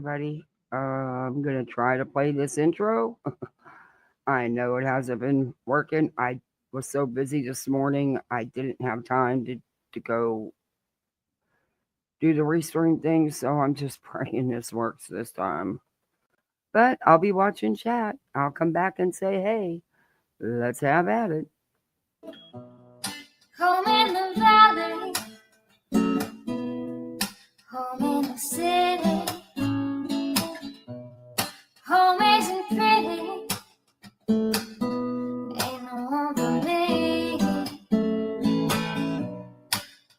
everybody. I'm gonna try to play this intro. I know it hasn't been working. I was so busy this morning, I didn't have time to go do the restream thing, so I'm just praying this works this time. But I'll be watching chat. I'll come back and say, hey, let's have at it. Home in the valley, home in the city, home isn't pretty, ain't no home for me.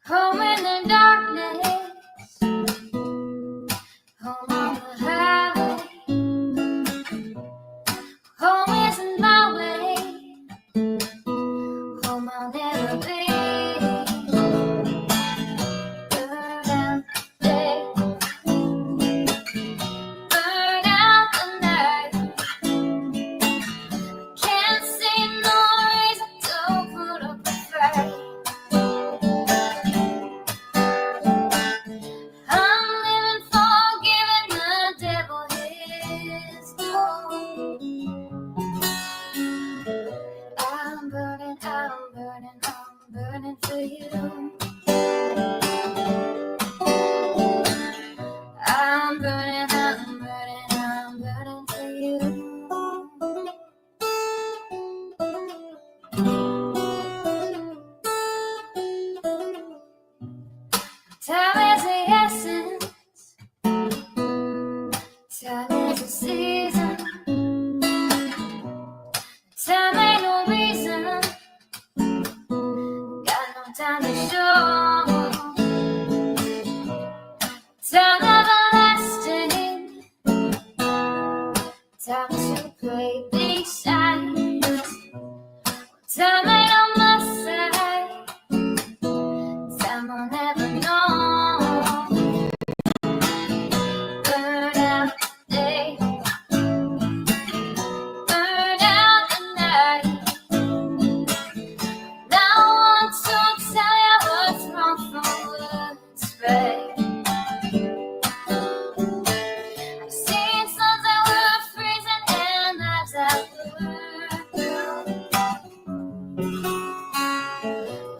Home in the darkness, home on the highway, home isn't my way, home I'll never be. Burn out the day, burn out the night. Can't see no reason to put up a fight. I'm living for giving the devil his due. I'm burning, I'm burning, I'm burning for you. I'm burning, I'm burning, I'm burning for you. Time is the essence, time is the season. Time ain't no reason, got no time to show. Time everlasting, time to play these sides. Time ain't on my side, time I'll never know. Burn out the day, burn out the night. Now I want to tell you what's wrong from what's right. I've seen suns that were freezing and nights that were blue.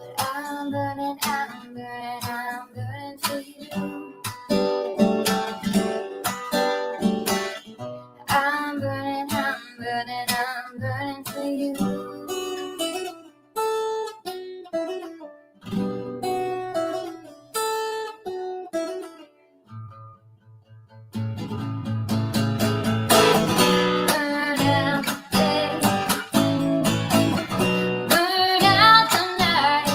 But I'm burning, I'm burning, I'm burning for you. I'm burning, I'm burning, I'm burning for you. Burn out the day, burn out the night.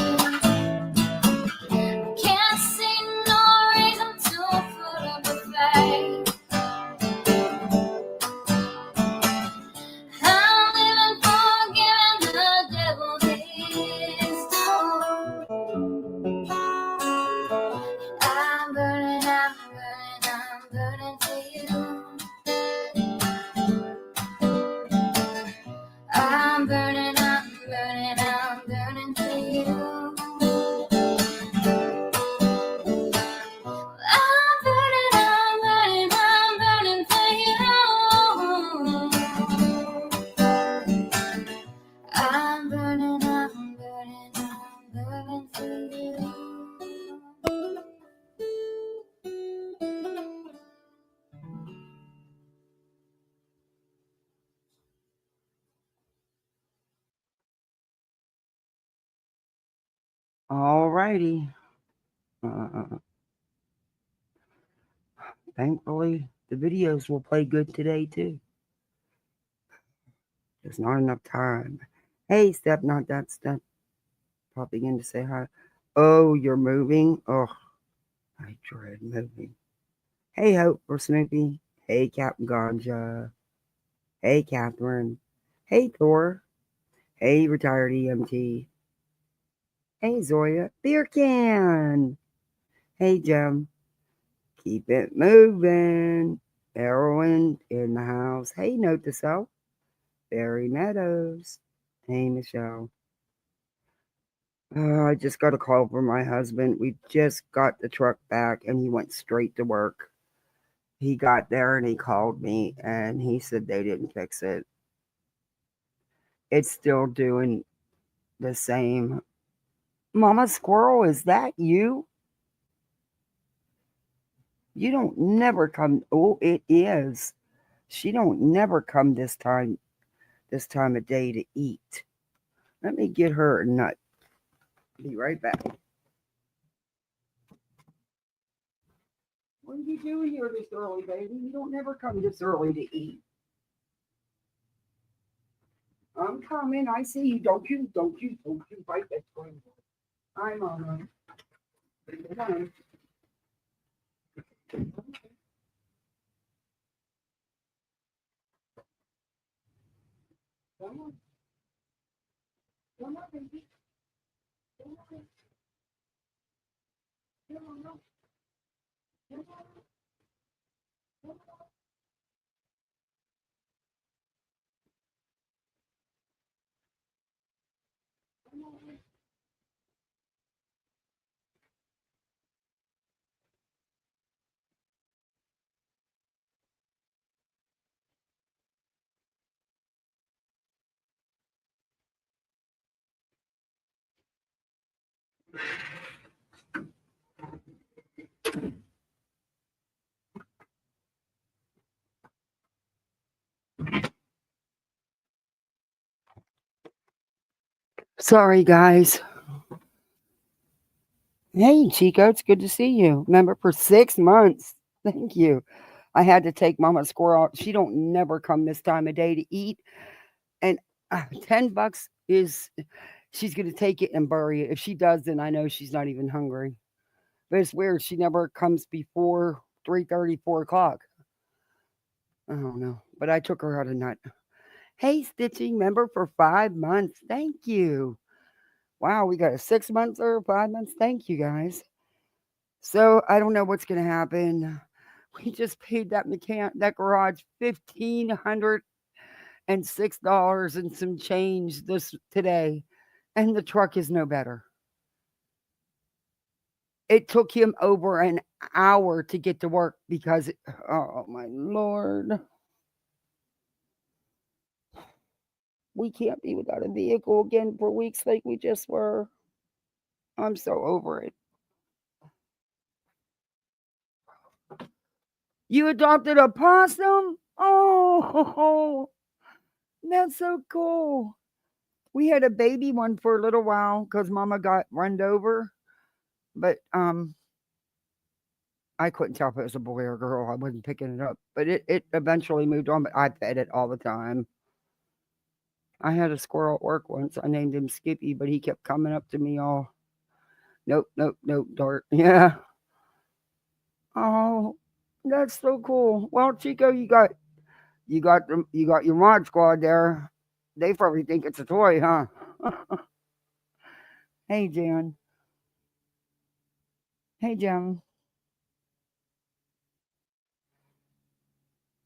Can't see no reason to put up a fight. I'm living for giving the devil his due. I'm burning, I'm burning, I'm burning for you. I'm burning, I'm burning, I'm burning for you. I'm burning, I'm burning, I'm burning for you. I'm burning, I'm burning, I'm burning for you. Alrighty. Thankfully, the videos will play good today too. There's not enough time. Hey, Step, not that Step. Popping in to say hi. Oh, you're moving? Oh, I dread moving. Hey, Hope for Snoopy. Hey, Captain Ganja. Hey, Catherine. Hey, Thor. Hey, retired EMT. Hey, Zoya. Beer can. Hey, Jim. Keep it moving. Heroin in the house. Hey, note to self. Barry Meadows. Hey, Michelle. I just got a call from my husband. We just got the truck back and he went straight to work. he got there and he called me and he said they didn't fix it. It's still doing the same. Mama Squirrel, is that you? You don't never come. Oh, it is. She don't never come this time of day to eat. Let me get her a nut. Be right back. What are you doing here this early, baby? You don't never come this early to eat. I'm coming. I see you. Don't you bite that spring. I'm on them. Come on. Come on. Come on, baby. Come on. Come on. Come on. Sorry, guys. Hey, Chico, it's good to see you. Remember for 6 months. Thank you. I had to take Mama Squirrel. She don't never come this time of day to eat, and $10 is she's gonna take it and bury it. If she does, then I know she's not even hungry. But it's weird. She never comes before 3:30, 4 o'clock. I don't know. But I took her out a nut. Hey, Stitching member for 5 months. Thank you. Wow, we got a 6 months or 5 months. Thank you guys. So I don't know what's gonna happen. We just paid that garage $1,506 and some change this today, and the truck is no better. It took him over an hour to get to work because, oh my lord, we can't be without a vehicle again for weeks like we just were. I'm so over it. You adopted a possum? Oh, that's so cool. We had a baby one for a little while because Mama got runned over, but I couldn't tell if it was a boy or a girl. I wasn't picking it up, but it eventually moved on. But I fed it all the time. I had a squirrel at work once. I named him Skippy, but he kept coming up to me all, nope, nope, nope, Dart. Yeah. Oh, that's so cool. Well, Chico, you got your mod squad there. They probably think it's a toy, huh? Hey, Jan. Hey, Jan.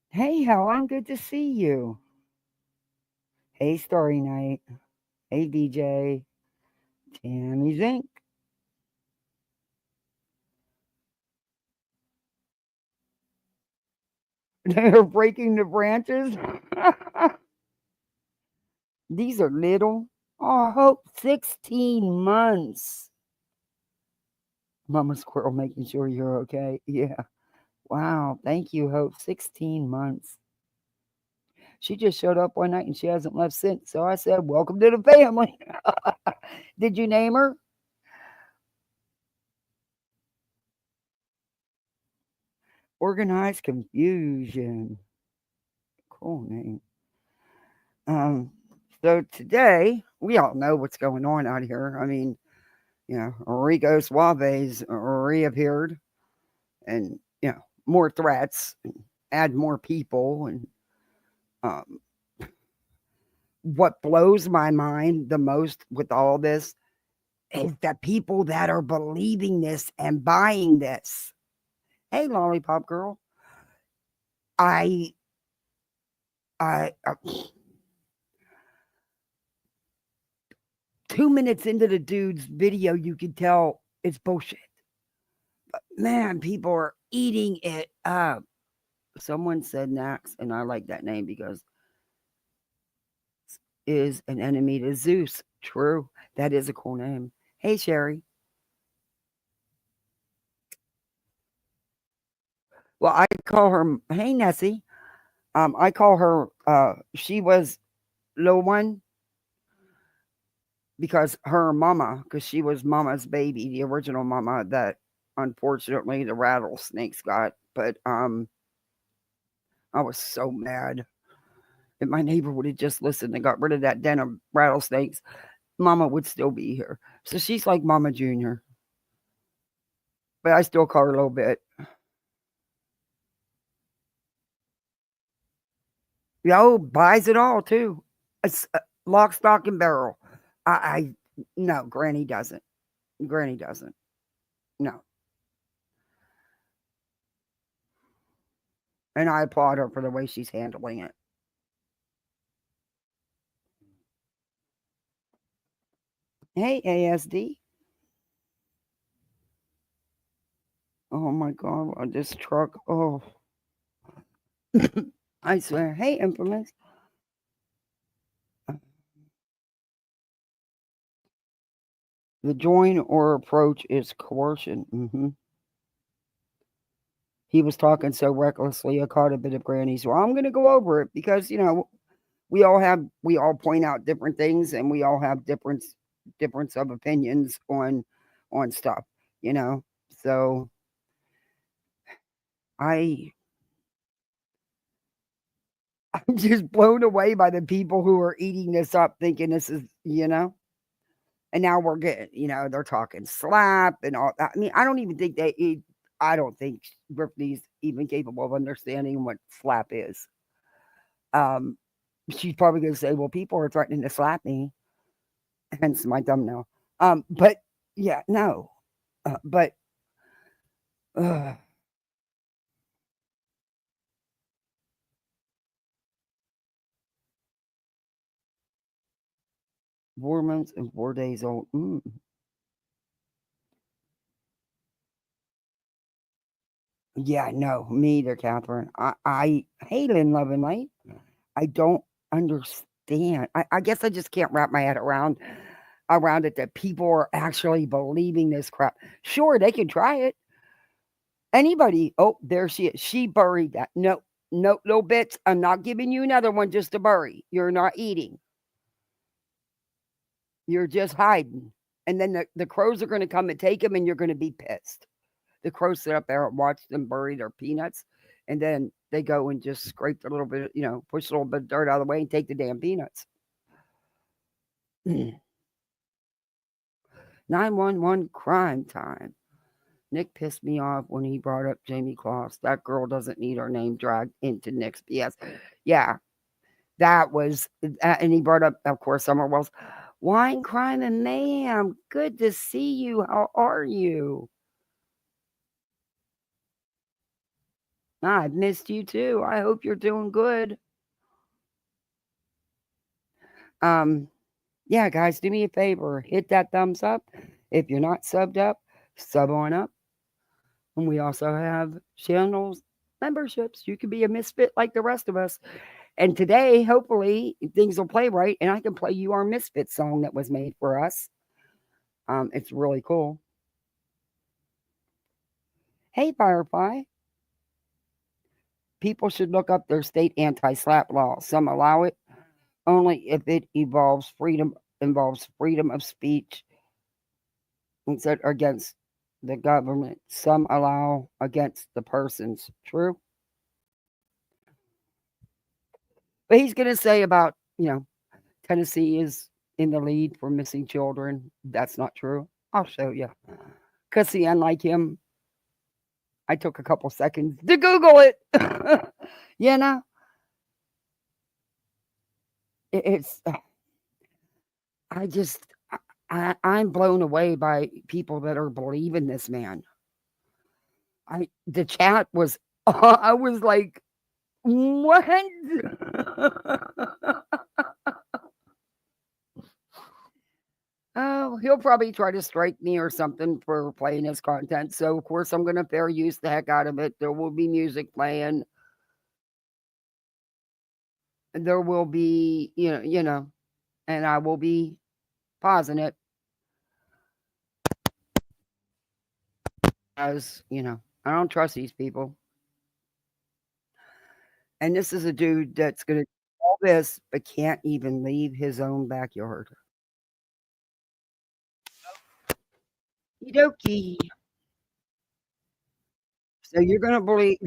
Hey, Helen. Good to see you. Hey, Starry Night. Hey, BJ. Tammy Zink. They're breaking the branches. These are little. Oh, Hope, 16 months. Mama Squirrel making sure you're okay. Yeah. Wow. Thank you, Hope. 16 months. She just showed up one night and she hasn't left since. So I said, welcome to the family. Did you name her? Organized Confusion. Cool name. Um, so today, we all know what's going on out here. I mean, Rico Suave's reappeared and, more threats, and add more people. And um, what blows my mind the most with all this is the people that are believing this and buying this. Hey, lollipop girl. I, I, 2 minutes into the dude's video, you could tell it's bullshit. Man, people are eating it up. Someone said Nax, and I like that name because is an enemy to Zeus. True. That is a cool name. Hey, Sherry. Well, I call her, hey, Nessie. I call her, she was little one because her mama, because she was mama's baby, the original mama that unfortunately the rattlesnakes got. But I was so mad. If my neighbor would have just listened and got rid of that den of rattlesnakes, mama would still be here. So she's like Mama Junior. But I still call her a little bit. Yo, buys it all too. It's lock, stock, and barrel. I no, Granny doesn't. Granny doesn't. No, and I applaud her for the way she's handling it. Hey, ASD. Oh my God, this truck. Oh, I swear. Hey, implements. The join or approach is coercion. He was talking so recklessly, I caught a bit of Granny's. Well, I'm going to go over it because we all point out different things, and we all have difference of opinions on stuff. You know, so I I'm just blown away by the people who are eating this up, thinking this is And now we're getting, they're talking slap and all that. I mean, I don't even think I don't think Ripley's even capable of understanding what slap is. Um, she's probably going to say, well, people are threatening to slap me, hence my thumbnail. But yeah, no. But uh, four months and 4 days old. Yeah, no, me either, Catherine. I hate in love and light. I don't understand. I guess I just can't wrap my head around it that people are actually believing this crap. Sure, they can try it. Anybody. Oh, there she is. She buried that. No, no, no bits. I'm not giving you another one just to bury. You're not eating. You're just hiding. And then the crows are going to come and take them, and you're going to be pissed. The crows sit up there and watch them bury their peanuts, and then they go and just scrape a little bit, push a little bit of dirt out of the way and take the damn peanuts. 911 crime time. Nick pissed me off when he brought up Jamie Kloss. That girl doesn't need her name dragged into Nick's BS. Yeah, that was, and he brought up, of course, Summer Wells. Wine, crime, and mayhem. Good to see you. How are you? I've missed you too. I hope you're doing good. Um, yeah, guys, do me a favor. Hit that thumbs up. If you're not subbed up, sub on up. And we also have channels memberships. You can be a misfit like the rest of us. And today, hopefully, things will play right, and I can play you our Misfit song that was made for us. It's really cool. Hey, Firefly. People should look up their state anti-slap law. Some allow it only if it involves freedom of speech instead against the government. Some allow against the persons. True. But he's going to say about, Tennessee is in the lead for missing children. That's not true. I'll show you. Because, see, unlike him, I took a couple seconds to Google it. you know, it's, I just, I'm blown away by people that are believing this man. The chat was, I was like, what? Oh, he'll probably try to strike me or something for playing his content. So, of course, I'm going to fair use the heck out of it. There will be music playing. there will be, and I will be pausing it as, I don't trust these people. And this is a dude that's going to do all this, but can't even leave his own backyard. Okie. So you're going to believe,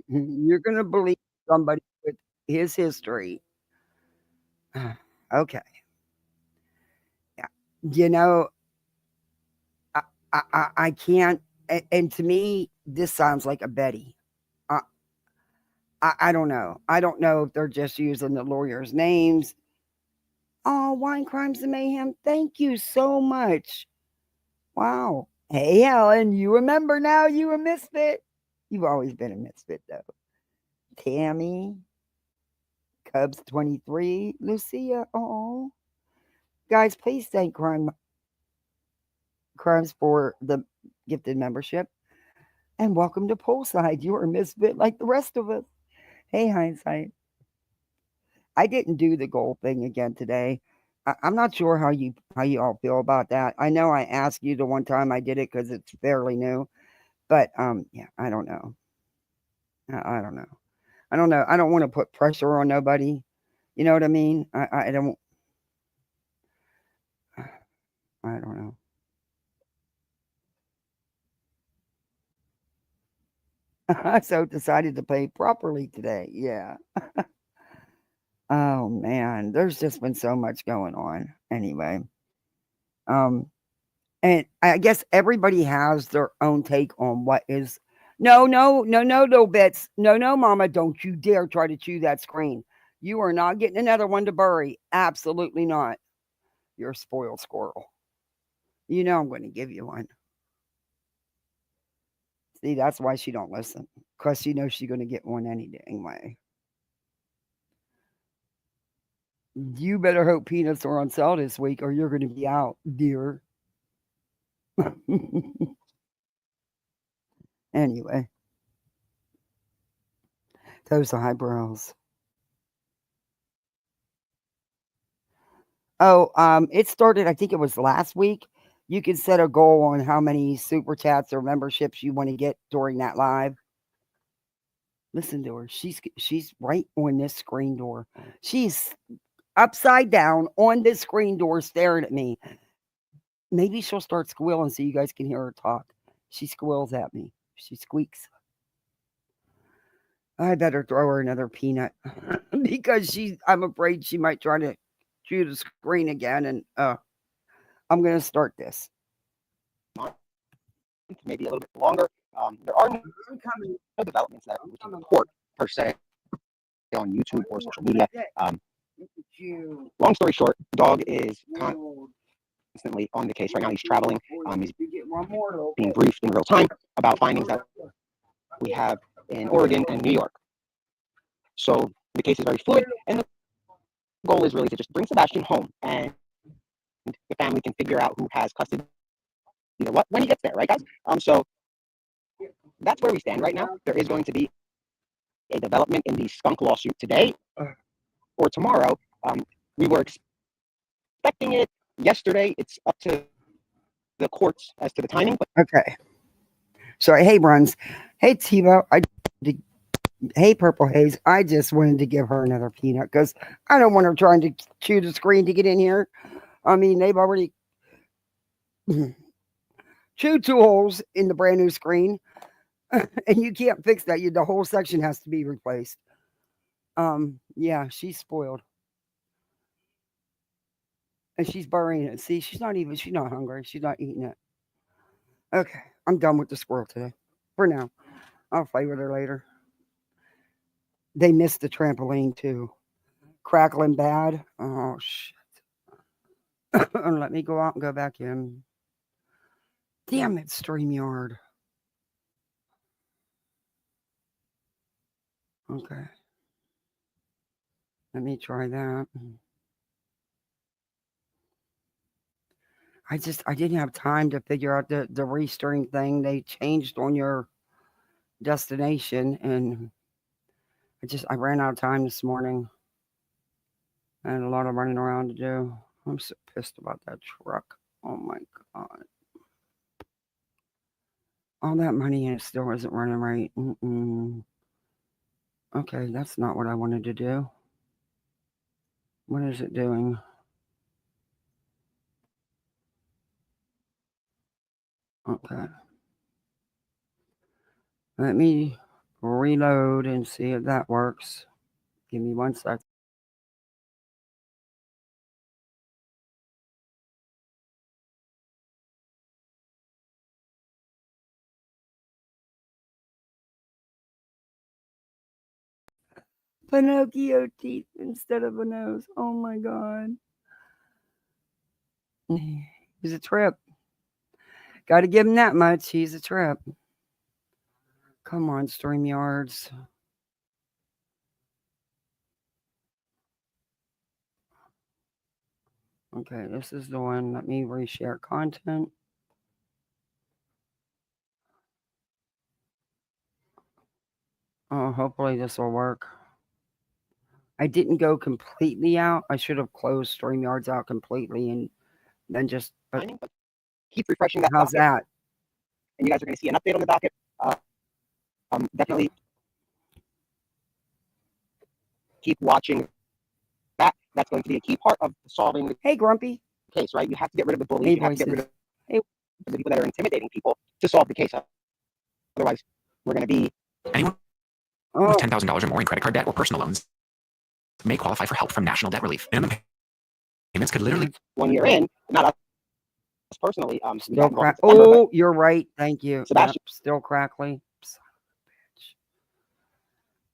you're going to believe somebody with his history. Okay. Yeah. You know, I, I can't, and to me, this sounds like a Betty. I, I don't know. I don't know if they're just using the lawyers' names. Oh, Wine Crimes and Mayhem. Thank you so much. Wow. Hey, Helen, you remember now you a misfit? You've always been a misfit, though. Tammy, Cubs 23, Lucia. Oh, guys, please thank Crimes for the gifted membership. And welcome to Poolside. You're a misfit like the rest of us. Hey, Hindsight. I didn't do the goal thing again today. I'm not sure how you all feel about that. I know I asked you the one time I did it because it's fairly new, but yeah, I don't know. I don't know. I don't know. I don't want to put pressure on nobody. You know what I mean? I don't. I don't know. So decided to pay properly today. Yeah. Oh man, there's just been so much going on. Anyway, um, and I guess everybody has their own take on what is. No, no, no, no, no, bits. No, no, Mama, don't you dare try to chew that screen. You are not getting another one to bury. Absolutely not. You're a spoiled squirrel. You know I'm going to give you one. See, that's why she don't listen, cause she knows she's going to get one any dang way. You better hope peanuts are on sale this week, or you're going to be out, dear. Anyway, those eyebrows. Oh, it started. I think it was last week. You can set a goal on how many super chats or memberships you want to get during that live. Listen to her. She's right on this screen door. She's upside down on this screen door staring at me. Maybe she'll start squealing so you guys can hear her talk. She squeals at me. She squeaks. I better throw her another peanut because I'm afraid she might try to chew the screen again. And I'm going to start this. Maybe a little bit longer. There are no developments that we can report per se on YouTube or social media. Long story short, the dog is constantly on the case right now. He's traveling. He's being briefed in real time about findings that we have in Oregon and New York. So the case is very fluid, and the goal is really to just bring Sebastian home, and the family can figure out who has custody, what when he gets there, right, guys? So that's where we stand right now. There is going to be a development in the skunk lawsuit today or tomorrow. We were expecting it yesterday. It's up to the courts as to the timing. But Okay. Sorry. Hey, Bruns. Hey, Tivo. Hey, Purple Haze. I just wanted to give her another peanut because I don't want her trying to chew the screen to get in here. I mean, they've already chewed 2 holes in the brand new screen, and you can't fix that. The whole section has to be replaced. Yeah, she's spoiled. And she's burying it. See, she's not hungry. She's not eating it. Okay, I'm done with the squirrel today. For now. I'll fight with her later. They missed the trampoline too. Crackling bad. Oh shit. Let me go out and go back in. Damn it, StreamYard. Okay. Let me try that. I didn't have time to figure out the restring thing. They changed on your destination and I ran out of time this morning. I had a lot of running around to do. I'm so pissed about that truck. Oh my god. All that money and it still isn't running right. Mm-mm. Okay, that's not what I wanted to do. What is it doing? Okay. Let me reload and see if that works. Give me 1 sec. Pinocchio teeth instead of a nose. Oh my god. He's a trip. Got to give him that much. He's a trip. Come on, StreamYards. Okay, this is the one. Let me reshare content. Oh, hopefully this will work. I didn't go completely out. I should have closed StreamYards out completely and then just. But keep refreshing that how's docket, that? and you guys are going to see an update on the docket. Definitely keep watching that. That's going to be a key part of solving the Hey, Grumpy. case, right? You have to get rid of the bullies. Hey, You have to get rid voices. of Hey. the people that are intimidating people to solve the case. Otherwise, we're going to be Anyone Oh, with $10,000 or more in credit card debt or personal loans may qualify for help from National Debt Relief. Minimum payments could literally 1 year in, not us personally. We still got involved in crack. September, but Oh, you're right. Thank you. Yep, Sebastian. still crackly. Son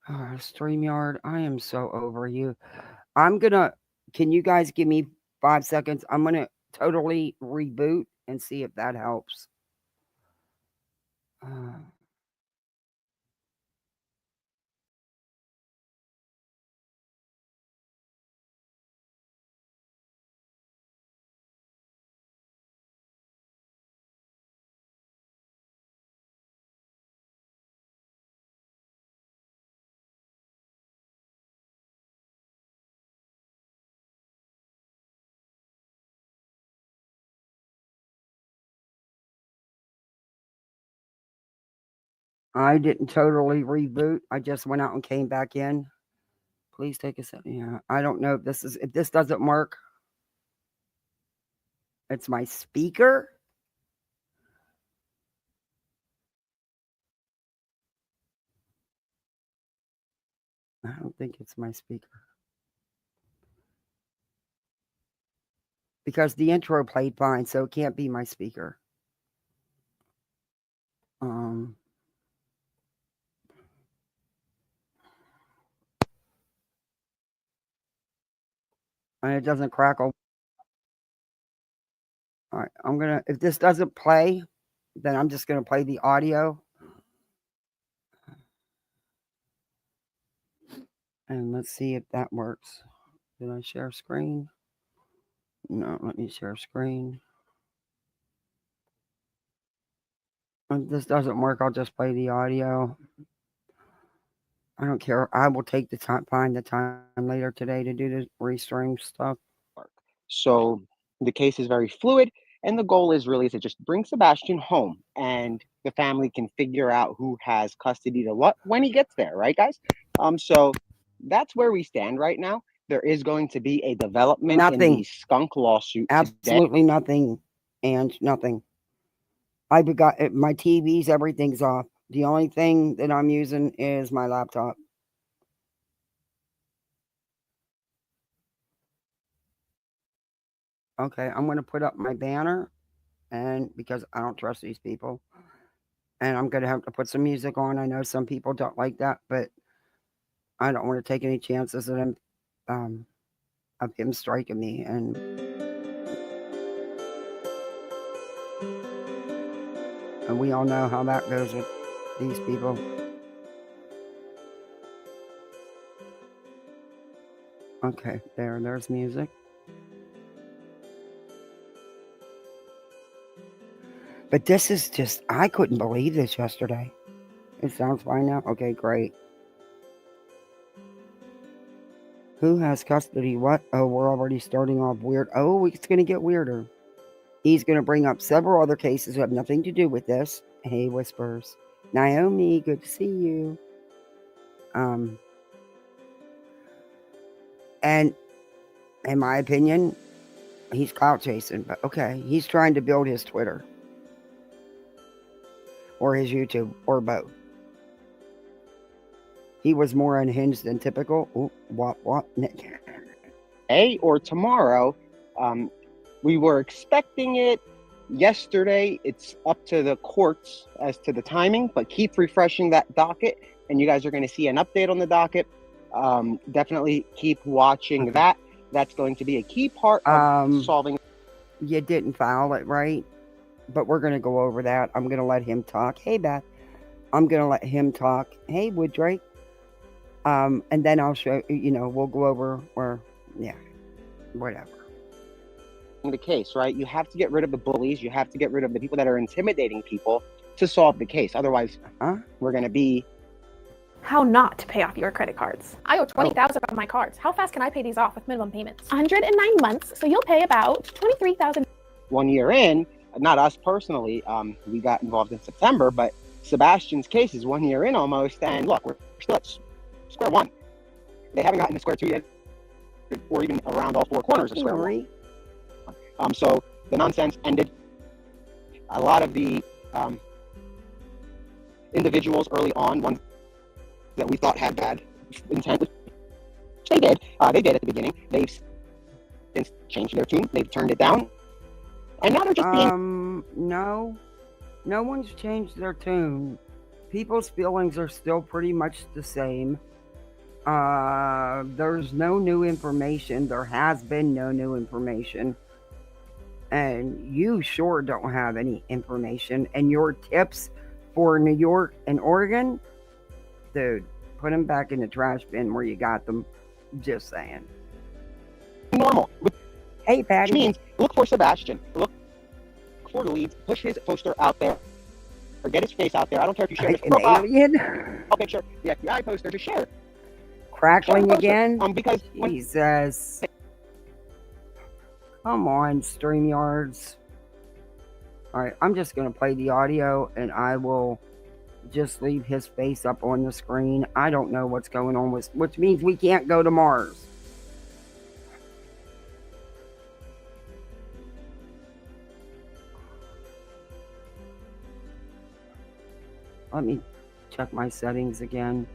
of a bitch. StreamYard, I am so over you. I'm gonna. Can you guys give me 5 seconds? I'm gonna totally reboot and see if that helps. I didn't totally reboot. I just went out and came back in. Please take a second. Yeah, I don't know if this doesn't work. It's my speaker. I don't think it's my speaker. Because the intro played fine, so it can't be my speaker. Um, and it doesn't crackle. All right, I'm gonna. If this doesn't play, then I'm just gonna play the audio. And let's see if that works. Did I share screen? No, let me share screen. If this doesn't work, I'll just play the audio. I don't care. I will take the time, find the time later today to do the restream stuff. So the case is very fluid, and the goal is really to just bring Sebastian home, and the family can figure out who has custody to what when he gets there, right, guys? So that's where we stand right now. There is going to be a development in the skunk lawsuit today. Absolutely nothing, and nothing. I got my TVs, everything's off. The only thing that I'm using is my laptop. Okay, I'm going to put up my banner, and because I don't trust these people, and I'm going to have to put some music on. I know some people don't like that, but I don't want to take any chances of him striking me. And we all know how that goes with these people. Okay, there's music. But this is just, I couldn't believe this yesterday. It sounds fine now? Okay, great. Who has custody? What? Oh, we're already starting off weird. Oh, it's going to get weirder. He's going to bring up several other cases who have nothing to do with this. Hey, Whispers. Naomi, good to see you. And in my opinion, he's clout chasing, but okay. He's trying to build his Twitter or his YouTube or both. He was more unhinged than typical. Ooh, what? Today or tomorrow. We were expecting it yesterday. It's up to the courts as to the timing, but keep refreshing that docket, and you guys are going to see an update on the docket. Definitely keep watching that. That's going to be a key part of solving. You didn't file it right, but we're going to go over that. I'm going to let him talk. Hey, Beth. I'm going to let him talk. Hey, Wooddrake. And then I'll show, we'll go over whatever. The case, right? You have to get rid of the bullies. You have to get rid of the people that are intimidating people to solve the case. Otherwise, we're going to be... How not to pay off your credit cards. I owe $20,000 on my cards. How fast can I pay these off with minimum payments? 109 months, so you'll pay about $23,000. 1 year in, not us personally, we got involved in September, but Sebastian's case is 1 year in almost, and look, we're still at square one. They haven't gotten to square two yet, or even around all four corners of square one. So the nonsense ended. A lot of the individuals early on, ones that we thought had bad intent, which they did. They did at the beginning. They've since changed their tune. They've turned it down, and now they're just being. No one's changed their tune. People's feelings are still pretty much the same. There's no new information. There has been no new information. And you sure don't have any information. And your tips for New York and Oregon, dude, put them back in the trash bin where you got them. Just saying. Normal. Hey, Patty. Which means look for Sebastian. Look for the leads. Push his poster out there. Or get his face out there. I don't care if you share his profile picture, the FBI poster. Just share it. Crackling again? Because Jesus. Come on, StreamYards. Alright, I'm just going to play the audio and I will just leave his face up on the screen. I don't know what's going on with, which means we can't go to Mars. Let me check my settings again.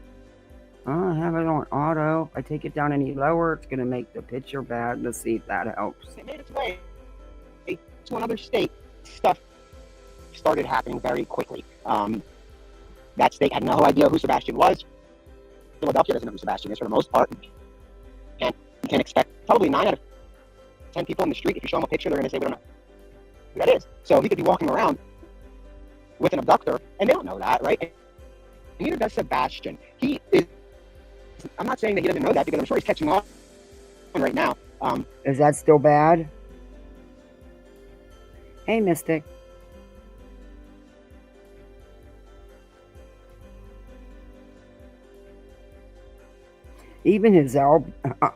I have it on auto. If I take it down any lower, it's going to make the picture bad. Let's see if that helps. It made its way to another state. Stuff started happening very quickly. That state had no idea who Sebastian was. Philadelphia doesn't know who Sebastian is for the most part. And you can expect probably 9 out of 10 people in the street, if you show them a picture, they're going to say, we don't know who that is. So he could be walking around with an abductor, and they don't know that, right? And neither does Sebastian. He is... I'm not saying that he doesn't know that, because I'm sure he's catching on right now. Is that still bad? Hey, Mystic. Even his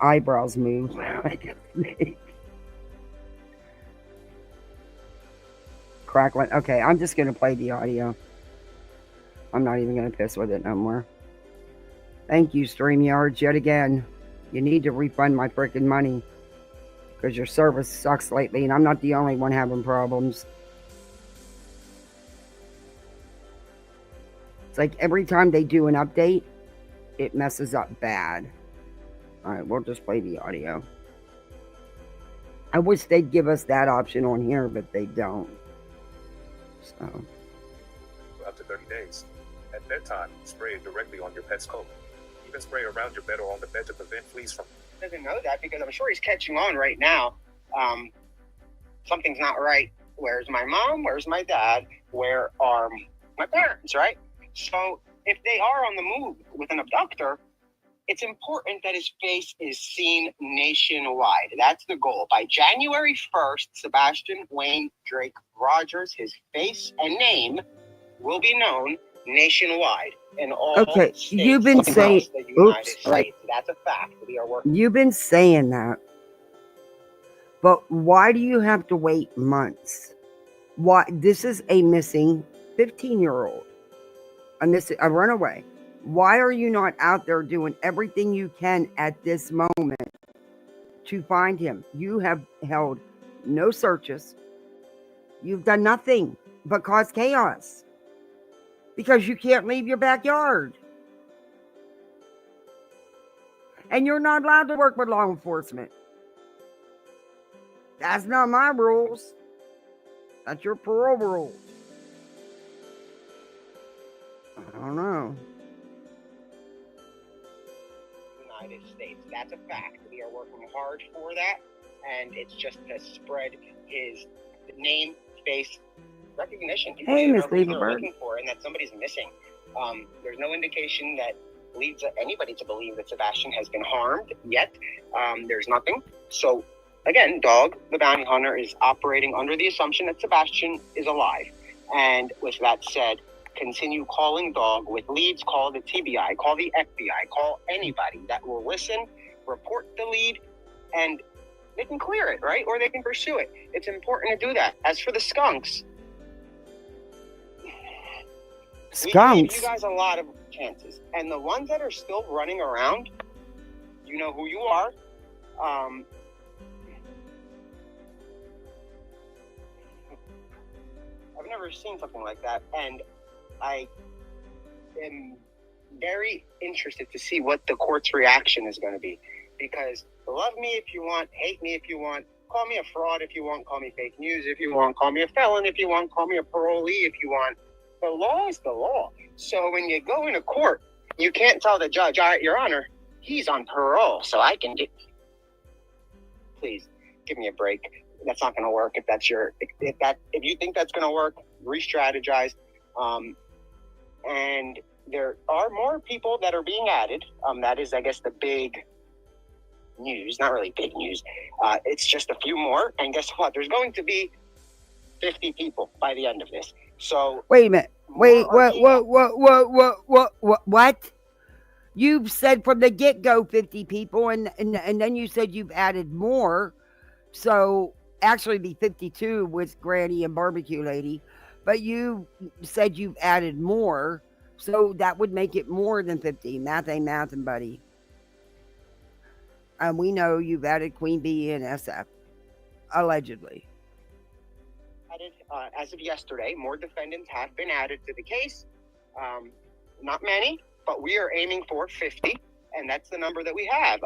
eyebrows move like a snake. Crackling. Okay, I'm just going to play the audio. I'm not even going to piss with it no more. Thank you, StreamYards, yet again. You need to refund my freaking money. Because your service sucks lately, and I'm not the only one having problems. It's like every time they do an update, it messes up bad. Alright, we'll just play the audio. I wish they'd give us that option on here, but they don't. So. Up to 30 days. At bedtime, spray it directly on your pet's coat. Even spray around your bed or on the bed to prevent fleas from... Doesn't know that because I'm sure he's catching on right now. Something's not right. Where's my mom? Where's my dad? Where are my parents, right? So if they are on the move with an abductor, it's important that his face is seen nationwide. That's the goal. By January 1st, Sebastian Wayne Drake Rogers, his face and name will be known nationwide in all Okay, states you've been across saying, the United oops, States. right. That's a fact. We are working. You've been saying that, but why do you have to wait months? Why? This is a missing 15-year-old, a runaway. Why are you not out there doing everything you can at this moment to find him? You have held no searches. You've done nothing but cause chaos because you can't leave your backyard. And you're not allowed to work with law enforcement. That's not my rules. That's your parole rules. I don't know. United States. That's a fact. We are working hard for that, and it's just to spread his name, face, recognition. People Hey, need to Miss know who they're Leverberg. looking for, and that somebody's missing. There's no indication that leads anybody to believe that Sebastian has been harmed yet. There's nothing. So, again, Dog, the bounty hunter, is operating under the assumption that Sebastian is alive. And with that said, continue calling Dog with leads. Call the TBI, call the FBI, call anybody that will listen, report the lead, and they can clear it, right? Or they can pursue it. It's important to do that. As for the skunks, we gave you guys a lot of chances. And the ones that are still running around, you know who you are. I've never seen something like that. And I am very interested to see what the court's reaction is going to be. Because love me if you want, hate me if you want, call me a fraud if you want, call me fake news if you want, call me a felon if you want, call me a parolee if you want. The law is the law. So when you go into court, you can't tell the judge, all right, Your Honor, he's on parole, so I can do... Please, give me a break. That's not going to work. If you think that's going to work, re-strategize. And there are more people that are being added. That is, I guess, the big news. Not really big news. It's just a few more. And guess what? There's going to be 50 people by the end of this. So wait a minute. Wait, what? You've said from the get-go 50 people, and then you said you've added more. So actually be 52 with Granny and Barbecue Lady. But you said you've added more. So that would make it more than 50. Math ain't mathin', buddy. And we know you've added Queen Bee and SF. Allegedly. As of yesterday, more defendants have been added to the case. Not many, but we are aiming for 50, and that's the number that we have.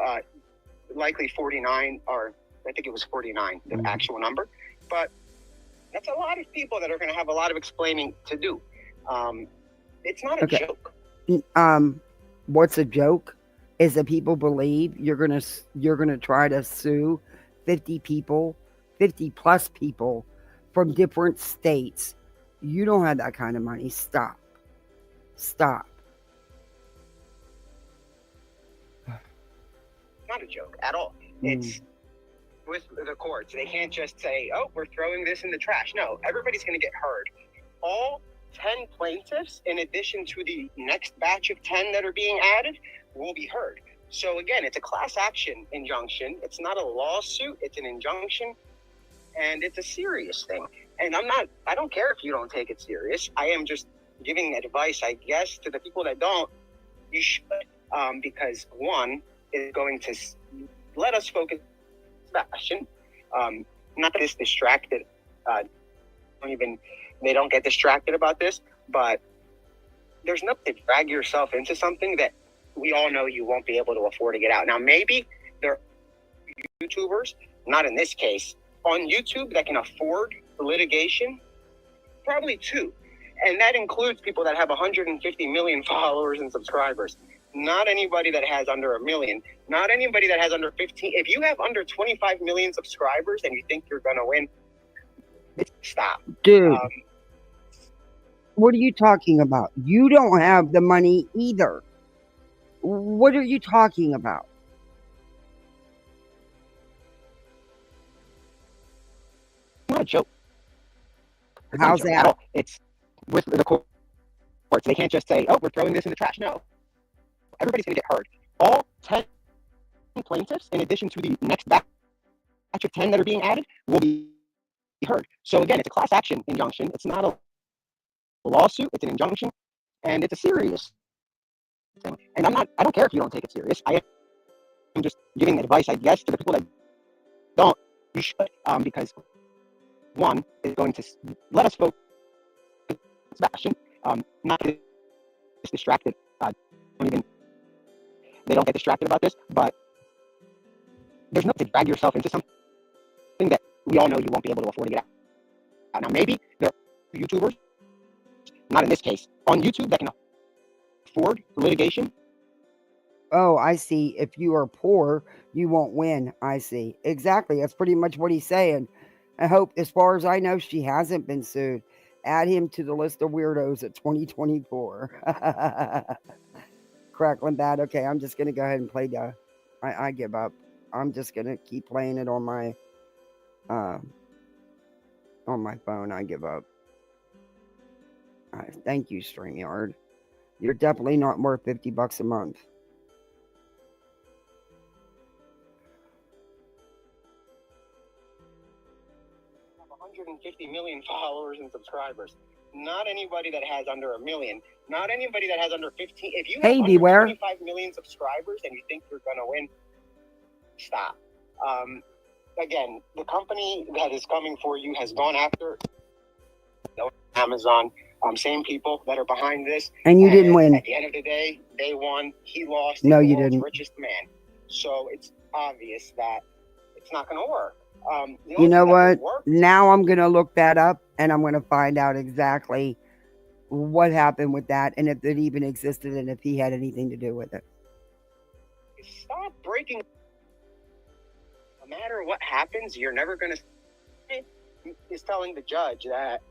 Likely 49, or I think it was 49, the actual number. But that's a lot of people that are going to have a lot of explaining to do. It's not a joke. What's a joke is that people believe you're gonna try to sue 50 people, 50 plus people from different states. You don't have that kind of money. Stop. Stop. Not a joke at all. It's with the courts. They can't just say, oh, we're throwing this in the trash. No, everybody's going to get heard. All 10 plaintiffs, in addition to the next batch of 10 that are being added, will be heard. So again, it's a class action injunction. It's not a lawsuit. It's an injunction. And it's a serious thing. And I don't care if you don't take it serious. I am just giving advice, I guess, to the people that don't. You should, because one is going to let us focus on Sebastian. Not that it's distracted. They don't get distracted about this, but there's nothing to drag yourself into something that we all know you won't be able to afford to get out. Now, maybe there are YouTubers, not in this case, on YouTube that can afford the litigation, probably two. And that includes people that have 150 million followers and subscribers. Not anybody that has under 1 million. Not anybody that has under 15. If you have under 25 million subscribers and you think you're going to win, stop. Dude, what are you talking about? You don't have the money either. What are you talking about? Not a joke. How's that? It's with the court. courts. They can't just say, oh, we're throwing this in the trash. No. Everybody's going to get heard. All 10 plaintiffs, in addition to the next batch of 10 that are being added, will be heard. So again, it's a class action injunction. It's not a lawsuit. It's an injunction, and it's a serious thing. And I don't care if you don't take it serious. I am just giving advice, I guess, to the people that don't. You should, because one is going to let us focus passion, not get distracted. They don't get distracted about this, but there's no to drag yourself into something that we all know you won't be able to afford to get out. Now, maybe there are YouTubers, not in this case, on YouTube that can afford litigation. Oh, I see. If you are poor, you won't win. I see. Exactly. That's pretty much what he's saying. I hope, as far as I know, she hasn't been sued. Add him to the list of weirdos at 2024. Crackling bad. Okay, I'm just going to go ahead and play the... I give up. I'm just going to keep playing it on my phone. I give up. Thank you, StreamYard. You're definitely not worth $50 a month. Have 150 million followers and subscribers. Not anybody that has under 1 million. Not anybody that has under 15. If you have under Beware. 25 million subscribers and you think you're going to win, stop. Again, the company that is coming for you has gone after Amazon. Same people that are behind this. And you didn't win. At the end of the day, they won. He lost. No, He's you the world's didn't. richest man. So it's obvious that it's not going to work. You know what? Now I'm going to look that up and I'm going to find out exactly what happened with that and if it even existed and if he had anything to do with it. Stop breaking. No matter what happens, you're never going to. Is telling the judge that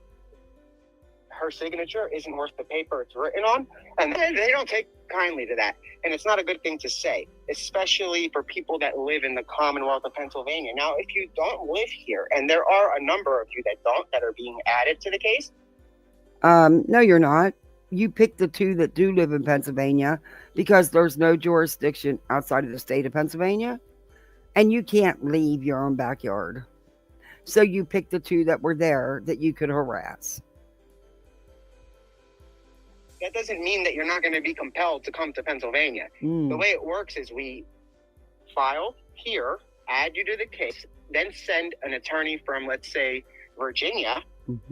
her signature isn't worth the paper it's written on, and they don't take kindly to that. And it's not a good thing to say, especially for people that live in the Commonwealth of Pennsylvania. Now, if you don't live here, and there are a number of you that don't, that are being added to the case. No, you're not. You picked the two that do live in Pennsylvania because there's no jurisdiction outside of the state of Pennsylvania, and you can't leave your own backyard. So you picked the two that were there that you could harass. That doesn't mean that you're not going to be compelled to come to Pennsylvania. The way it works is we file here, add you to the case, then send an attorney from, let's say, Virginia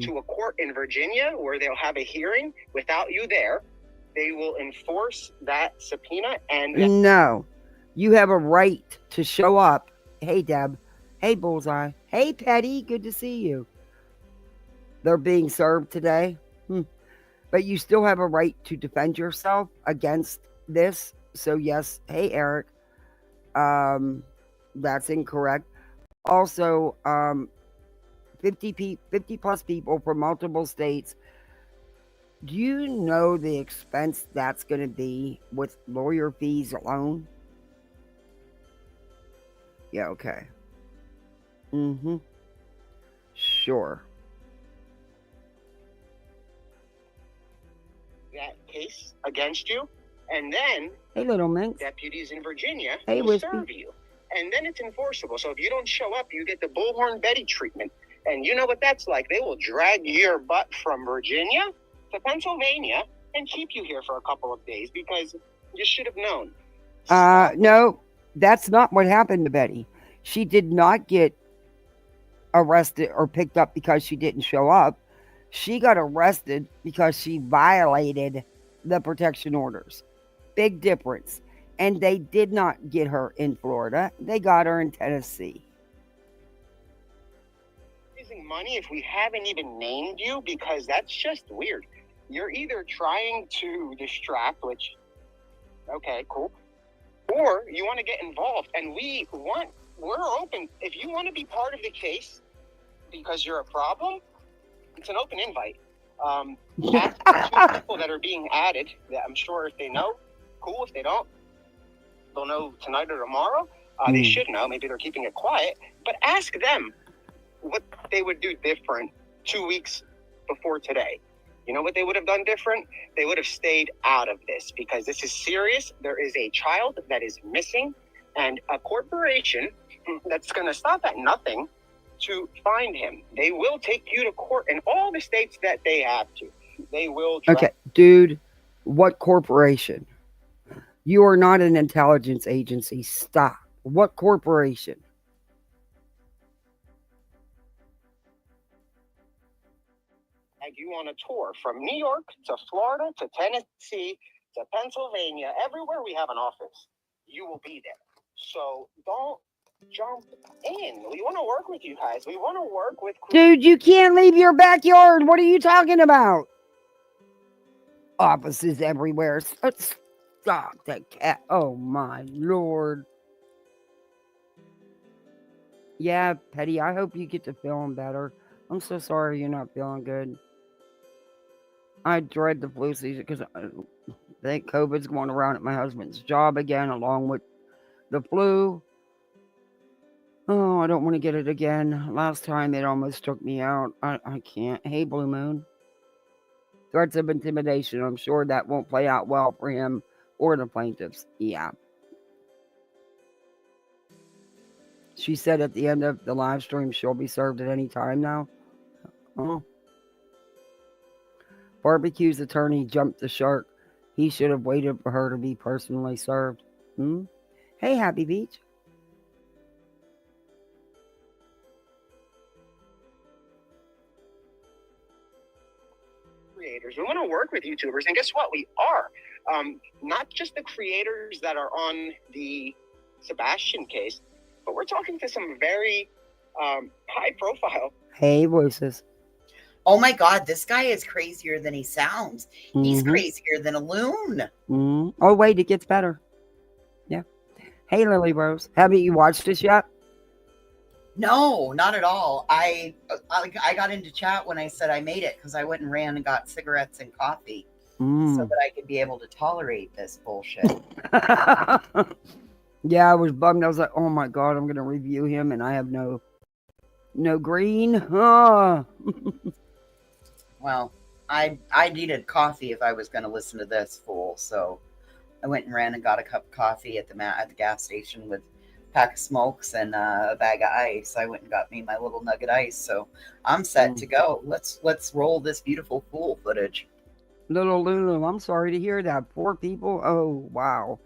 to a court in Virginia where they'll have a hearing without you there. They will enforce that subpoena and... No. You have a right to show up. Hey, Deb. Hey, Bullseye. Hey, Petty. Good to see you. They're being served today. But you still have a right to defend yourself against this. So, yes. Hey, Eric. That's incorrect. Also, 50 plus people from multiple states. Do you know the expense that's going to be with lawyer fees alone? Yeah, okay. Sure. that case against you, and then Hey, Little Minx. deputies in Virginia Hey, will Whiskey. serve you. And then it's enforceable. So if you don't show up, you get the Bullhorn Betty treatment. And you know what that's like. They will drag your butt from Virginia to Pennsylvania and keep you here for a couple of days because you should have known. No, that's not what happened to Betty. She did not get arrested or picked up because she didn't show up. She got arrested because she violated the protection orders. Big difference. And they did not get her in Florida. They got her in Tennessee. Raising money if we haven't even named you, because that's just weird. You're either trying to distract, which, okay, cool, or you want to get involved. And we're open. If you want to be part of the case because you're a problem, it's an open invite. Ask the two people that are being added, that I'm sure if they know, cool. If they don't, they'll know tonight or tomorrow. They should know. Maybe they're keeping it quiet. But ask them what they would do different 2 weeks before today. You know what they would have done different? They would have stayed out of this because this is serious. There is a child that is missing and a corporation that's going to stop at nothing to find him. They will take you to court in all the states that they have to. They will. Okay, dude, what corporation? You are not an intelligence agency. Stop. What corporation? You on a tour from New York to Florida to Tennessee to Pennsylvania, everywhere we have an office, you will be there. So don't jump in. We want to work with you guys. We want to work with. Dude, you can't leave your backyard. What are you talking about? Offices everywhere. Stop that cat. Oh my lord. Yeah, Petty, I hope you get to feeling better. I'm so sorry you're not feeling good. I dread the flu season because I think COVID's going around at my husband's job again, along with the flu. Oh, I don't want to get it again. Last time it almost took me out. I can't. Hey, Blue Moon. Threats of intimidation. I'm sure that won't play out well for him or the plaintiffs. Yeah. She said at the end of the live stream she'll be served at any time now. Oh. Barbecue's attorney jumped the shark. He should have waited for her to be personally served. Hey, Happy Beach. Creators. We want to work with YouTubers, and guess what? We are. Not just the creators that are on the Sebastian case, but we're talking to some very high profile. Hey, voices. Oh my God, this guy is crazier than he sounds. He's crazier than a loon. Oh, wait, it gets better. Yeah. Hey, Lily Rose. Haven't you watched this yet? No, not at all. I got into chat when I said I made it because I went and ran and got cigarettes and coffee so that I could be able to tolerate this bullshit. Yeah, I was bummed. I was like, oh my God, I'm going to review him and I have no green. Well, I needed coffee if I was going to listen to this fool, so I went and ran and got a cup of coffee at the gas station with a pack of smokes and a bag of ice. I went and got me my little nugget ice, so I'm set to go. Let's roll this beautiful fool footage. Little Lulu, I'm sorry to hear that. 4 people. Oh wow.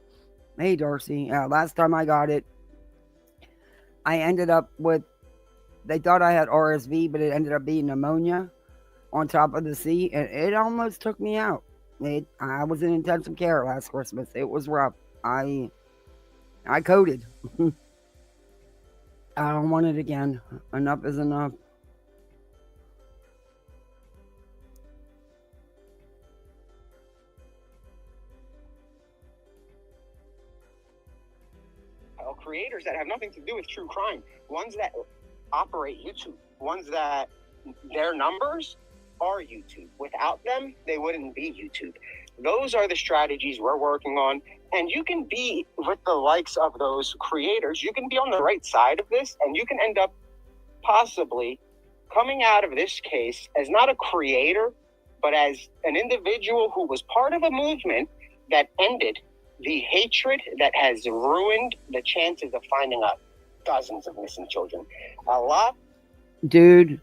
Hey Darcy. Last time I got it, I ended up with. They thought I had RSV, but it ended up being pneumonia. On top of the sea, and it almost took me out. I was in intensive care last Christmas. It was rough. I coded. I don't want it again. Enough is enough. Creators that have nothing to do with true crime, ones that operate YouTube, ones that their numbers are YouTube. Without them, they wouldn't be YouTube. Those are the strategies we're working on. And you can be with the likes of those creators. You can be on the right side of this, and you can end up possibly coming out of this case as not a creator, but as an individual who was part of a movement that ended the hatred that has ruined the chances of finding out dozens of missing children. A lot. Dude.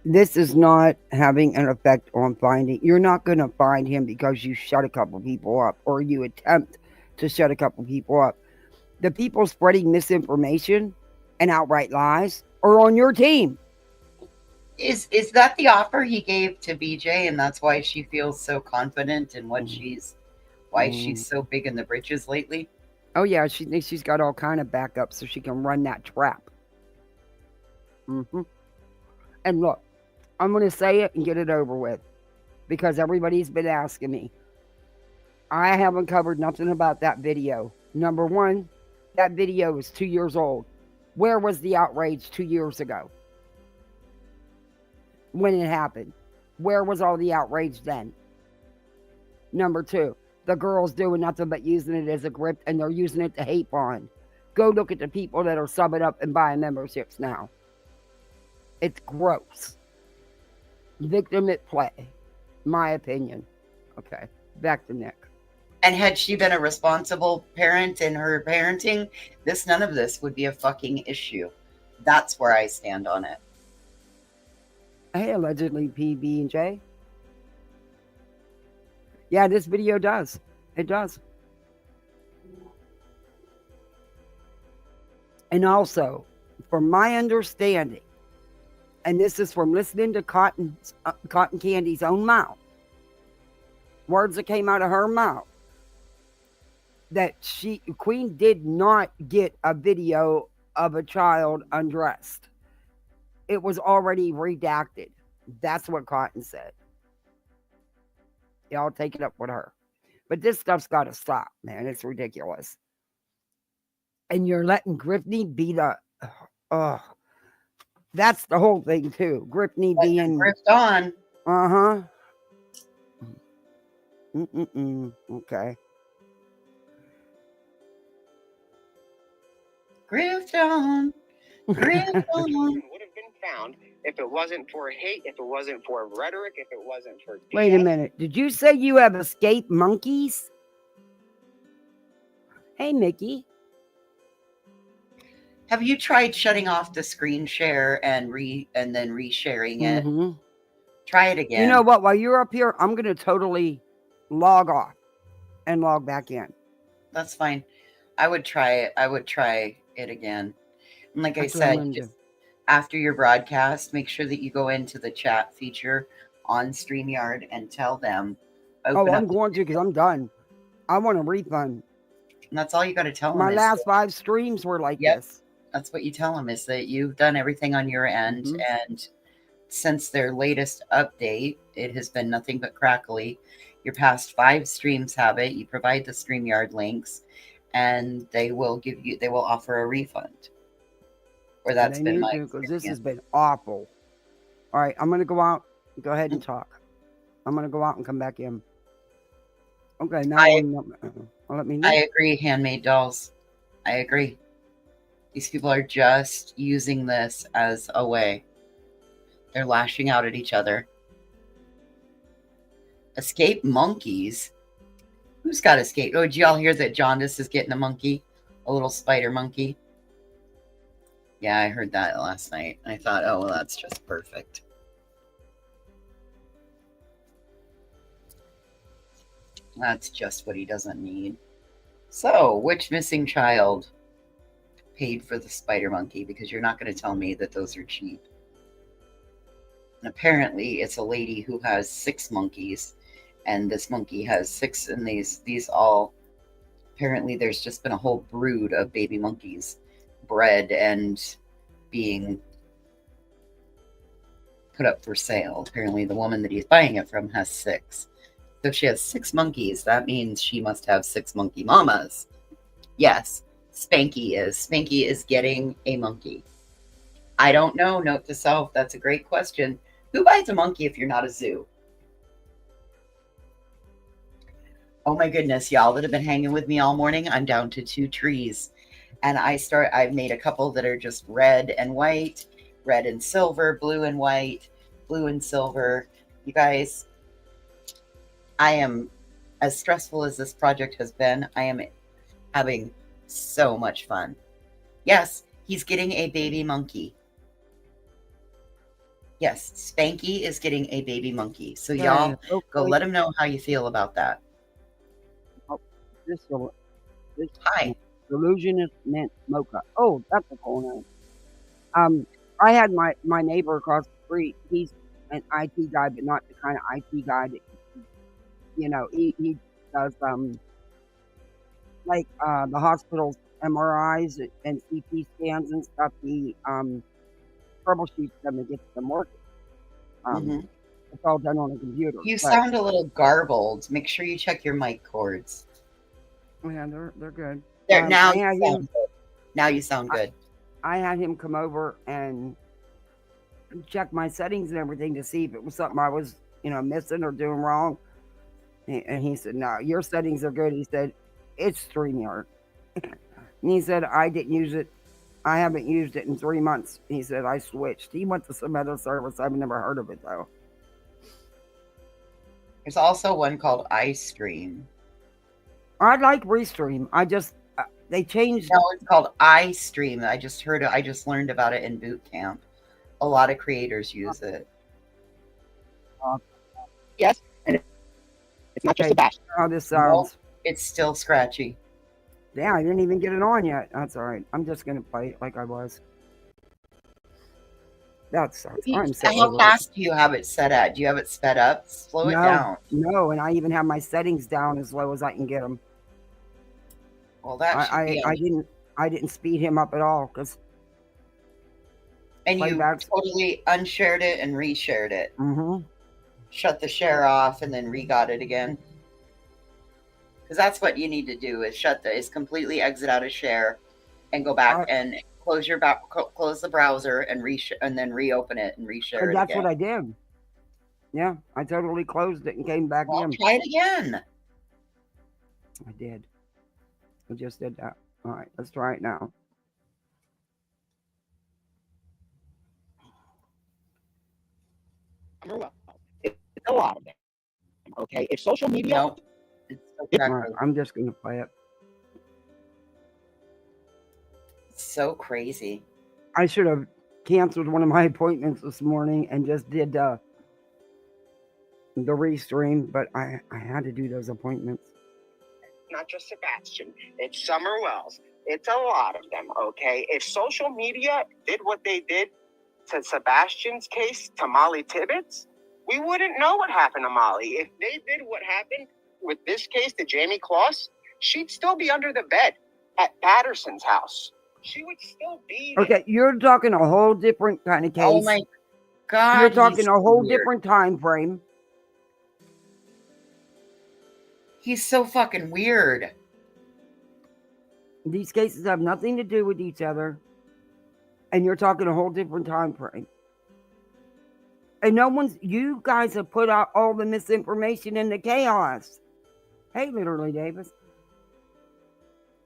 This is not having an effect on finding. You're not going to find him because you shut a couple people up or you attempt to shut a couple people up. The people spreading misinformation and outright lies are on your team. Is that the offer he gave to BJ, and that's why she feels so confident in what she's so big in the britches lately? Oh yeah, she thinks she's got all kind of backup so she can run that trap. And look, I'm going to say it and get it over with because everybody's been asking me. I haven't covered nothing about that video. Number one, that video is 2 years old. Where was the outrage 2 years ago? When it happened? Where was all the outrage then? Number two, the girls doing nothing but using it as a grip and they're using it to hate bond. Go look at the people that are subbing up and buying memberships now. It's gross. victim at play. My opinion. Okay, back to Nick. And had she been a responsible parent in her parenting, none of this would be a fucking issue. That's where I stand on it. Hey, allegedly PB and J. Yeah, this video does. It does. And also, from my understanding, and this is from listening to Cotton Candy's own mouth, words that came out of her mouth, that Queen did not get a video of a child undressed. It was already redacted. That's what Cotton said. Y'all take it up with her. But this stuff's got to stop, man. It's ridiculous. And you're letting Griffney be the... that's the whole thing, too. Griffney being... Griffed on. Uh-huh. Okay. Griffed on. Griffed on. Would have been found if it wasn't for hate, if it wasn't for rhetoric, if it wasn't for... Wait a minute. Did you say you have escaped monkeys? Hey, Mickey. Have you tried shutting off the screen share and then resharing it? Mm-hmm. Try it again. You know what? While you're up here, I'm going to totally log off and log back in. That's fine. I would try it. I would try it again. And like That's I what I'm said, gonna just do. after your broadcast, make sure that you go into the chat feature on StreamYard and tell them. Oh, I'm going to because I'm done. I want a refund. And that's all you got to tell them. My last 5 streams were like this. That's what you tell them, is that you've done everything on your end. Mhm. And since their latest update, it has been nothing but crackly. Your past 5 streams have it. You provide the StreamYard links, and they will offer a refund. Or that's been my experience. Because this has been awful. All right, I'm going to go out. Go ahead and talk. I'm going to go out and come back in. Okay, now let me know. I agree, Handmade Dolls. I agree. These people are just using this as a way. They're lashing out at each other. Escape monkeys? Who's got escape? Oh, did y'all hear that Jaundice is getting a monkey? A little spider monkey? Yeah, I heard that last night. I thought, oh, well, that's just perfect. That's just what he doesn't need. So, which missing child paid for the spider monkey? Because you're not going to tell me that those are cheap. And apparently, it's a lady who has 6 monkeys, and this monkey has 6, and these all... Apparently, there's just been a whole brood of baby monkeys bred and being put up for sale. Apparently, the woman that he's buying it from has 6. So if she has 6 monkeys, that means she must have 6 monkey mamas. Yes, Spanky is getting a monkey. I don't know. Note to self, that's a great question. Who buys a monkey if you're not a zoo? Oh my goodness, y'all that have been hanging with me all morning, I'm down to 2 trees. And I've made a couple that are just red and white, red and silver, blue and white, blue and silver. You guys, I am, as stressful as this project has been, I am having so much fun. Yes, he's getting a baby monkey. Yes, Spanky is getting a baby monkey. So y'all, go let him know how you feel about that. This Hi. Illusionist Mint Mocha. Oh, that's a cool name. I had my neighbor across the street. He's an IT guy, but not the kind of IT guy that, you know, he does like the hospital's MRIs and CT scans and stuff. He troubleshoots them and gets them working. It's all done on a computer. You sound a little garbled. Make sure you check your mic cords. Yeah, they're good. Now you sound good. I had him come over and check my settings and everything to see if it was something I was, missing or doing wrong. And he said, "No, your settings are good." He said, "It's StreamYard." And he said, "I didn't use it. I haven't used it in 3 months." He said, "I switched." He went to some other service. I've never heard of it though. There's also one called iStream. I like Restream. I just they changed. No, it's called iStream. I just heard it. I just learned about it in boot camp. A lot of creators use it. Yes, and it's not just Okay, a bash. how this Nope, sounds. it's still scratchy. Yeah, I didn't even get it on yet. That's all right. I'm just gonna play it like I was. That sucks. I'm so How over it. fast do you have it set at? Do you have it sped up? Slow it down. No, and I even have my settings down as low as I can get them. Well, that should be. I didn't speed him up at all because. And you playbacks. totally unshared it and reshared it. Mm-hmm. Shut the share off and then re-got it again. Because that's what you need to do is completely exit out of share and go back and close the browser and and then reopen it and reshare it. And that's again. what I did. Yeah, I totally closed it and came back in. Try it again. I did. I just did that. All right, let's try it now. It's a lot of them. Okay, if social media. No, it's so All right, I'm just gonna play it. So crazy. I should have canceled one of my appointments this morning and just did the restream, but I had to do those appointments. Not just Sebastian, it's Summer Wells. It's a lot of them, okay? If social media did what they did to Sebastian's case, to Molly Tibbetts, we wouldn't know what happened to Molly. If they did what happened with this case to Jamie Kloss, she'd still be under the bed at Patterson's house. She would still be there. Okay, you're talking a whole different kind of case. Oh my God. You're talking a whole different time frame. He's so fucking weird. These cases have nothing to do with each other. And you're talking a whole different time frame. And you guys have put out all the misinformation and the chaos. Hey, literally, Davis.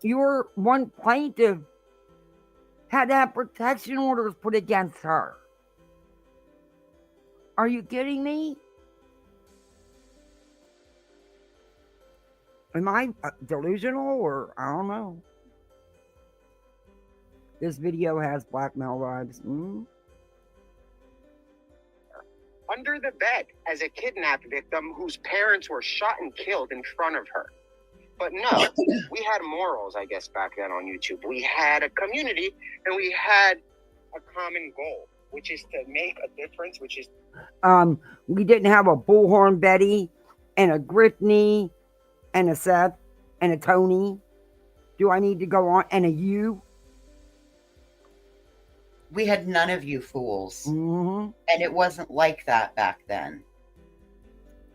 Your one plaintiff had to have protection orders put against her. Are you kidding me? Am I delusional or I don't know? This video has blackmail vibes. Under the bed as a kidnapped victim whose parents were shot and killed in front of her. But no, we had morals, I guess, back then on YouTube. We had a community and we had a common goal, which is to make a difference, which is... We didn't have a Bullhorn Betty and a Griffney and a Seth and a Tony. Do I need to go on? And a you? We had none of you fools. Mm-hmm. And it wasn't like that back then.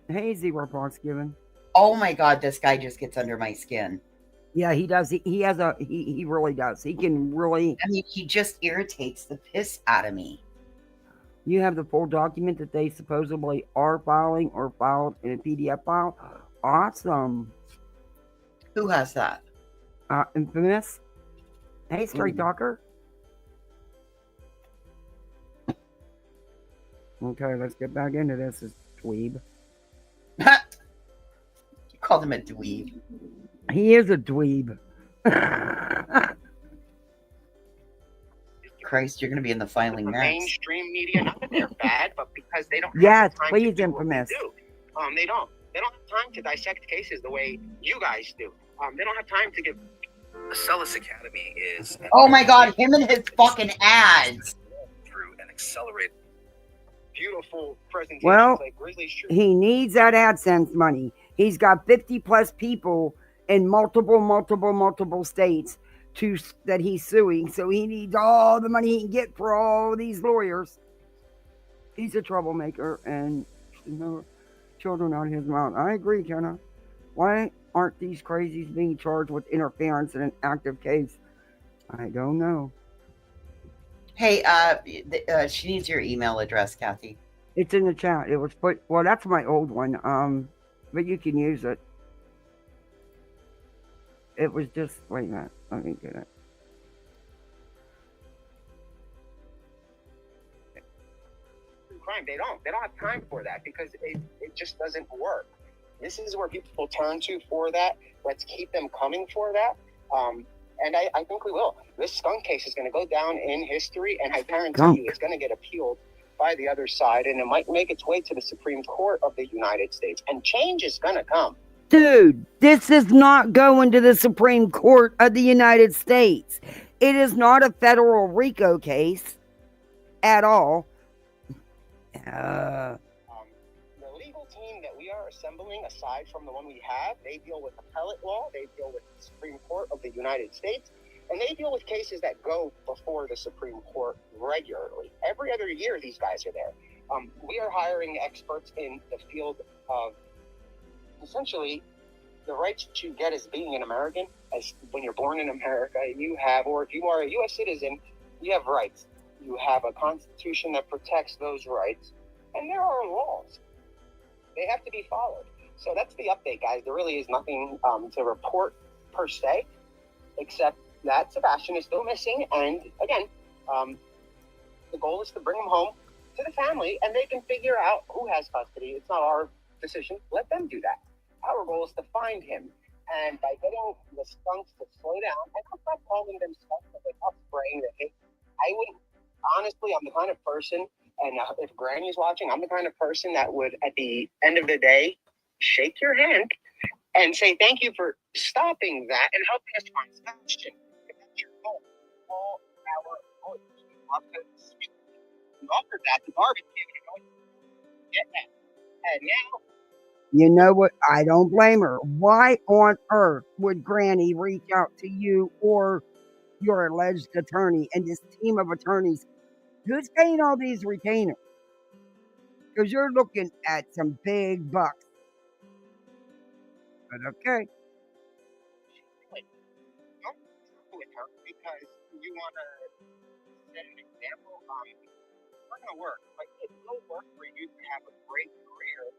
Hey, Zero Parks given. Oh my God, this guy just gets under my skin. Yeah, he does. He really does. He can really. I mean, he just irritates the piss out of me. You have the full document that they supposedly are filing or filed in a PDF file. Awesome. Who has that? Infamous. Hey, Straight Talker. Okay, let's get back into this. This is dweeb. You called him a dweeb. He is a dweeb. Christ, you're going to be in the filing next. Mainstream media, not that they're bad, but because they don't yes, have time please, to do Infamous. What they do. They don't have time to dissect cases the way you guys do. They don't have time to give. The Celis Academy is. Oh my God, him and his fucking ads. Through an accelerated. Beautiful presentation. Well, like he needs that AdSense money. He's got 50 plus people in multiple states that he's suing. So he needs all the money he can get for all these lawyers. He's a troublemaker and children out of his mouth. I agree, Kenna. Why aren't these crazies being charged with interference in an active case? I don't know. Hey, she needs your email address, Kathy. It's in the chat. It was put. Well, that's my old one. But you can use it. It was just. Wait a minute. Let me get it. crime. They don't have time for that because it just doesn't work. This is where people turn to for that. Let's keep them coming for that. And I think we will. This skunk case is going to go down in history, and I guarantee you it's going to get appealed by the other side, and it might make its way to the Supreme Court of the United States, and change is going to come. Dude, this is not going to the Supreme Court of the United States. It is not a federal Rico case at all. The legal team that we are assembling, aside from the one we have, they deal with appellate law, they deal with the Supreme Court of the United States, and they deal with cases that go before the Supreme Court regularly. Every other year, these guys are there. We are hiring experts in the field of essentially the rights you get as being an American. As when you're born in America, you have, or if you are a U.S. citizen, you have rights. You have a constitution that protects those rights, and there are laws. They have to be followed. So that's the update, guys. There really is nothing to report per se, except that Sebastian is still missing. And again, the goal is to bring him home to the family, and they can figure out who has custody. It's not our decision. Let them do that. Our goal is to find him. And by getting the skunks to slow down, and I'm not calling them skunks, but they're not spraying the hate. I wouldn't, honestly, I'm the kind of person, and if Granny's watching, I'm the kind of person that would, at the end of the day, shake your hand and say thank you for stopping that and helping us find Sebastian. If that's your goal, all our employees, we love to speak. We offered that to barbecue, get that. And now, You know what? I don't blame her. Why on earth would Granny reach out to you or your alleged attorney and this team of attorneys? Who's paying all these retainers? Because you're looking at some big bucks. But okay. don't screw with her because you want to set an example. It's not going to work, but it will work for you to have a great career.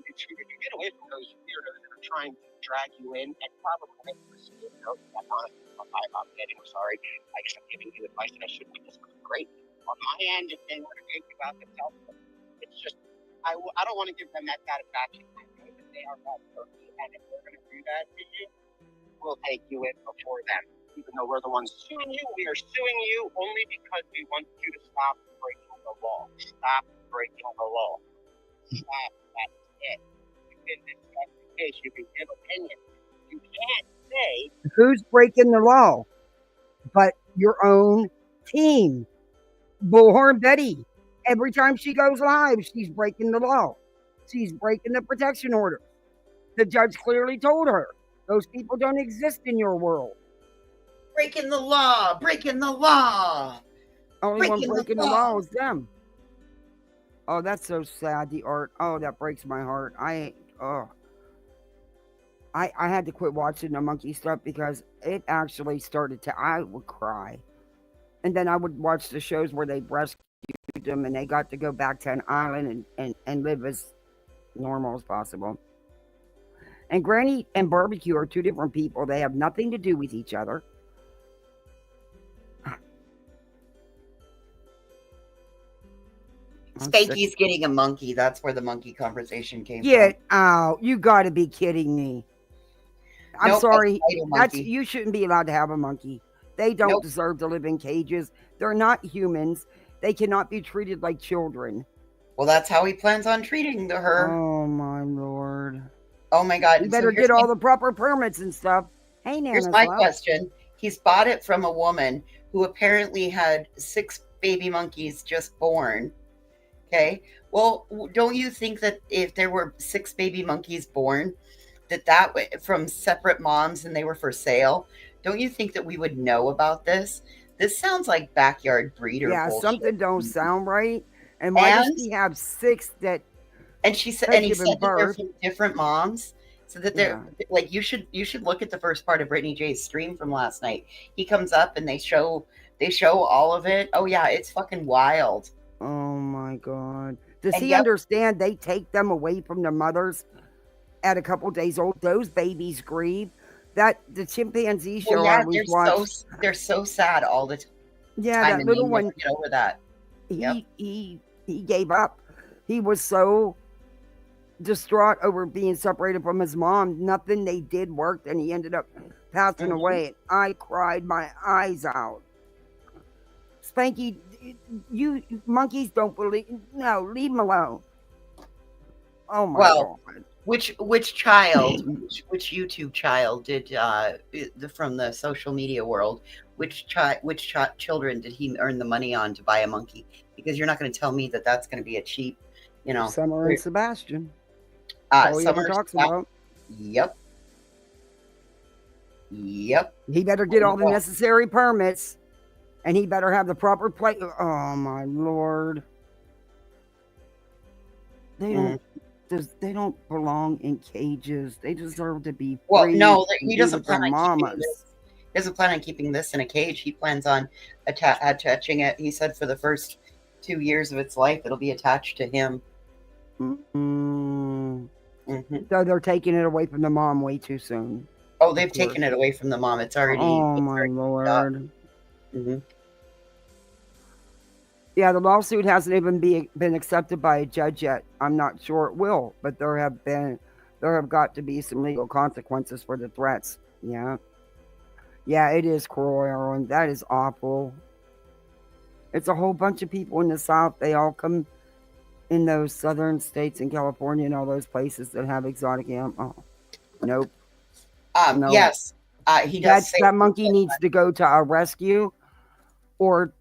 If you get away from those weirdos that are trying to drag you in and probably make a mistake, that's honestly what I'm getting. I'm sorry. I guess I'm giving you advice that I shouldn't be. This was great. On my end, if they want to make you out themselves, it's just, I don't want to give them that satisfaction. I know that they are that person, and if they're going to do that to you, we'll take you in before them. Even though we're the ones suing you, we are suing you only because we want you to stop breaking the law. Stop breaking the law. Stop. That's it. You can discuss the case. You can give opinions. You can't say Who's breaking the law? But your own team. Bullhorn Betty. Every time she goes live, she's breaking the law. She's breaking the protection order. The judge clearly told her those people don't exist in your world. Breaking the law. Breaking the law. Only one Breaking the breaking the law. law is them. Oh, that's so sad. The art. Oh, that breaks my heart. I had to quit watching the monkey stuff because it actually started to. I would cry, and then I would watch the shows where they rescued them and they got to go back to an island and live as normal as possible. And Granny and Barbecue are two different people. They have nothing to do with each other. Spanky's getting a monkey. That's where the monkey conversation came Get from. out. You got to be kidding me. I'm Nope, sorry. a spider That's monkey. you shouldn't be allowed to have a monkey. They don't Nope. deserve to live in cages. They're not humans. They cannot be treated like children. Well, that's how he plans on treating her. Oh my lord. Oh my God. You And better here's get all the proper permits and stuff. Hey, Here's Nana. my question. He's bought it from a woman who apparently had 6 baby monkeys just born. Okay. Well, don't you think that if there were 6 baby monkeys born, that from separate moms and they were for sale, don't you think that we would know about this? This sounds like backyard breeder bullshit. Something don't sound right. And why does he have 6 that? And she said, have and he given said that they're birth? from different moms, so that they're like you should look at the first part of Brittany J's stream from last night. He comes up and they show all of it. Oh yeah, it's fucking wild. Oh my god. Does And he yep. understand they take them away from their mothers at a couple days old? Those babies grieve. That the chimpanzee show Well, yeah, I was watched. they're so sad all the time. Yeah, that And little they one. never get over that. He he gave up. He was so distraught over being separated from his mom. Nothing they did worked, and he ended up passing away. And I cried my eyes out. Spanky, you monkeys don't believe. No, leave him alone. Oh my Well, God. which child, which YouTube child did from the social media world? Which children did he earn the money on to buy a monkey? Because you're not going to tell me that that's going to be a cheap, Summer and Sebastian. All he ever talks about. Yep. He better get all the necessary permits, and he better have the proper plate. Oh my Lord. They don't. They don't belong in cages. They deserve to be free. Well, no, he be doesn't with their plan on keeping mamas. this. He doesn't plan on keeping this in a cage. He plans on attaching it. He said for the first 2 years of its life, it'll be attached to him. So they're taking it away from the mom way too soon. Oh, they've taken it away from the mom. It's already. Oh my Lord. Yeah, the lawsuit hasn't even been accepted by a judge yet. I'm not sure it will, but there have got to be some legal consequences for the threats. Yeah. Yeah, it is cruel, Aaron. That is awful. It's a whole bunch of people in the South. They all come in those southern states in California and all those places that have exotic animals. Oh, nope. No. Yes, he does. That monkey needs to go to a rescue or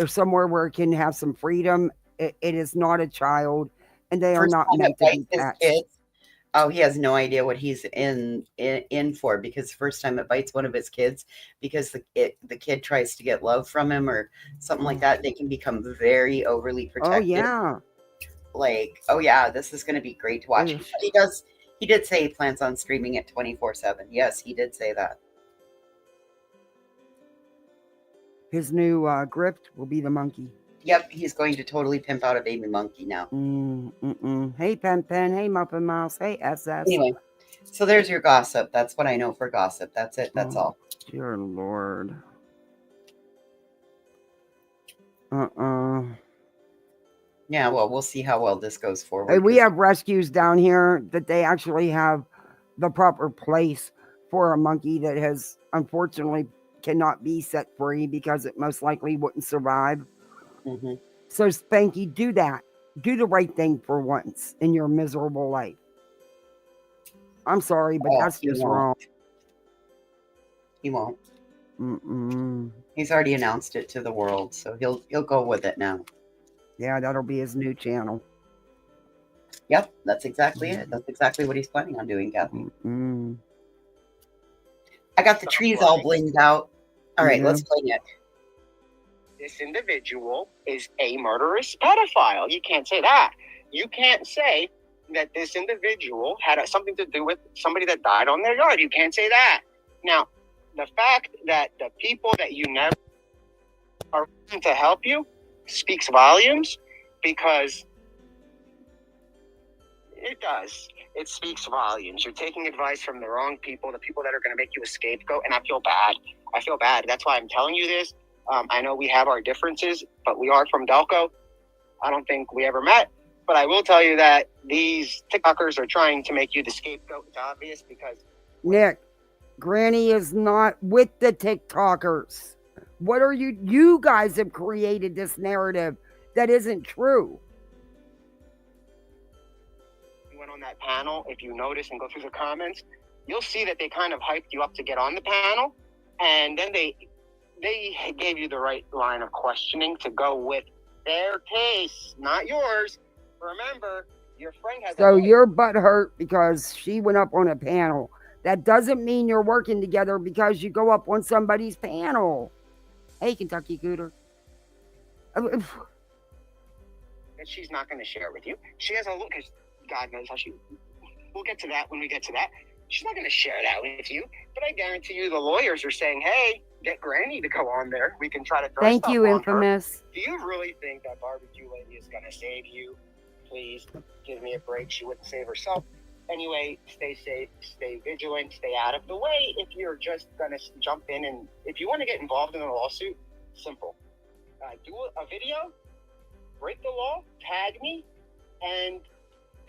somewhere where it can have some freedom. It is not a child, and they are not meant to be pets. Kids. Oh, he has no idea what he's in for, because the first time it bites one of his kids, because the kid tries to get love from him or something like that, they can become very overly protective. Oh yeah. Like, oh yeah, this is going to be great to watch. He did say he plans on streaming it 24/7. Yes, he did say that. His new grift will be the monkey. Yep, he's going to totally pimp out a baby monkey now. Hey, Pen Pen. Hey, Muffin Mouse. Hey, SS. Anyway, so there's your gossip. That's what I know for gossip. That's it. That's all. Dear Lord. Yeah, well, we'll see how well this goes forward. Hey, we have rescues down here that they actually have the proper place for a monkey that has unfortunately cannot be set free because it most likely wouldn't survive. So Spanky, do that. Do the right thing for once in your miserable life. I'm sorry, but that's just wrong. He won't. He's already announced it to the world, so he'll go with it now. Yeah, that'll be his new channel. Yep, that's exactly it. That's exactly what he's planning on doing, Kathy. I got the trees all blinged out. All right, let's play Nick. This individual is a murderous pedophile. You can't say that. You can't say that this individual had something to do with somebody that died on their yard. You can't say that. Now, the fact that the people that you never are willing to help you speaks volumes, because it does. It speaks volumes. You're taking advice from the wrong people, the people that are going to make you a scapegoat, and I feel bad. I feel bad. That's why I'm telling you this. I know we have our differences, but we are from Delco. I don't think we ever met, but I will tell you that these TikTokers are trying to make you the scapegoat. It's obvious because... Nick, Granny is not with the TikTokers. What are you? You guys have created this narrative that isn't true. You went on that panel. If you notice and go through the comments, you'll see that they kind of hyped you up to get on the panel, and then they gave you the right line of questioning to go with their case, not yours. Remember, your friend has... So your butt hurt because she went up on a panel. That doesn't mean you're working together because you go up on somebody's panel. Hey, Kentucky Cooter. And she's not going to share it with you. She has a look, because God knows how she... We'll get to that when we get to that. She's not going to share that with you. But I guarantee you the lawyers are saying, hey, get Granny to go on there. We can try to throw Thank stuff you, on Infamous. her. Do you really think that barbecue lady is going to save you? Please give me a break. She wouldn't save herself. Anyway, stay safe, stay vigilant, stay out of the way. If you're just going to jump in, and if you want to get involved in a lawsuit, simple. Do a video, break the law, tag me, and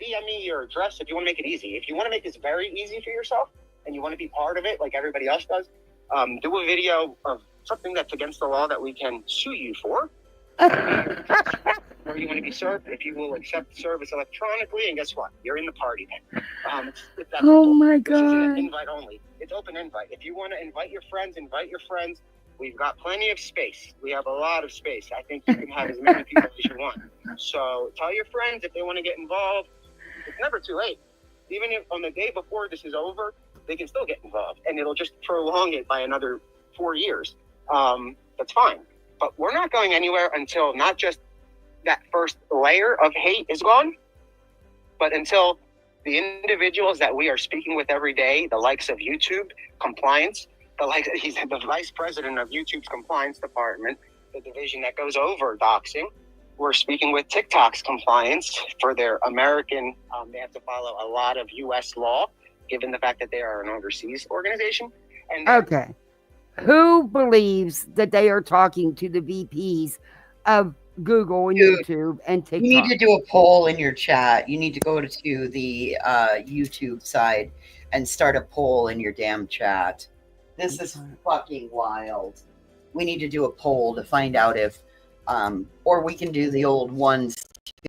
DM me your address if you want to make it easy. If you want to make this very easy for yourself and you want to be part of it like everybody else does, do a video of something that's against the law that we can sue you for. Where you want to be served, if you will accept service electronically, and guess what? You're in the party then. It's that Oh simple. my This isn't an God. invite only. It's open invite. If you want to invite your friends, invite your friends. We've got plenty of space. We have a lot of space. I think you can have as many people as you want. So tell your friends if they want to get involved. It's never too late. Even if on the day before this is over, they can still get involved, and it'll just prolong it by another 4 years. That's fine. But we're not going anywhere until not just that first layer of hate is gone, but until the individuals that we are speaking with every day, the likes of YouTube compliance, he's the vice president of YouTube's compliance department, the division that goes over doxing. We're speaking with TikTok's compliance for their American, they have to follow a lot of US law, given the fact that they are an overseas organization. And Okay. Who believes that they are talking to the VPs of Google and Dude, YouTube and TikTok? You need to do a poll in your chat. You need to go to the YouTube side and start a poll in your damn chat. This is fucking wild. We need to do a poll to find out if, or we can do the old ones,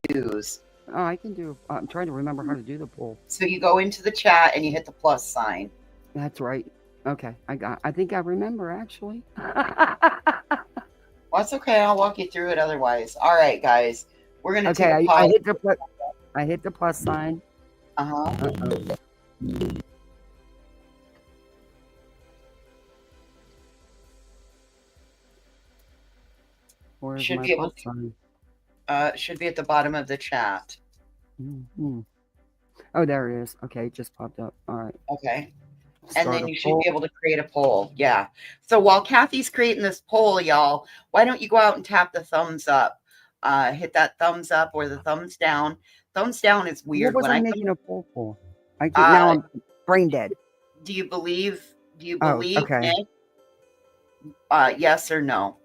twos. Oh, I can do. I'm trying to remember how to do the poll. So you go into the chat and you hit the plus sign. That's right. Okay, I think I remember actually. Well, it's okay. I'll walk you through it otherwise. All right, guys. We're gonna Okay, take a pause. I hit the plus sign. Where's Should my be able plus sign? Should be at the bottom of the chat. Mm-hmm. Oh, there it is. Okay, it just popped up. All right. Okay. Start And then a you should poll. be able to create a poll. Yeah. So while Kathy's creating this poll, y'all, why don't you go out and tap the thumbs up? Hit that thumbs up or the thumbs down. Thumbs down is weird. What was when I I making a poll for? Now I'm brain dead. Do you believe okay. Nick? Yes or no?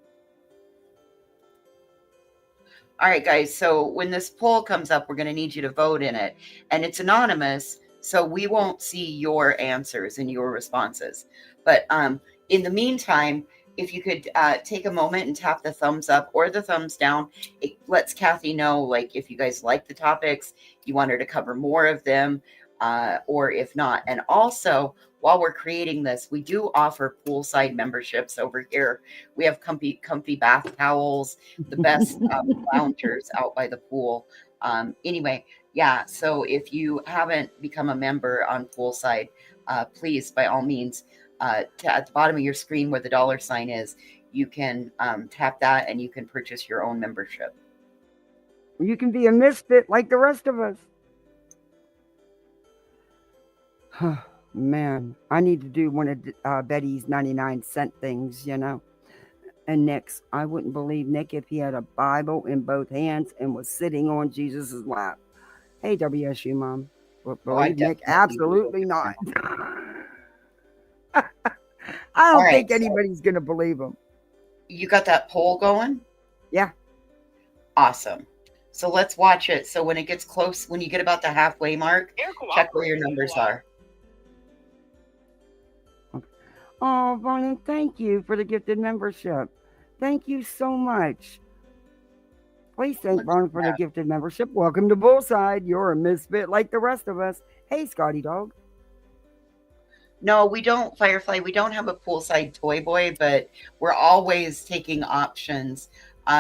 All right, guys. So when this poll comes up, we're going to need you to vote in it. And it's anonymous, so we won't see your answers and your responses. But in the meantime, if you could take a moment and tap the thumbs up or the thumbs down, it lets Kathy know, like, if you guys like the topics, you want her to cover more of them, or if not. And also, while we're creating this, we do offer poolside memberships over here. We have comfy bath towels, the best loungers out by the pool. Anyway, yeah, so if you haven't become a member on Poolside, please, by all means, at the bottom of your screen where the dollar sign is, you can tap that and you can purchase your own membership. You can be a misfit like the rest of us. Man, I need to do one of Betty's 99-cent things, you know. And Nick's, I wouldn't believe Nick if he had a Bible in both hands and was sitting on Jesus's lap. Hey, WSU mom. But believe Nick? Absolutely not. I don't think anybody's going to believe him. You got that poll going? Yeah. Awesome. So let's watch it. So when it gets close, when you get about the halfway mark, check where your numbers are. Oh, Bonnie, thank you for the gifted membership. Thank you so much. Please thank Bonnie for the gifted membership. Welcome to Bullside. You're a misfit like the rest of us. Hey, Scotty Dog. No, we don't, Firefly. We don't have a poolside toy boy, but we're always taking options.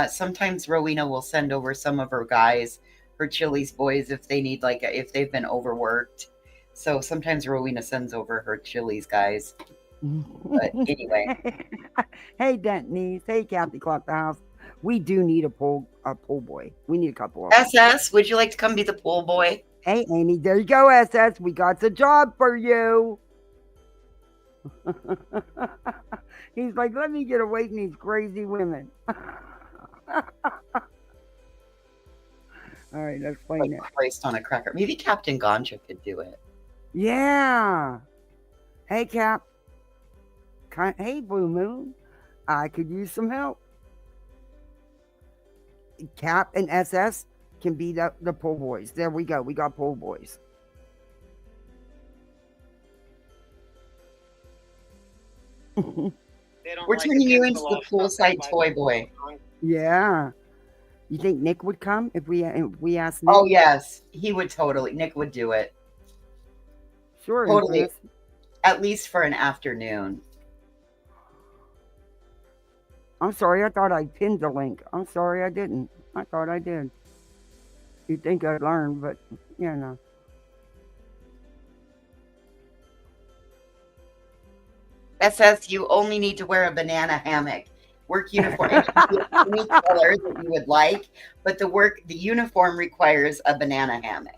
Sometimes Rowena will send over some of her guys, her Chili's boys, if they need, like, if they've been overworked. So sometimes Rowena sends over her Chili's guys. But anyway. Hey, Denise. Hey, Kathy Clock the House. We do need a pool boy. We need a couple of SS, would you like to come be the pool boy? Hey, Amy. There you go, SS. We got the job for you. He's like, let me get away from these crazy women. All right, let's play like next. Christ on a cracker. Maybe Captain Ganja could do it. Yeah. Hey, Cap. Hey, Blue Moon. I could use some help. Cap and SS can be the pool boys. There we go. We got pool boys. They don't We're like turning you against into the the law stuff poolside by toy boy. Yeah. You think Nick would come if we asked Nick? Oh yes, he would totally. Nick would do it. Sure. Totally. Infamous. At least for an afternoon. I'm sorry. I thought I pinned the link. I'm sorry I didn't. I thought I did. You'd think I'd learn, but yeah, no. SS, you only need to wear a banana hammock. Work uniform. Any color that you would like, but the uniform requires a banana hammock.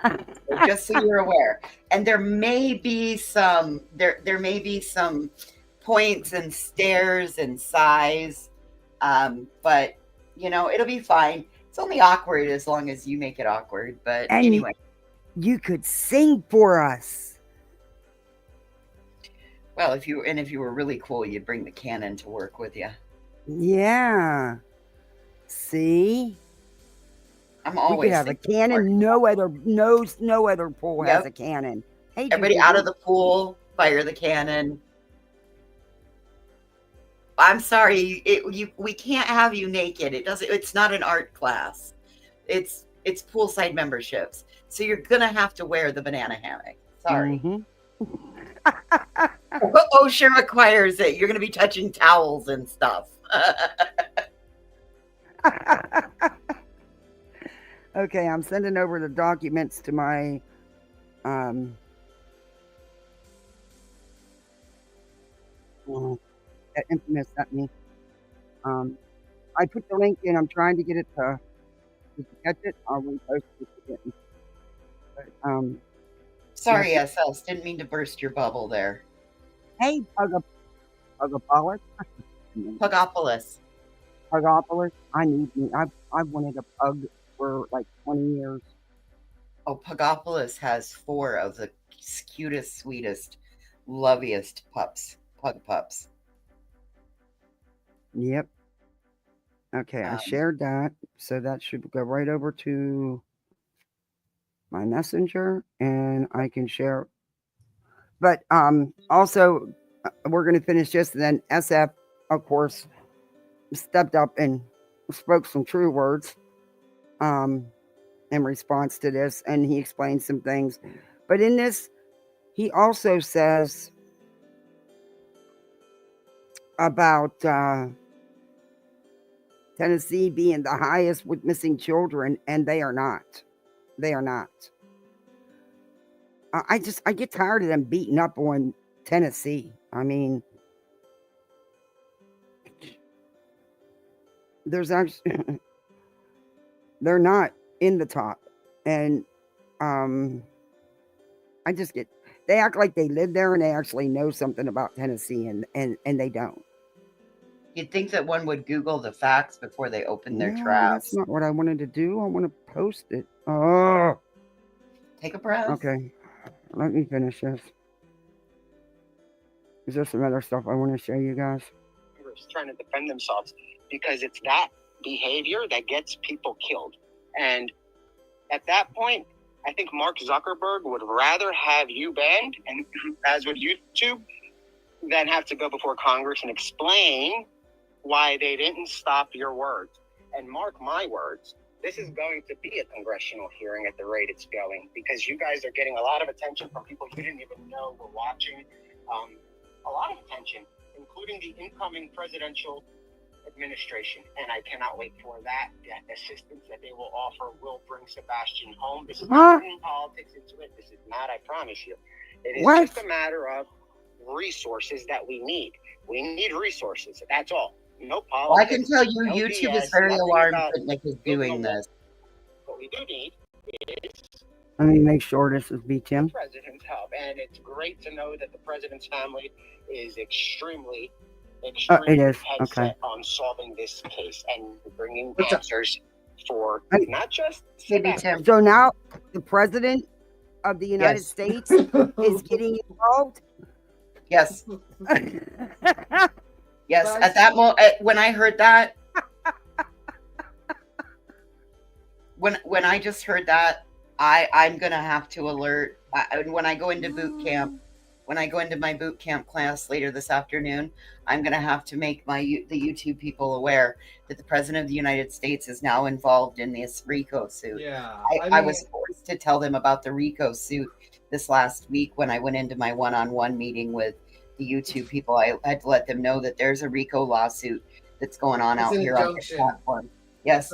So just so you're aware. And there may be some points and stairs and size, but it'll be fine. It's only awkward as long as you make it awkward. But And anyway, you could sing for us. well, if you were really cool, you'd bring the cannon to work with you. Yeah. See? I'm We always could have a thinking cannon. No other pool has Yep. a cannon. Hey, everybody Judy. out of the pool, fire the cannon. I'm sorry, we can't have you naked. It's not an art class. It's poolside memberships. So you're gonna have to wear the banana hammock. Sorry. Mhm. OSHA requires it. You're gonna be touching towels and stuff. Okay, I'm sending over the documents to my that Infamous sent me. I put the link in. I'm trying to get it to catch it. I'll repost it again. But, Sorry, SS. Didn't mean to burst your bubble there. hey, Pugopolis. Pugopolis. I need me. I've wanted a pug for like 20 years. Oh, Pugopolis has 4 of the cutest, sweetest, loveliest pug pups. Yep. Okay, I shared that, so that should go right over to my messenger, and I can share. But also, we're going to finish this, and then SF, of course, stepped up and spoke some true words in response to this, and he explained some things. But in this, he also says about Tennessee being the highest with missing children, and they are not. They are not. I get tired of them beating up on Tennessee. I mean, there's actually they're not in the top, and I just get they act like they live there and they actually know something about Tennessee, and they don't. You'd think that one would Google the facts before they open their No, traps. that's not what I wanted to do. I want to post it. Oh, Take a breath. okay. Let me finish this. Is there some other stuff I want to show you guys? Trying to defend themselves because it's that behavior that gets people killed. And at that point, I think Mark Zuckerberg would rather have you banned, and as with YouTube, than have to go before Congress and explain why they didn't stop your words. And mark my words, this is going to be a congressional hearing at the rate it's going, because you guys are getting a lot of attention from people you didn't even know were watching. A lot of attention, including the incoming presidential administration. And I cannot wait for that. The assistance that they will offer will bring Sebastian home. This is not bringing politics into it. This is not, I promise you. It is just a matter of resources that we need. We need resources. That's all. No politics. Well, I can tell you, no YouTube BS, is very nothing alarmed about that Nick is doing this. What we do need is Let me make sure this is the BTM. president's help. And it's great to know that the president's family is extremely It is. head Okay. set on solving this case and bringing answers for Hey. not just Maybe Sebastian. Tim. So now the president of the United Yes. States is getting involved. Yes. Yes. At that moment, when I heard that, when I just heard that, I'm gonna have to alert when I go into boot camp. When I go into my boot camp class later this afternoon, I'm going to have to make the YouTube people aware that the President of the United States is now involved in this Rico suit. Yeah, I was forced to tell them about the Rico suit this last week when I went into my one-on-one meeting with the YouTube people. I had to let them know that there's a Rico lawsuit that's going on out here on this platform. Yes,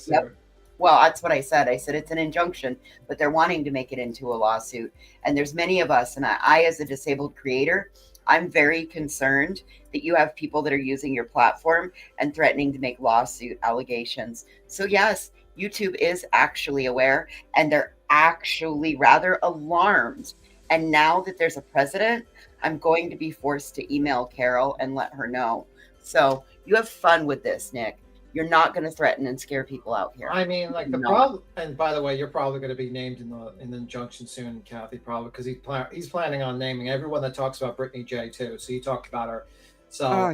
yep. Well, that's what I said. I said it's an injunction, but they're wanting to make it into a lawsuit. And there's many of us, and I as a disabled creator, I'm very concerned that you have people that are using your platform and threatening to make lawsuit allegations. So yes, YouTube is actually aware, and they're actually rather alarmed. And now that there's a president, I'm going to be forced to email Carol and let her know. So you have fun with this, Nick. You're not going to threaten and scare people out here. I mean, like the problem. And by the way, you're probably going to be named in the injunction soon, Kathy, probably because he's planning on naming everyone that talks about Brittany J too. So you talked about her. So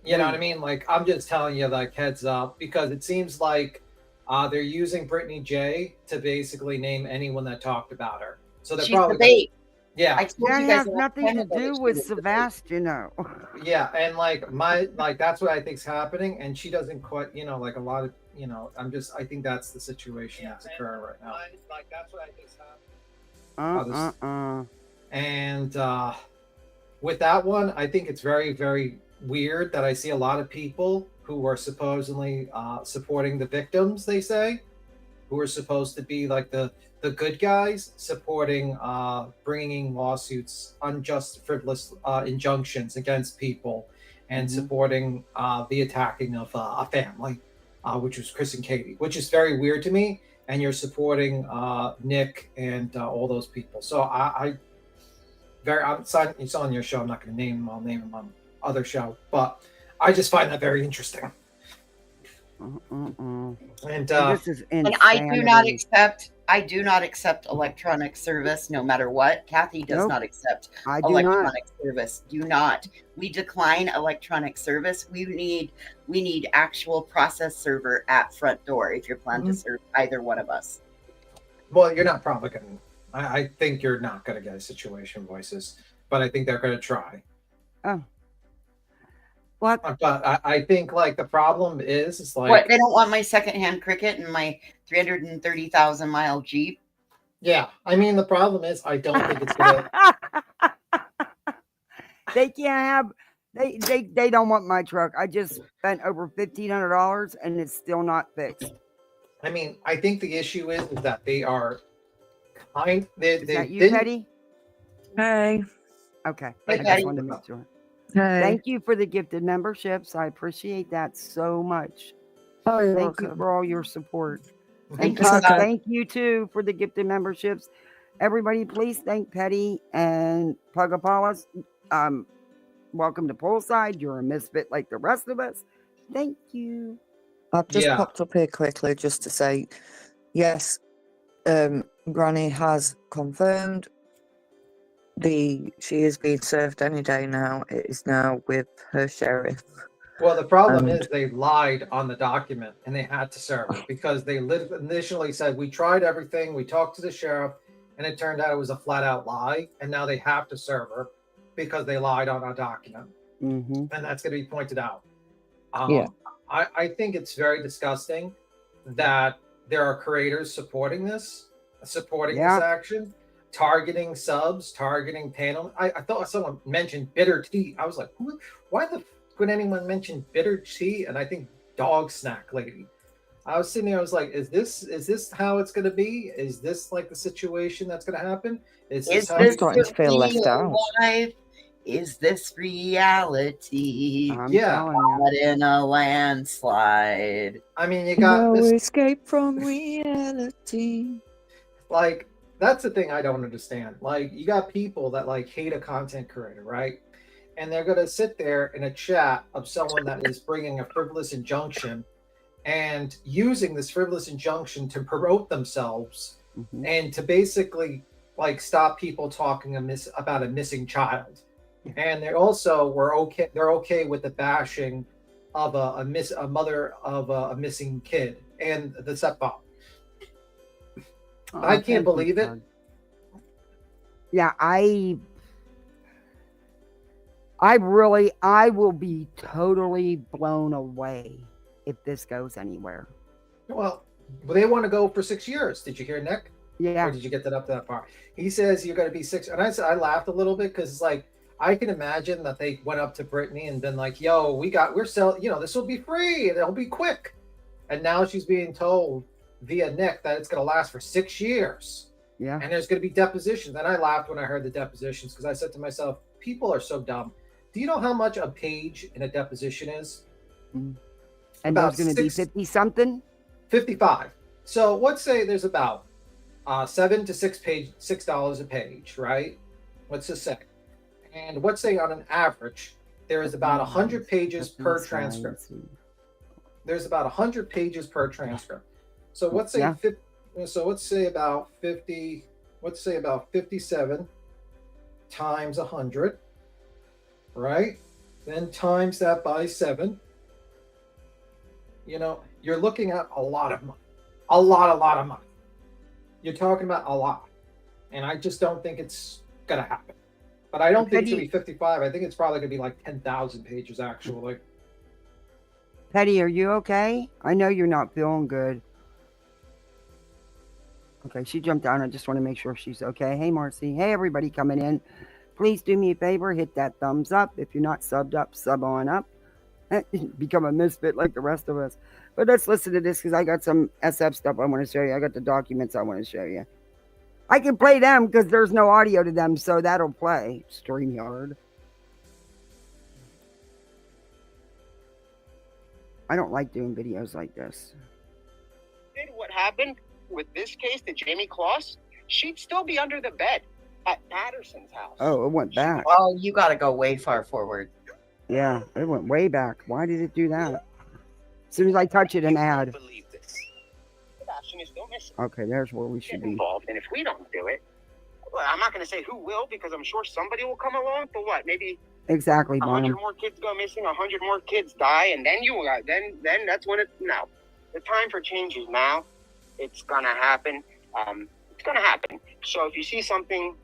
you know what I mean? Like I'm just telling you, like heads up, because it seems like they're using Brittany J to basically name anyone that talked about her. So they're probably the bait. Yeah, that has nothing to do with Sebastian, though. Yeah, and like that's what I think's happening, and she doesn't quite, like a lot of, I think that's the situation that's occurring right now. Like that's what I think's happening. And with that one, I think it's very, very weird that I see a lot of people who are supposedly supporting the victims. They say, who are supposed to be like the good guys, supporting bringing lawsuits, unjust, frivolous injunctions against people, and supporting the attacking of a family, which was Chris and Katie, which is very weird to me. And you're supporting Nick and all those people. So I'm it's on your show. I'm not going to name them. I'll name them on other show. But I just find that very interesting. And this is insanity. And I do not accept electronic service no matter what. Kathy does not accept electronic service. Do not. We decline electronic service. We need actual process server at front door if you're planning to serve either one of us. Well, you're not probably going to. I think you're not going to get a situation voices, but I think they're going to try. Oh. What? But I think like the problem is like what, they don't want my secondhand Cricket and my 330,000 mile Jeep. Yeah, I mean the problem is I don't think it's gonna. They can't have. They don't want my truck. I just spent over $1,500 and it's still not fixed. I mean, I think the issue is that they are kind. Is that you, Petty? Hey. Okay. Hey, I just wanted to make sure. Hey. Thank you for the gifted memberships. I appreciate that so much. Oh, you're Thank welcome. you for all your support. Thank And you. thank you too for the gifted memberships. Everybody, please thank Petty and Pugapalas. Welcome to Poolside. You're a misfit like the rest of us. Thank you. I've just popped up here quickly just to say, yes, Granny has confirmed she is being served any day now. It is now with her sheriff. Well, the problem is they lied on the document and they had to serve her because they initially said, we tried everything. We talked to the sheriff and it turned out it was a flat out lie. And now they have to serve her because they lied on our document. And that's going to be pointed out. I think it's very disgusting that there are creators supporting this action, targeting subs, targeting panel. I thought someone mentioned bitter tea. I was like, why would anyone mention bitter tea? And I think dog snack lady. I was sitting there, I was like, is this how it's going to be? Is this like the situation that's going to happen? Is this starting to feel left out? Is this reality? I'm telling you. Not in a landslide. I mean, you got no escape from reality. Like, that's the thing I don't understand. Like, you got people that like hate a content creator, right? And they're going to sit there in a chat of someone that is bringing a frivolous injunction and using this frivolous injunction to promote themselves and to basically like stop people talking about a missing child. And they're okay with the bashing of a mother of a missing kid and the stepmom. I can't thank you, believe it. Doug. Yeah, I will be totally blown away if this goes anywhere. Well, they want to go for 6 years. Did you hear Nick? Yeah. Or did you get that up to that part? He says you're going to be 6. And I laughed a little bit because it's like, I can imagine that they went up to Brittany and been like, yo, we're selling, this will be free and it'll be quick. And now she's being told via Nick that it's going to last for 6 years. Yeah. And there's going to be depositions. And I laughed when I heard the depositions because I said to myself, people are so dumb. Do you know how much a page in a deposition is? And there's going to be 50 something? 55. So let's say there's about $7 to $6 a page, right? Let's just say. And let's say on an average, there is about 100 pages per transcript. There's about 100 pages per transcript. So let's say let's say about 50. Let's say about 57 times 100, right? Then times that by 7. You're looking at a lot of money. A lot of money. You're talking about a lot. And I just don't think it's going to happen. But I don't think it's going to be 55. I think it's probably going to be like 10,000 pages, actually. Petty, are you okay? I know you're not feeling good. Okay, she jumped down. I just want to make sure she's okay. Hey, Marcy. Hey, everybody coming in. Please do me a favor. Hit that thumbs up. If you're not subbed up, sub on up. Become a misfit like the rest of us. But let's listen to this because I got some SF stuff I want to show you. I got the documents I want to show you. I can play them because there's no audio to them, so that'll play. StreamYard. I don't like doing videos like this. What happened with this case to Jamie Kloss, she'd still be under the bed at Patterson's house. Oh, it went back. Oh, you got to go way far forward. Yeah, it went way back. Why did it do that? As soon as I touch it, an ad. Sebastian is still missing. Okay, there's where we should be. Involved, and if we don't do it, well, I'm not going to say who will because I'm sure somebody will come along. But what? Maybe exactly, 100 Bonham. more kids go missing, 100 more kids die, and then then that's when no. The time for change is now. It's gonna happen. It's gonna happen. So if you see something,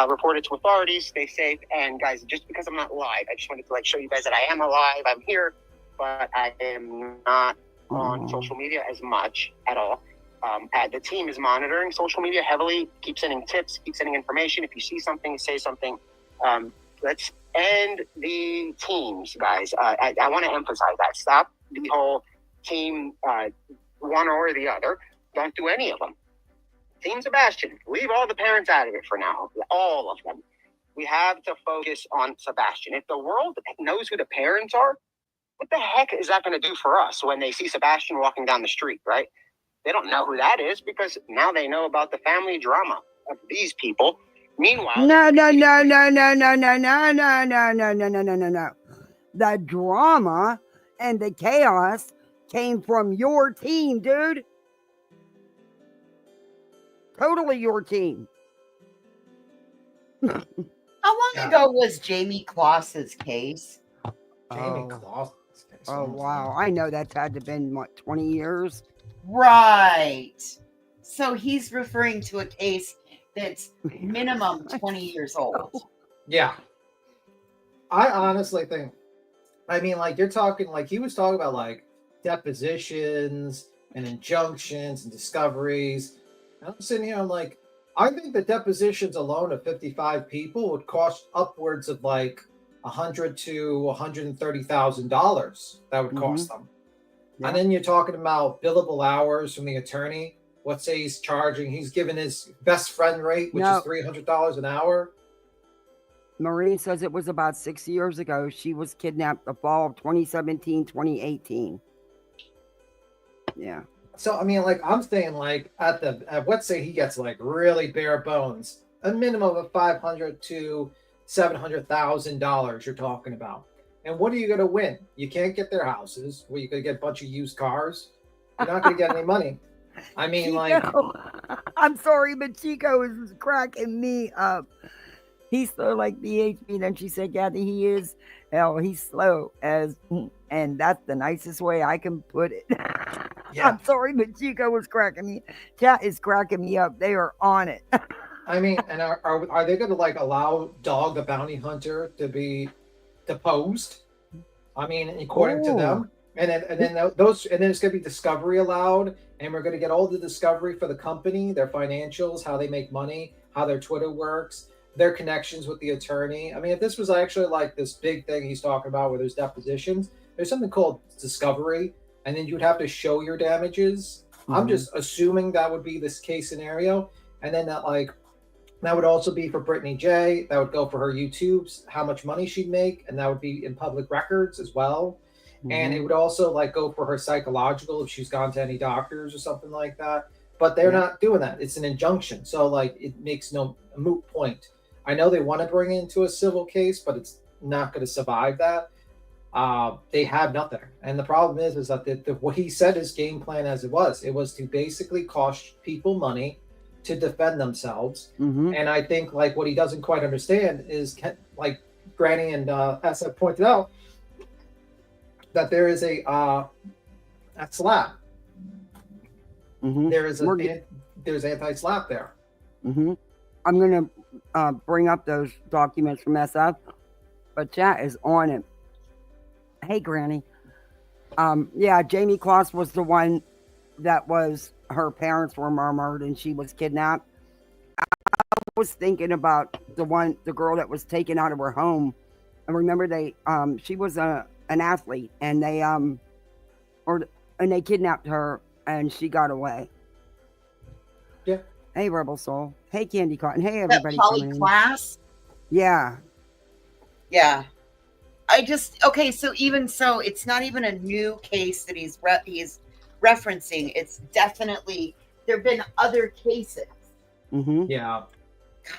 report it to authorities. Stay safe. And guys, just because I'm not live, I just wanted to show you guys that I am alive. I'm here, but I am not on social media as much at all. The team is monitoring social media heavily. Keep sending tips. Keep sending information. If you see something, say something. Let's end the teams, guys. I want to emphasize that. Stop the whole team, one or the other. Don't do any of them. Team Sebastian, leave all the parents out of it for now. All of them. We have to focus on Sebastian. If the world knows who the parents are, what the heck is that going to do for us when they see Sebastian walking down the street, right? They don't know who that is because now they know about the family drama of these people. Meanwhile, no. The drama and the chaos came from your team, dude. Totally your team. How long ago was Jamie Kloss's case? Jamie Kloss's case. Oh, wow. I know that's had to have been, 20 years? Right. So he's referring to a case that's minimum 20 years old. Yeah. I honestly think, you're talking, he was talking about, depositions and injunctions and discoveries. And I'm sitting here, I think the depositions alone of 55 people would cost upwards of $100,000 to $130,000. That would cost them. Yeah. And then you're talking about billable hours from the attorney. Let's say he's giving his best friend rate, which is $300 an hour. Marie says it was about 6 years ago. She was kidnapped the fall of 2017, 2018. Yeah. So, I'm saying, let's say he gets, really bare bones, a minimum of $500,000 to $700,000 you're talking about. And what are you going to win? You can't get their houses. Well, you're going to get a bunch of used cars. You're not going to get any money. Chico, I'm sorry, but Chico is cracking me up. He's slow like BHP. Then she said, Kathy, he is. Hell, he's slow and that's the nicest way I can put it. Yeah. I'm sorry, but Chico was cracking me. Chat is cracking me up. They are on it. I mean, and are they going to like allow Dog the Bounty Hunter to be deposed? I mean, according to them, and then those, and then it's going to be discovery allowed, and we're going to get all the discovery for the company, their financials, how they make money, how their Twitter works, their connections with the attorney. I mean, if this was actually like this big thing he's talking about where there's depositions, there's something called discovery, and then you would have to show your damages. I'm just assuming that would be this case scenario, and then that would also be for Brittany J. That would go for her YouTubes, how much money she'd make, and that would be in public records as well. And it would also like go for her psychological if she's gone to any doctors or something like that. But they're not doing that. It's an injunction, so like it makes no moot point. I know they want to bring it into a civil case, but it's not going to survive that. They have nothing, and the problem is that what he said his game plan as it was to basically cost people money to defend themselves. And I think like what he doesn't quite understand is like Granny and SF pointed out that there is a Slapp. There is there's anti-Slapp there. I'm gonna bring up those documents from SF, but chat is on it. Hey, Granny. Yeah, Jamie Kloss was the one that was, her parents were murdered and she was kidnapped. I was thinking about the girl that was taken out of her home. And remember she was an athlete, and they kidnapped her and she got away. Yeah. Hey, Rebel Soul. Hey, Candy Cotton. Hey, everybody. Polly Class? Yeah. Yeah. So even so, it's not even a new case that he's referencing. It's definitely, there have been other cases. Yeah.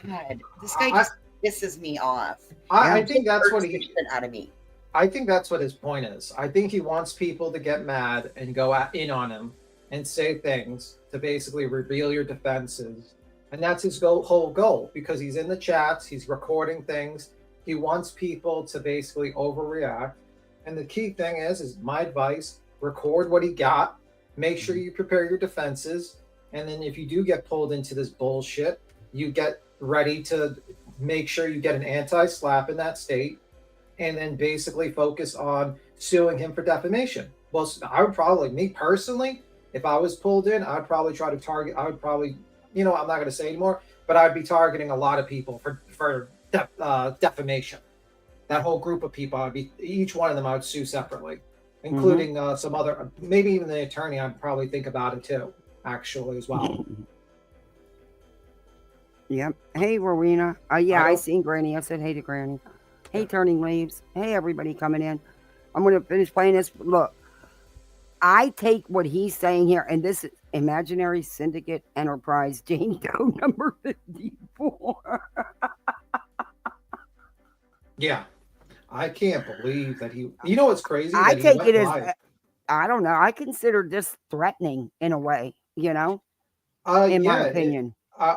God, this guy just pisses me off. I think that's what out of me. I think that's what his point is. I think he wants people to get mad and go in on him and say things to basically reveal your defenses. And that's his whole goal, because he's in the chats, he's recording things. He wants people to basically overreact. And the key thing is my advice, record what he got, make sure you prepare your defenses. And then if you do get pulled into this bullshit, you get ready to make sure you get an anti-Slapp in that state, and then basically focus on suing him for defamation. Well, I would probably, me personally, if I was pulled in, I'd probably try to target, I'm not going to say anymore, but I'd be targeting a lot of people for defamation. That whole group of people, each one of them I would sue separately, including some other, maybe even the attorney. I'd probably think about it too, actually, as well. Yep. Hey, Rowena. I seen Granny. I said hey to Granny. Hey, Turning Leaves. Hey, everybody coming in. I'm going to finish playing this. Look, I take what he's saying here, and this is Imaginary Syndicate Enterprise Jane Doe number 54. Yeah. I can't believe that he, you know what's crazy? I take it as, I don't know. I consider this threatening in a way, in my opinion.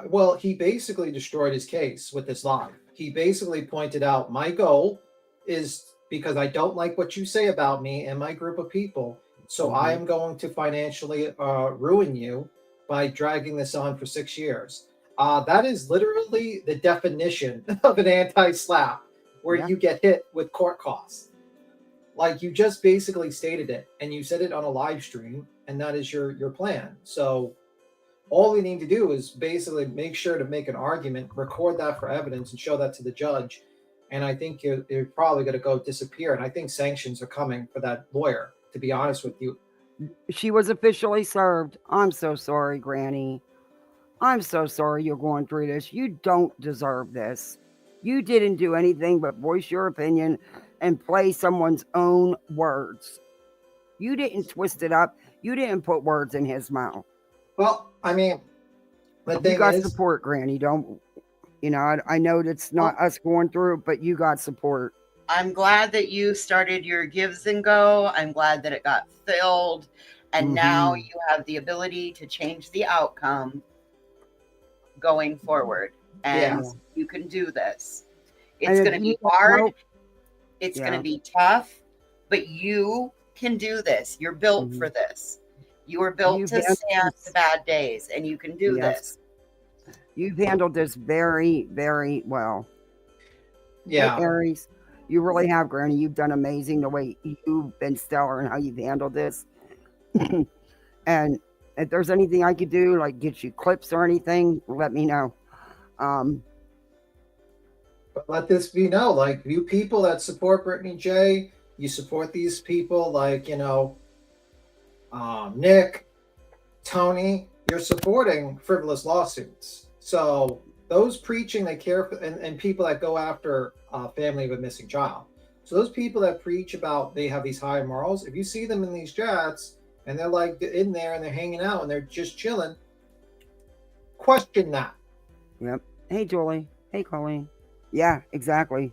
Well, he basically destroyed his case with this live. He basically pointed out, my goal is, because I don't like what you say about me and my group of people, so I am going to financially ruin you by dragging this on for 6 years. That is literally the definition of an anti-Slapp, where you get hit with court costs. Like, you just basically stated it, and you said it on a live stream, and that is your plan. So all you need to do is basically make sure to make an argument, record that for evidence, and show that to the judge. And I think you're probably going to go disappear. And I think sanctions are coming for that lawyer, to be honest with you. She was officially served. I'm so sorry, Granny. I'm so sorry you're going through this. You don't deserve this. You didn't do anything but voice your opinion and play someone's own words. You didn't twist it up. You didn't put words in his mouth. Well, I mean, the thing you got is, support, Granny. Don't, I know that's not us going through it, but you got support. I'm glad that you started your gives and go. I'm glad that it got filled. And now you have the ability to change the outcome going forward. And you can do this. It's going to be hard. It's going to be tough, but you can do this. You're built for this. You were built You've to handled stand this- the bad days, and you can do Yes. this. You've handled this very, very well. Yeah. Hey, Aries, you really have, Granny. You've done amazing the way you've been stellar and how you've handled this. And if there's anything I could do, like get you clips or anything, let me know. But let this be known, like, you people that support Brittany J, you support these people like, Nick, Tony, you're supporting frivolous lawsuits. So those preaching they care for, and people that go after a family of a missing child. So those people that preach about they have these high morals, if you see them in these chats and they're like in there and they're hanging out and they're just chilling, question that. Yep. Hey, Julie. Hey, Colleen. Yeah, exactly.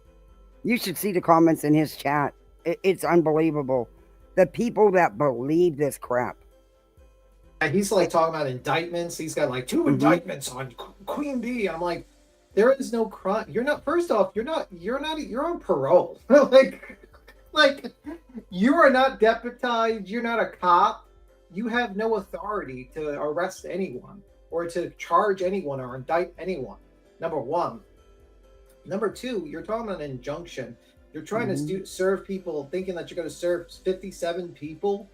You should see the comments in his chat. It's unbelievable. The people that believe this crap. And he's like talking about indictments. He's got like 2 indictments on Queen Bee. I'm like, there is no crime. You're not. First off, you're on parole. like, you are not deputized. You're not a cop. You have no authority to arrest anyone or to charge anyone or indict anyone. Number one. Number two, you're talking about an injunction. You're trying to serve people, thinking that you're going to serve 57 people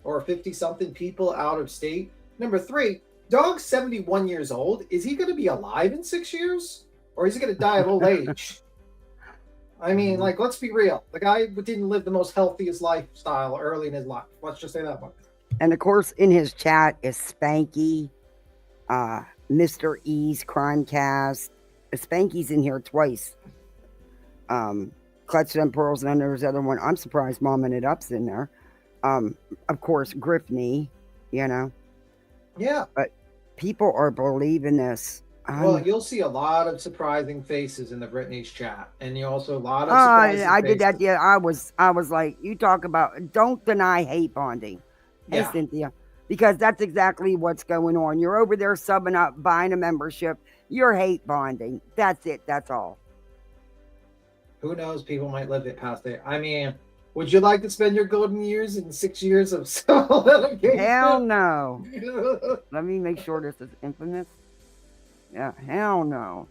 or 50-something people out of state. Number three, dog's 71 years old. Is he going to be alive in 6 years? Or is he going to die of old age? I mean, like, let's be real. The guy didn't live the most healthiest lifestyle early in his life. Let's just say that much. And of course, in his chat is Spanky, Mr. E's Crimecast. Spanky's in here twice. Clutch Them Pearls, and then there's the other one. I'm surprised Mom and It Up's in there. Of course, Griffney, Yeah. But people are believing this. Well, you'll see a lot of surprising faces in the Britney's chat, and you also a lot of surprising I faces. did that. Yeah, I was like, you talk about don't deny hate bonding. Hey, Yeah. Cynthia, because that's exactly what's going on. You're over there subbing up, buying a membership. You're hate bonding. That's it. That's all. Who knows? People might live it past there. I mean, would you like to spend your golden years in 6 years of litigation? Hell no. Let me make sure this is infamous. Yeah, hell no.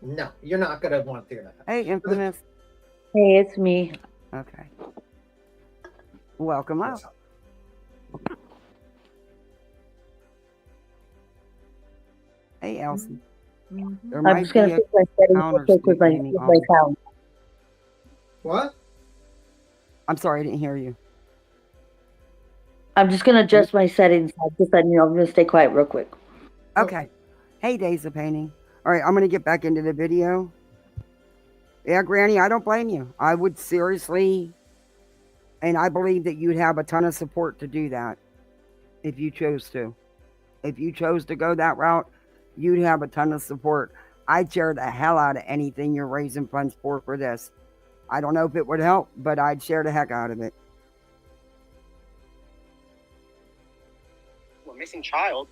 No, you're not gonna want to do that. Hey, infamous. Hey, it's me. Okay. Welcome up. Hey, Elsie. There I'm just gonna fix my settings real quick with my sound. What? I'm sorry, I didn't hear you. I'm just gonna adjust my settings. I'm gonna stay quiet real quick. Okay. Hey, Days of Painting. All right, I'm gonna get back into the video. Yeah, Granny, I don't blame you. I would seriously, and I believe that you'd have a ton of support to do that if you chose to. If you chose to go that route, you'd have a ton of support. I'd share the hell out of anything you're raising funds for this. I don't know if it would help, but I'd share the heck out of it. A missing child,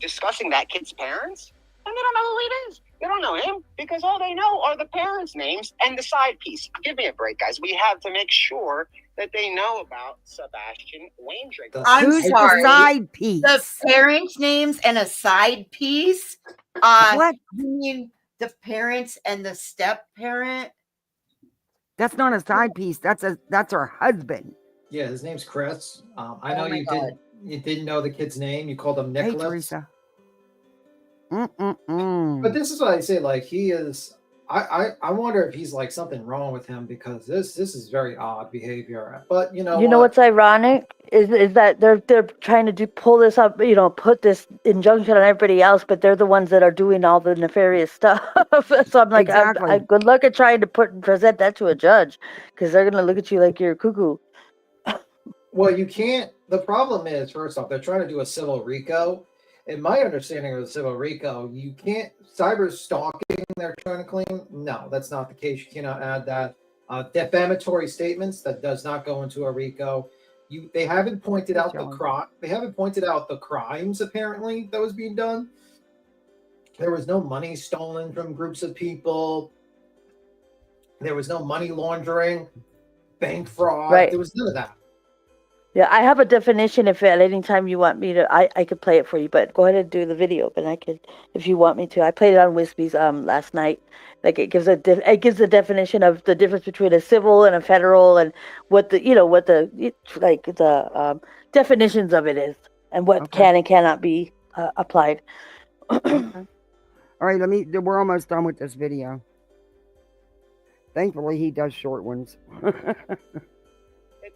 discussing that kid's parents, and they don't know who it is. They don't know him because all they know are the parents' names and the side piece. Give me a break, guys. We have to make sure that they know about Sebastian Waindrake. I'm Who's sorry. the side piece? The parents' names and a side piece? What? You mean the parents and the step parent? That's not a side piece. That's her husband. Yeah, his name's Chris. I know my you didn't know the kid's name. You called him Nicholas. Hey, Teresa. But this is what I say. Like, he is. I wonder if he's like something wrong with him, because this is very odd behavior. But you know what's ironic is that they're trying to pull this up, put this injunction on everybody else, but they're the ones that are doing all the nefarious stuff. So I'm like, Exactly. I good luck at trying to present that to a judge, because they're gonna look at you like you're cuckoo. Well, you can't. The problem is, first off, they're trying to do a civil RICO. In my understanding of the civil RICO, you can't cyber stalking. They're trying to claim. No, that's not the case. You cannot add that. Defamatory statements, that does not go into a RICO. They haven't pointed out the crime. They haven't pointed out the crimes apparently that was being done. There was no money stolen from groups of people. There was no money laundering, bank fraud. Right. There was none of that. Yeah, I have a definition if at any time you want me to, I could play it for you, but go ahead and do the video, but I could, if you want me to. I played it on Wispy's last night. Like it gives it gives a definition of the difference between a civil and a federal and what the, like the definitions of it is and what Okay. can and cannot be applied. Okay. All right, we're almost done with this video. Thankfully, he does short ones.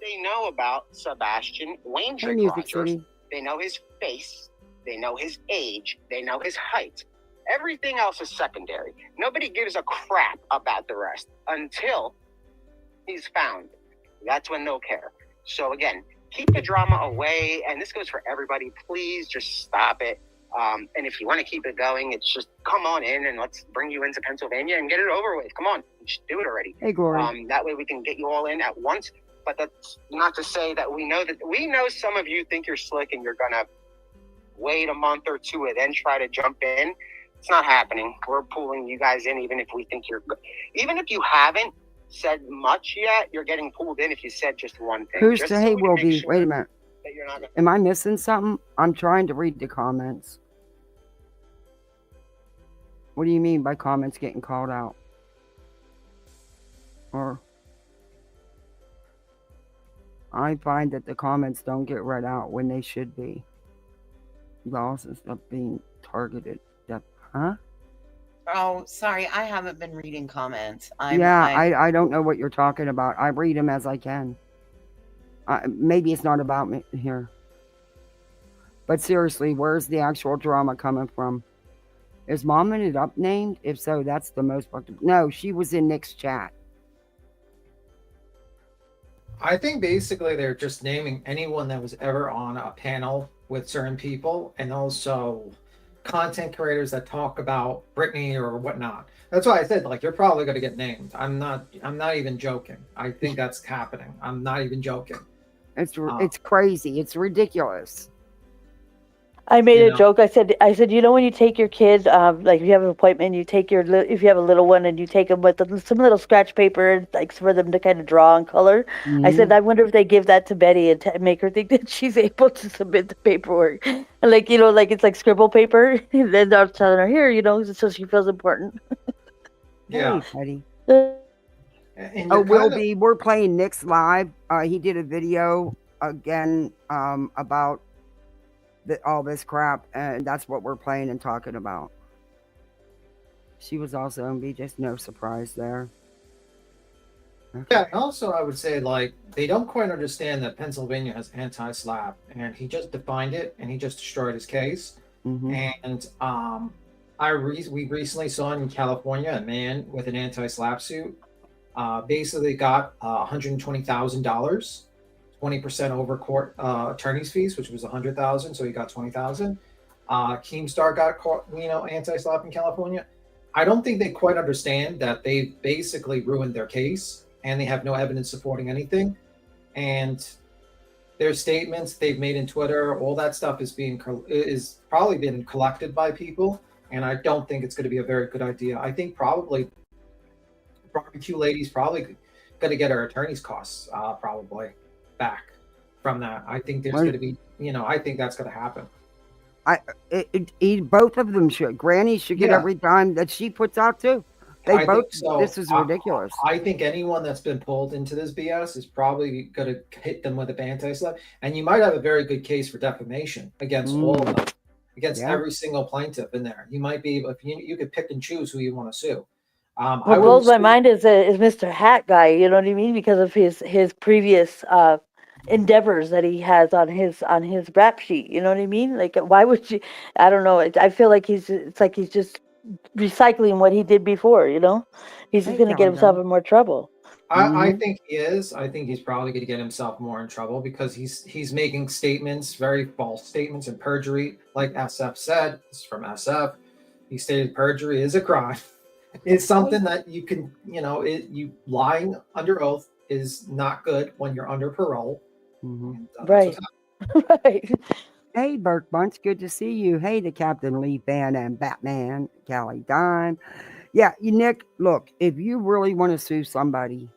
They know about Sebastian Wainwright Hey, Music Rogers. City. They know his face. They know his age. They know his height. Everything else is secondary. Nobody gives a crap about the rest until he's found. That's when they'll care. So again, keep the drama away. And this goes for everybody. Please just stop it. And if you want to keep it going, it's just come on in and let's bring you into Pennsylvania and get it over with. Come on, just do it already. Hey, Glory. That way we can get you all in at once. But that's not to say that we know some of you think you're slick and you're gonna wait a month or two and then try to jump in. It's not happening. We're pulling you guys in, even if we think you're good. Even if you haven't said much yet, you're getting pulled in if you said just one thing. Who's just to hey, we can will make be? sure Wait a minute. that you're not. Am I missing something? I'm trying to read the comments. What do you mean by comments getting called out? Or I find that the comments don't get read out when they should be. Laws and stuff being targeted. Huh? Oh, sorry, I haven't been reading comments. I don't know what you're talking about. I read them as I can. Maybe it's not about me here. But seriously, where's the actual drama coming from? Is Mom It Up named? If so, that's the most fucked up. No, she was in Nick's chat. I think basically they're just naming anyone that was ever on a panel with certain people, and also content creators that talk about Britney or whatnot. That's why I said, like, you're probably going to get named. I'm not even joking. I think that's happening. I'm not even joking. It's crazy. It's ridiculous. I made a joke. I said, when you take your kid, like if you have an appointment, you take if you have a little one and you take them with some little scratch paper, like for them to kind of draw and color. Mm-hmm. I said, I wonder if they give that to Betty and make her think that she's able to submit the paperwork. And like, like it's like scribble paper. And then they're telling her here, so she feels important. Yeah. Hey, Betty. We're playing Nick's live. He did a video again about all this crap, and that's what we're playing and talking about. She was also on B, just no surprise there. Okay. Yeah, also I would say, like, they don't quite understand that Pennsylvania has anti-SLAPP, and he just defined it and he just destroyed his case. Mm-hmm. And we recently saw in California a man with an anti-SLAPP suit basically got $120,000, 20% over court attorney's fees, which was $100,000, so he got $20,000. Keemstar got caught, anti-SLAPP in California. I don't think they quite understand that they basically ruined their case and they have no evidence supporting anything. And their statements they've made in Twitter, all that stuff is probably been collected by people, and I don't think it's going to be a very good idea. I think probably Barbecue Lady's probably going to get her attorney's costs probably back from that. I think there's going to be, I think that's going to happen. Both of them should. Granny should get every dime that she puts out too. They both. This is ridiculous. I think anyone that's been pulled into this BS is probably going to hit them with a anti-SLAPP, and you might have a very good case for defamation against all of them, against every single plaintiff in there. You might be able, if you could pick and choose who you want to sue. What blows my mind is Mr. Hat guy. You know what I mean? Because of his previous endeavors that he has on his rap sheet. You know what I mean? Like, why would you? I don't know. I feel like it's like he's just recycling what he did before. He's just going to get himself in more trouble. I think he is. I think he's probably going to get himself more in trouble because he's making statements, very false statements, and perjury. Like SF said, this is from SF. He stated perjury is a crime. It's something that you can, you lying under oath is not good when you're under parole. Mm-hmm. Right. Right. Hey, Burke Bunch, good to see you. Hey, the Captain Lee fan and Batman, Callie Dime. Yeah, Nick, look, if you really want to sue somebody,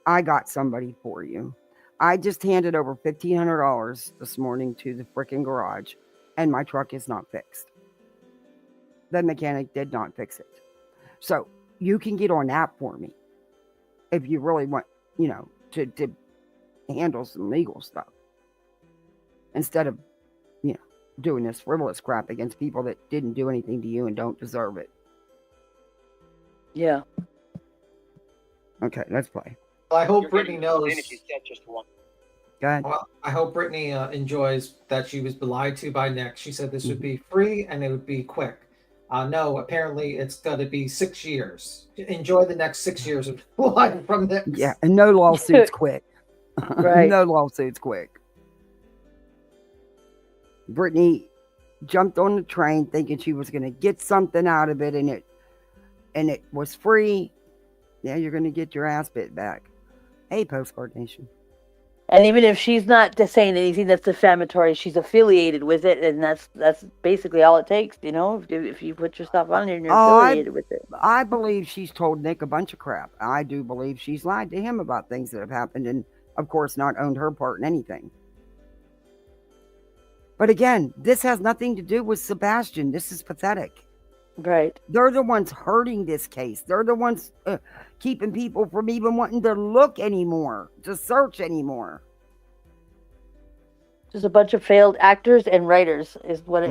I got somebody for you. I just handed over $1,500 this morning to the freaking garage, and my truck is not fixed. The mechanic did not fix it. So you can get on that for me if you really want, to handle some legal stuff instead of, doing this frivolous crap against people that didn't do anything to you and don't deserve it. Yeah. Okay, let's play. Well, I hope You're Brittany getting pulled knows. in if you said just one. Go ahead. Well, I hope Brittany enjoys that she was lied to by Nick. She said this would be free and it would be quick. No, apparently it's going to be 6 years. Enjoy the next 6 years of life from Nick. Yeah, and no lawsuits quick. Right. No lawsuits quick. Brittany jumped on the train thinking she was going to get something out of it, and it was free. Yeah, you're going to get your ass bit back. Hey, Postcard Nation. And even if she's not just saying anything that's defamatory, she's affiliated with it, and that's basically all it takes, if you put yourself on there and you're affiliated with it. I believe she's told Nick a bunch of crap. I do believe she's lied to him about things that have happened, and of course not owned her part in anything. But again, this has nothing to do with Sebastian. This is pathetic. Right. They're the ones hurting this case. They're the ones keeping people from even wanting to look anymore, to search anymore. Just a bunch of failed actors and writers is what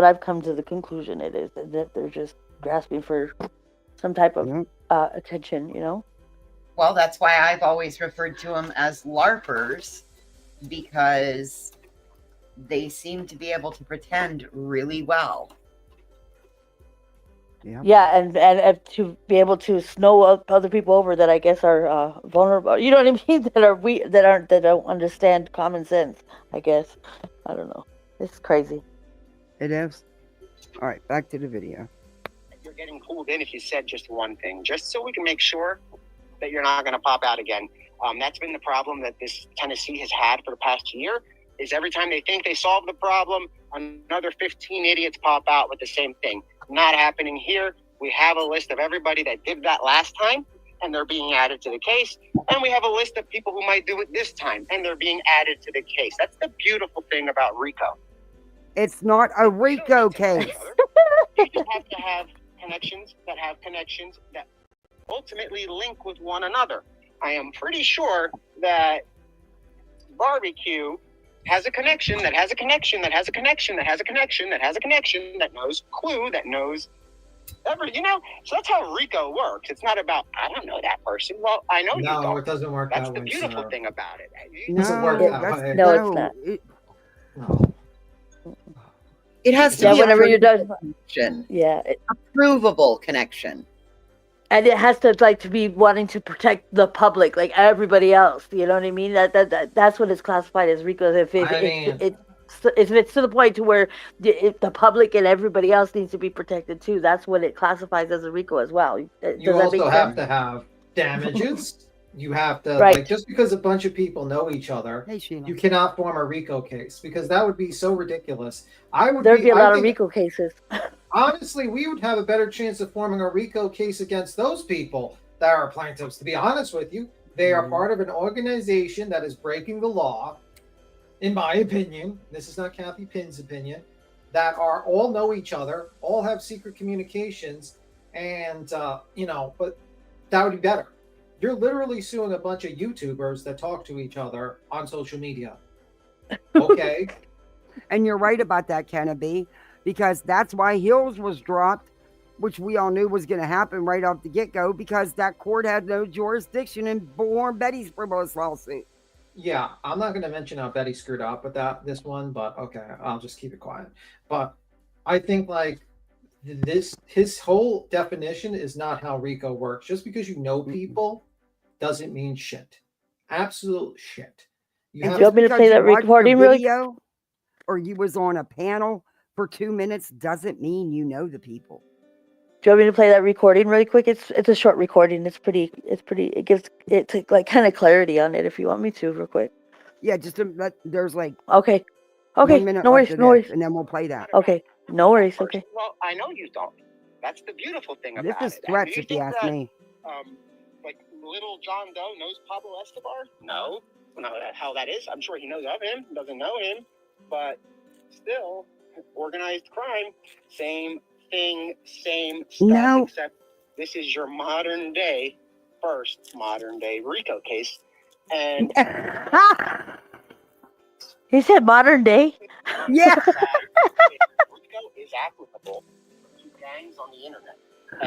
I've come to the conclusion it is, that they're just grasping for some type of attention, Well, that's why I've always referred to them as LARPers, because they seem to be able to pretend really well. Yeah, and to be able to snow other people over that I guess are vulnerable. You know what I mean? That don't understand common sense. I guess I don't know. It's crazy. It is. All right, back to the video. You're getting pulled in if you said just one thing, just so we can make sure that you're not going to pop out again. That's been the problem that this Tennessee has had for the past year. Is every time they think they solve the problem, another 15 idiots pop out with the same thing. Not happening here. We have a list of everybody that did that last time, and they're being added to the case. And we have a list of people who might do it this time, and they're being added to the case. That's the beautiful thing about Rico. It's not a Rico case. You just have to have connections that ultimately link with one another. I am pretty sure that Barbecue has a connection that has a connection that has a connection that has a connection that has a connection that knows Clue, that knows so that's how Rico works. It's not about, I don't know that person. Well, I know you don't. No, it doesn't work That's that the way, beautiful Sarah. thing about it. It doesn't work that way. No, it's not. It has to Yeah, be a whenever you're done. connection. Yeah. A provable connection. And it has to be wanting to protect the public, like everybody else. You know what I mean? That's what is classified as Rico. If it's to the point to where the public and everybody else needs to be protected too, that's what it classifies as a Rico as well. You also have to have damages. You have to, Right. like, just because a bunch of people know each other, you cannot form a Rico case, because that would be so ridiculous. There'd be a lot of Rico cases. Honestly, we would have a better chance of forming a Rico case against those people that are plaintiffs. To be honest with you, they are part of an organization that is breaking the law, in my opinion. This is not Kathy Pinn's opinion. That are all know each other, all have secret communications, and but that would be better. You're literally suing a bunch of YouTubers that talk to each other on social media. Okay. And you're right about that, Kennedy, because that's why Hills was dropped, which we all knew was going to happen right off the get-go, because that court had no jurisdiction in Bullhorn Betty's frivolous lawsuit. Yeah, I'm not going to mention how Betty screwed up with this one, but okay, I'll just keep it quiet. But I think, like, his whole definition is not how Rico works. Just because you know people doesn't mean shit. Absolute shit. Do you want me to play that recording video, or you was on a panel for 2 minutes doesn't mean you know the people. Do you want me to play that recording really quick? It's a short recording. It gives it like kind of clarity on it if you want me to real quick. Yeah, just there's like okay, 1 minute no worries, left of no worries, and then we'll play that. Okay, no worries, okay. Well, I know you don't. That's the beautiful thing about it. This is threats, if you ask me. Like little John Doe knows Pablo Escobar? No. don't know how that is. I'm sure he knows of him, doesn't know him, but still, organized crime, same thing, same stuff, No. except this is your modern day, first modern day Rico case. And He said modern day. Yeah. Rico is applicable to gangs on the internet.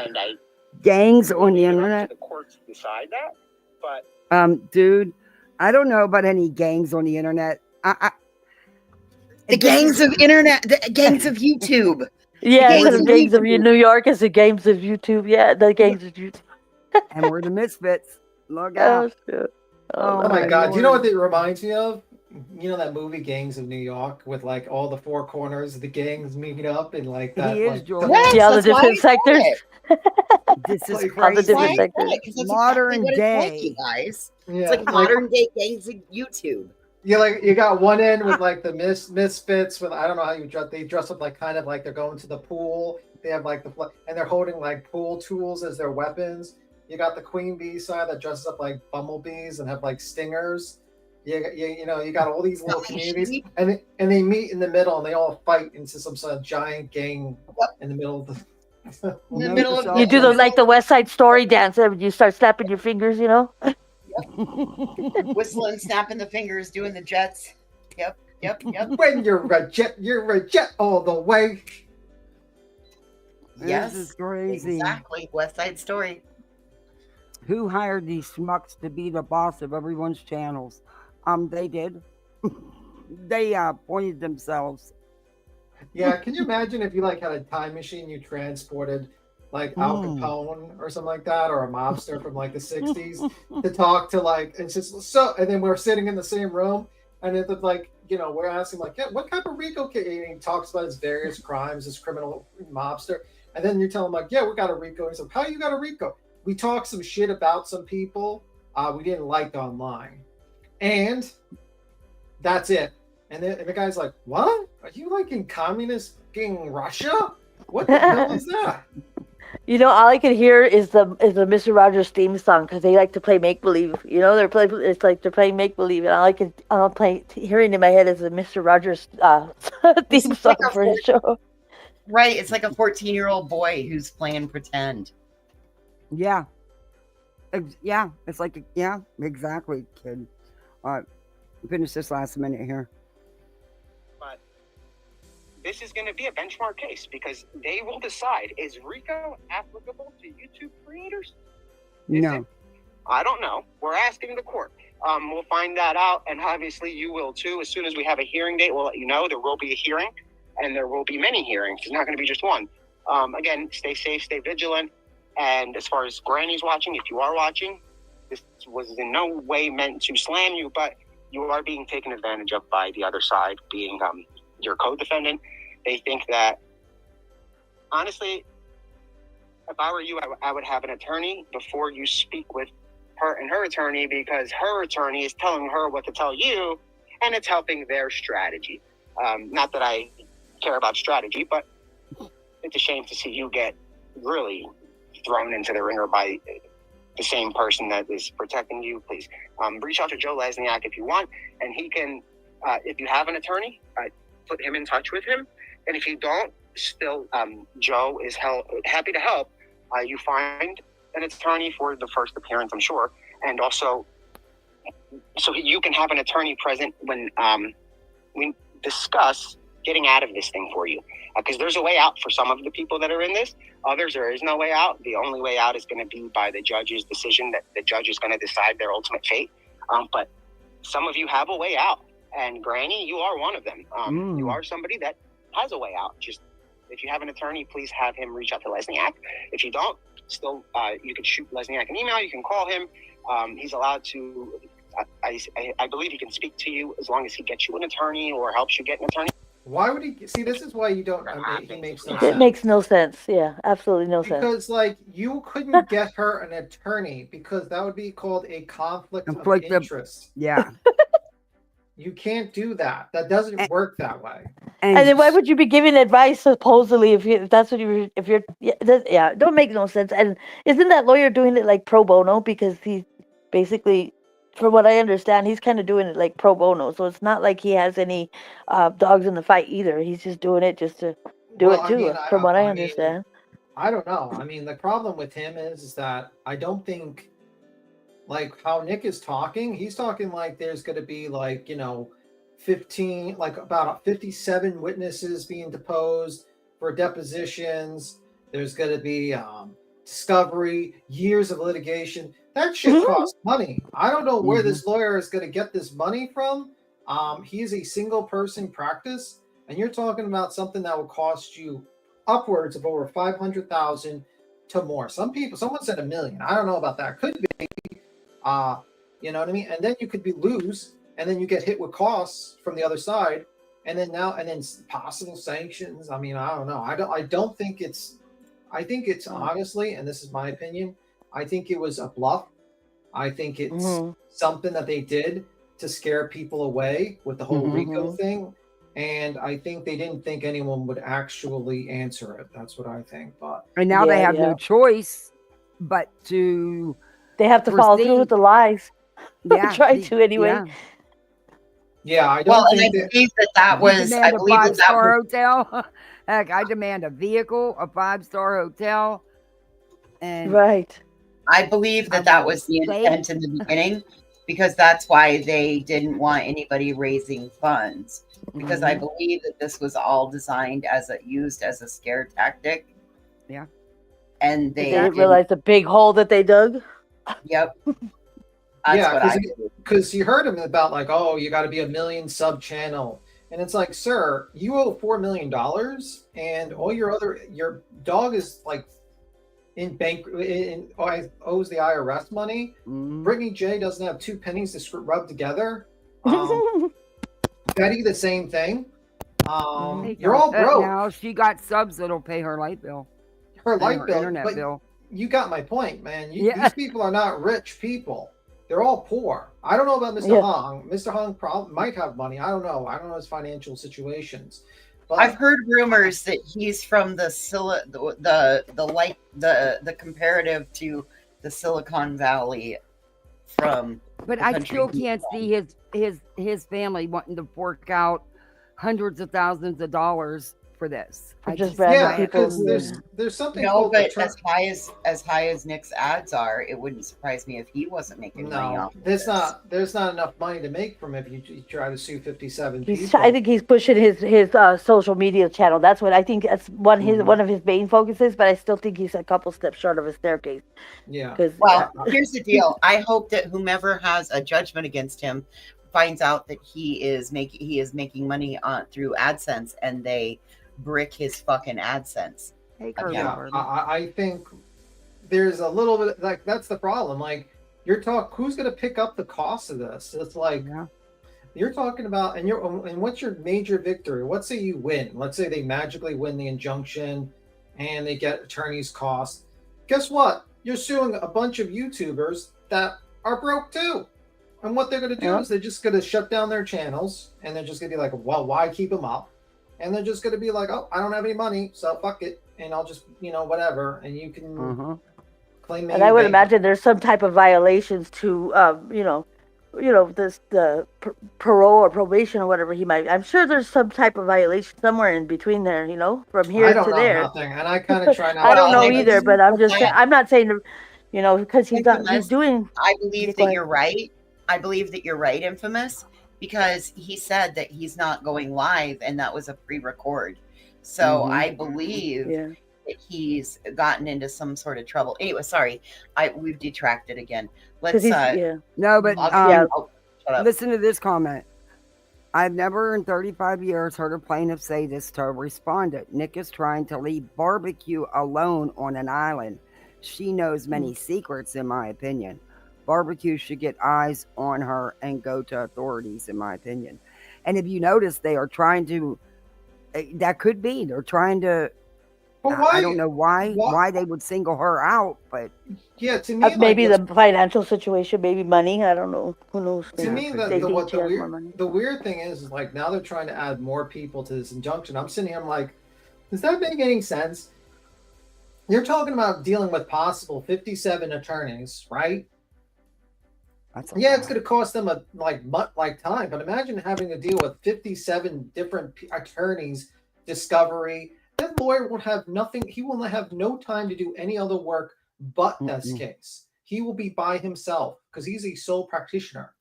And I Gangs on the leave it up internet. to the courts to decide that, but Dude, I don't know about any gangs on the internet. The gangs of internet, the gangs of YouTube. Yeah, gangs instead of of gangs of YouTube. New York, it's the gangs of YouTube. Yeah, the gangs of YouTube. And we're the misfits. Look out. Oh, shit. Oh my God! Do you know Lord. what it reminds me of? You know that movie Gangs of New York with like all the four corners of the gangs meeting up and like that. He is like, Jordan. Yes, Yeah, all the that's why different I said sectors. it. This is Like, all the crazy. different Why I said sectors. it, 'cause that's Modern exactly what day. it's like, you guys. Yeah, It's like modern day gangs of YouTube. You like you got one end with like the misfits with I don't know how you dress. They dress up like kind of like they're going to the pool. They have like and they're holding like pool tools as their weapons. You got the queen bee side that dresses up like bumblebees and have like stingers. You know you got all these little communities and they meet in the middle and they all fight into some sort of giant gang in the middle of the. In the middle of You do the West Side Story dance and you start snapping your fingers, you know? whistling, snapping the fingers, doing the jets. Yep. When you're a jet all the way. Yes, This is crazy. exactly. West Side Story. Who hired these schmucks to be the boss of everyone's channels? They did. They appointed themselves. Yeah, can you imagine if you like had a time machine you transported like Al Capone or something like that, or a mobster from like the 60s to talk to like and just and then we're sitting in the same room and it's like, you know, we're asking like, yeah, what type of Rico case? And he talks about his various crimes, his criminal mobster, and then you tell him like, yeah, we got a Rico. He's like, how you got a Rico? We talked some shit about some people we didn't like online, and that's it. And the guy's like, what? Are you like in communist fucking Russia? What the hell is that? You know, all I can hear is the Mr. Rogers theme song because they like to play make believe. You know, it's like they're playing make believe, and all I'm hearing in my head is the Mr. Rogers theme song for his show. Right, it's like a 14-year-old boy who's playing pretend. Yeah. Yeah, it's like, yeah, exactly, kid. Finish this last minute here. But this is going to be a benchmark case because they will decide, is Rico applicable to YouTube creators? No. I don't know. We're asking the court. We'll find that out, and obviously you will too. As soon as we have a hearing date, we'll let you know. There will be a hearing, and there will be many hearings. It's not going to be just one. Again, stay safe, stay vigilant. And as far as Granny's watching, if you are watching, this was in no way meant to slam you, but you are being taken advantage of by the other side, being your co-defendant. They think that, honestly, if I were you, I would have an attorney before you speak with her and her attorney, because her attorney is telling her what to tell you, and it's helping their strategy. Not that I care about strategy, but it's a shame to see you get really thrown into the ringer by the same person that is protecting you. Please reach out to Joe Lesniak if you want, and he can, if you have an attorney, put him in touch with him. And if you don't, still, Joe is happy to help. You find an attorney for the first appearance, I'm sure, and also so you can have an attorney present when we discuss getting out of this thing for you, because there's a way out for some of the people that are in this. Others, there is no way out. The only way out is going to be by the judge's decision, that the judge is going to decide their ultimate fate. But some of you have a way out, and Granny, you are one of them. You are somebody that has a way out. Just if you have an attorney, please have him reach out to Lesniak. If you don't, still, you can shoot Lesniak an email. You can call him. He's allowed to. I believe he can speak to you as long as he gets you an attorney or helps you get an attorney. Why would he see? This is why you don't. He makes no It sense. makes no sense. Yeah, absolutely no sense. Because like you couldn't get her an attorney because that would be called a conflict of interest. Yeah. You can't do that. That doesn't work that way. And then why would you be giving advice supposedly if that's what you're don't make no sense. And isn't that lawyer doing it like pro bono because he's basically from what I understand, he's kind of doing it like pro bono. So it's not like he has any dogs in the fight either. He's just doing it just to do Well, it I too, mean, from what I I mean, understand. I don't know. I mean, the problem with him is that I don't think, like how Nick is talking, he's talking like there's going to be like, 15, like about 57 witnesses being deposed for depositions. There's going to be discovery, years of litigation. That shit costs money. I don't know where this lawyer is going to get this money from. He is a single person practice, and you're talking about something that will cost you upwards of over 500,000 to more. Someone said $1 million. I don't know about that. Could be. You know what I mean? And then you could be lose, and then you get hit with costs from the other side, and then possible sanctions. I mean, I don't know. I don't think it's. I think it's honestly, and this is my opinion, I think it was a bluff. I think it's something that they did to scare people away with the whole Rico thing. And I think they didn't think anyone would actually answer it. That's what I think. But and now they have no choice but to. They have to follow through with the lies. Yeah, try to anyway. Yeah, I don't think I believe that was. I believe that five-star hotel. Heck, I demand a vehicle, a 5-star hotel, and right. I believe that was the intent in the beginning, because that's why they didn't want anybody raising funds. Because I believe that this was all designed used as a scare tactic. Yeah. And they didn't realize the big hole that they dug. Yep. Because you heard him about like, oh, you got to be a million sub channel, and it's like, sir, you owe $4 million, and all your dog is like in bank owes the IRS money. Brittany J doesn't have 2 pennies to rub together. Betty, the same thing. You're all broke. Now she got subs that'll pay her light bill. Her light bill, internet bill. You got my point, man. These people are not rich people. They're all poor. I don't know about Mr. Hong. Mr. Hong might have money. I don't know. I don't know his financial situations. But I've heard rumors that he's from the comparative to the Silicon Valley from. But I still can't see his family wanting to fork out hundreds of thousands of dollars for this. Because there's something. No, but as high as Nick's ads are, it wouldn't surprise me if he wasn't making money off. There's not enough money to make from if you try to sue 57 people. I think he's pushing his social media channel. That's what I think. That's one of his main focuses. But I still think he's a couple steps short of a staircase. Yeah. Well, here's the deal. I hope that whomever has a judgment against him finds out that he is making money through AdSense, and they brick his fucking AdSense. I think there's a little bit like that's the problem. Like who's going to pick up the cost of this? It's like you're talking about, and what's your major victory? Let's say you win. Let's say they magically win the injunction, and they get attorney's costs. Guess what? You're suing a bunch of YouTubers that are broke too. And what they're going to do is they're just going to shut down their channels, and they're just going to be like, well, why keep them up? And they're just going to be like, oh, I don't have any money, so fuck it. And I'll just, whatever. And you can claim. And I would imagine there's some type of violations to, the parole or probation or whatever he might. I'm sure there's some type of violation somewhere in between there, from here to there. Nothing. And I kind of try not. I don't know either, but I'm just saying, I'm not saying, because he's doing. I believe that you're right. I believe that you're right, Infamous, because he said that he's not going live, and that was a pre-record. So I believe that he's gotten into some sort of trouble. Anyway, sorry, we've detracted again. Let's no, but listen to this comment. I've never in 35 years heard a plaintiff say this to a respondent. Nick is trying to leave barbecue alone on an island. She knows many secrets, in my opinion. Barbecue should get eyes on her and go to authorities, in my opinion. And if you notice, they are trying to, that could be, they're trying to, I don't know why they would single her out, but. Yeah, to me. Maybe the financial situation, maybe money, I don't know. Who knows? To me, the weird thing is like now they're trying to add more people to this injunction. I'm sitting here, I'm like, does that make any sense? You're talking about dealing with possible 57 attorneys, right? That's a Yeah, lot. it's going to cost them a like time. But imagine having to deal with 57 different attorneys, discovery. That lawyer will have nothing. He will have no time to do any other work but this case. He will be by himself because he's a sole practitioner.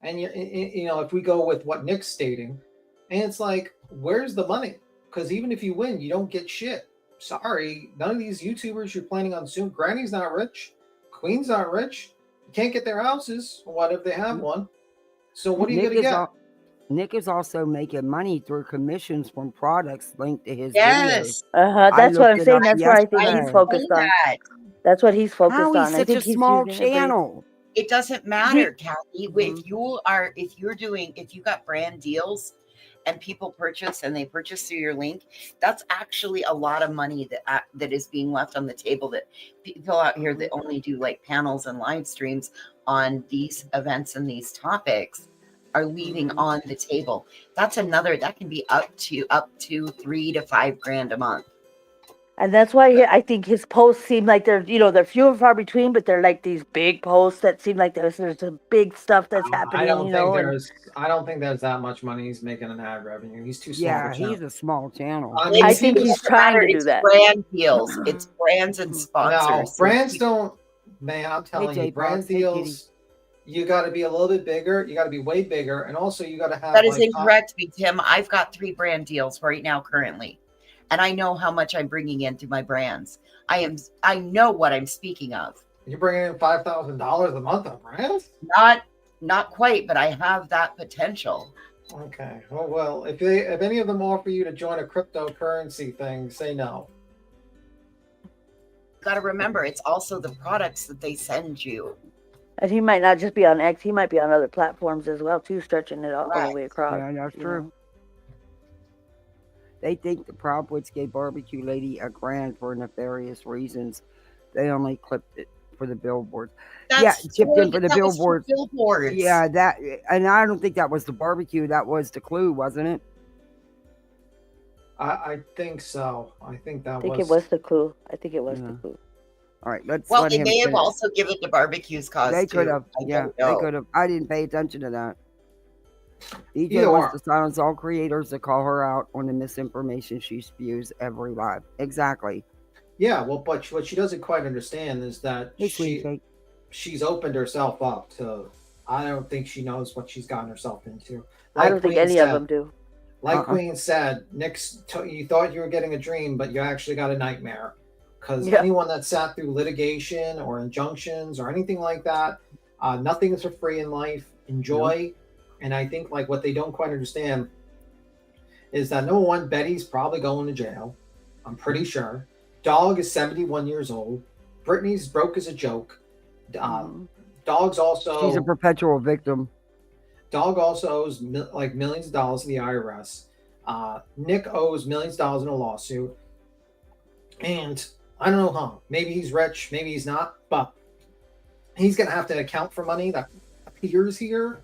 And you know, if we go with what Nick's stating, and it's like, where's the money? Because even if you win, you don't get shit. Sorry, none of these YouTubers you're planning on soon. Granny's not rich. Queen's not rich. You can't get their houses. What if they have one? So what are you gonna get? Nick is also making money through commissions from products linked to his videos. Yes. That's what I'm saying. That's what I think he's yesterday. focused on. That's what he's focused How on. he's I such think a he's small using it, but channel. It doesn't matter, Kathy. If you got brand deals and people purchase and they purchase through your link, that's actually a lot of money that is being left on the table, that people out here that only do like panels and live streams on these events and these topics are leaving on the table. That can be up to $3 to $5 grand a month. And that's why I think his posts seem like they're few and far between, but they're like these big posts that seem like there's some big stuff that's happening. I don't think there's that much money he's making in ad revenue. He's too small. Yeah, he's a small channel. I think he's trying to do that. Brand deals. It's brands and sponsors. No, brands don't. Man, I'm telling you, brand deals. You got to be a little bit bigger. You got to be way bigger, and also you got to have. That is incorrect, Tim. I've got 3 brand deals right now currently. And I know how much I'm bringing in through my brands. I know what I'm speaking of. You're bringing in $5,000 a month on brands? Not quite, but I have that potential. Okay. Well, if any of them offer you to join a cryptocurrency thing, say no. Got to remember, it's also the products that they send you. And he might not just be on X; he might be on other platforms as well, too, stretching it all the way across. Yeah, that's true. They think the Proudwoods gave Barbecue Lady $1 grand for nefarious reasons. They only clipped it for the billboards. Chipped in for the billboards. Yeah, and I don't think that was the barbecue. That was the clue, wasn't it? I think so. I think it was the clue. I think it was the clue. All right, let's. Well, let they him may have finish. also given the barbecue's cause. They could have. They could have. I didn't pay attention to that. DJ wants to silence all creators that call her out on the misinformation she spews every live. Exactly. Yeah, well, but what she doesn't quite understand is that she's opened herself up to. I don't think she knows what she's gotten herself into. I don't think any of them do. Like Queen said, you thought you were getting a dream, but you actually got a nightmare. Because anyone that sat through litigation or injunctions or anything like that, nothing is for free in life. Enjoy. And I think like what they don't quite understand is that number one, Betty's probably going to jail. I'm pretty sure. Dog is 71 years old. Brittany's broke as a joke. Dog's also. She's a perpetual victim. Dog also owes like millions of dollars to the IRS. Nick owes millions of dollars in a lawsuit. And I don't know how. Maybe he's rich, maybe he's not, but he's going to have to account for money that appears here.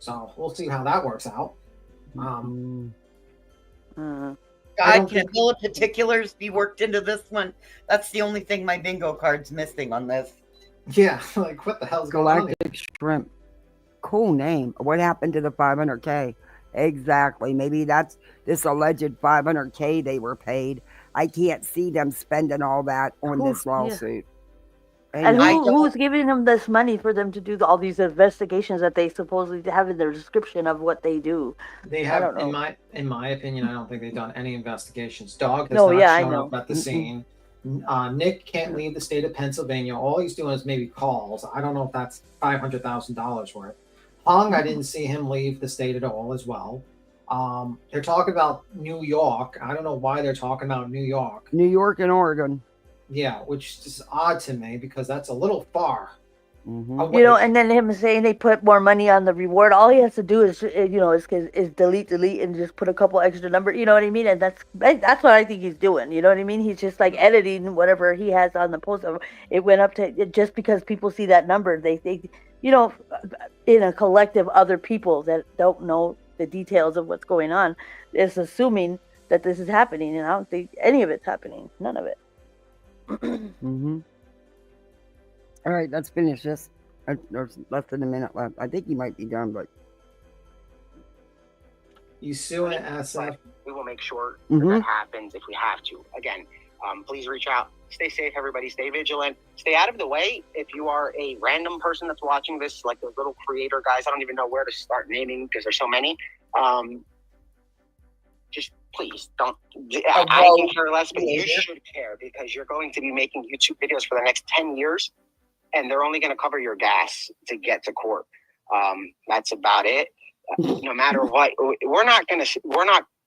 So we'll see how that works out. God, can a bill of particulars be worked into this one? That's the only thing my bingo card's missing on this. Yeah, like what the hell's going on? Galactic Shrimp. Cool name. What happened to the 500K? Exactly. Maybe that's this alleged 500K they were paid. I can't see them spending all that on this lawsuit. And who's giving them this money for them to do all these investigations that they supposedly have in their description of what they do? They have, in my opinion, I don't think they've done any investigations. Dog has not shown up at the scene. Nick can't leave the state of Pennsylvania. All he's doing is maybe calls. I don't know if that's $500,000 worth. Hong, I didn't see him leave the state at all as well. They're talking about New York. I don't know why they're talking about New York. New York and Oregon. Yeah, which is odd to me because that's a little far. And then him saying they put more money on the reward. All he has to do is, is delete, and just put a couple extra numbers. You know what I mean? And that's what I think he's doing. You know what I mean? He's just like editing whatever he has on the post. It went up to just because people see that number. They in a collective, other people that don't know the details of what's going on is assuming that this is happening, and I don't think any of it's happening. None of it. All right, let's finish this. There's less than a minute left. I think he might be done, but You suing SF? We will make sure Mhm. that happens if we have to. Again, please reach out. Stay safe, everybody. Stay vigilant. Stay out of the way. If you are a random person that's watching this, like the little creator guys, I don't even know where to start naming because there's so many. Just please don't. I can care less, but you should care because you're going to be making YouTube videos for the next 10 years, and they're only going to cover your gas to get to court. That's about it. No matter what, we're not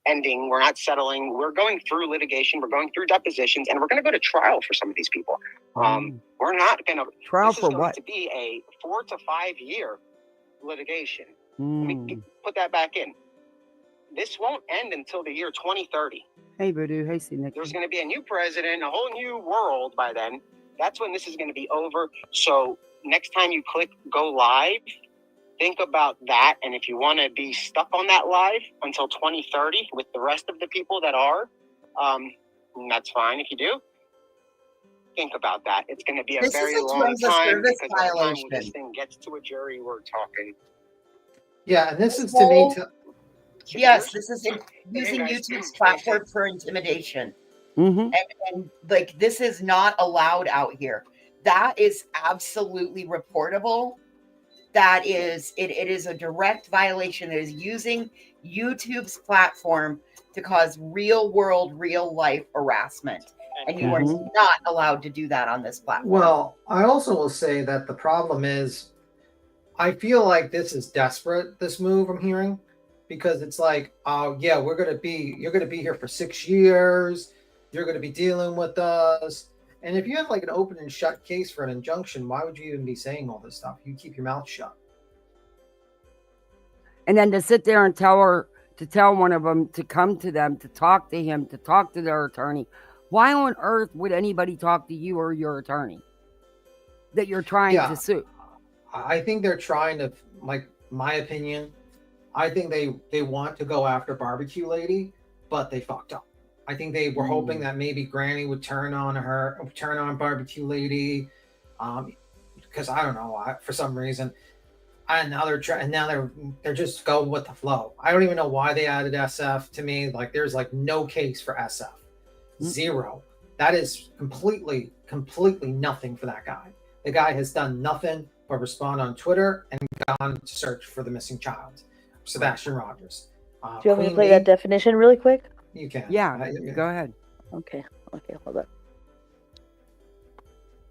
ending, we're not settling, we're going through litigation, we're going through depositions, and we're going to go to trial for some of these people. We're not going to trial this for is going what? to be a 4 to 5 year litigation. Let Mm. me put that back in. This won't end until the year 2030. Hey, Voodoo. Hey, see Nick. There's going to be a new president, a whole new world by then. That's when this is going to be over. So next time you click go live, think about that. And if you want to be stuck on that live until 2030 with the rest of the people that are, that's fine if you do. Think about that. It's going to be a very long time because by the time this thing gets to a jury, we're talking. Yeah, and this is to me. Yes, this is using YouTube's platform for intimidation. Mm-hmm. And like this is not allowed out here. That is absolutely reportable. That is it is a direct violation. It is using YouTube's platform to cause real world, real life harassment. And you are not allowed to do that on this platform. Well, I also will say that the problem is I feel like this is desperate, this move I'm hearing, because it's like, oh yeah, you're gonna be here for 6 years, you're gonna be dealing with us. And if you have like an open and shut case for an injunction, why would you even be saying all this stuff? You keep your mouth shut. And then to sit there and tell one of them to come to them, to talk to him, to talk to their attorney. Why on earth would anybody talk to you or your attorney that you're trying to sue? I think they're trying to, like, my opinion, I think they want to go after Barbecue Lady, but they fucked up. I think they were hoping that maybe Granny would turn on Barbecue Lady, because I don't know, for some reason. And now they're just going with the flow. I don't even know why they added SF to me. Like, there's like no case for SF, zero. That is completely nothing for that guy. The guy has done nothing but respond on Twitter and gone to search for the missing child, Sebastian Rogers. Do you want me to play that definition really quick? You can. Yeah, go ahead. Okay, hold on.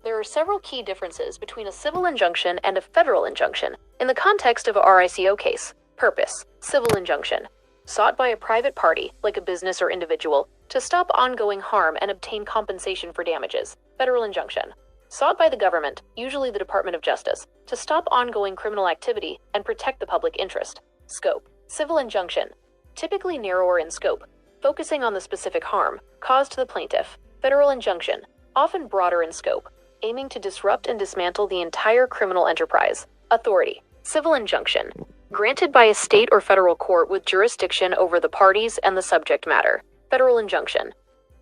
There are several key differences between a civil injunction and a federal injunction in the context of a RICO case. Purpose: civil injunction, sought by a private party, like a business or individual, to stop ongoing harm and obtain compensation for damages. Federal injunction, sought by the government, usually the Department of Justice, to stop ongoing criminal activity and protect the public interest. Scope: civil injunction, typically narrower in scope, focusing on the specific harm caused to the plaintiff. Federal injunction, often broader in scope, aiming to disrupt and dismantle the entire criminal enterprise. Authority: civil injunction, granted by a state or federal court with jurisdiction over the parties and the subject matter. Federal injunction,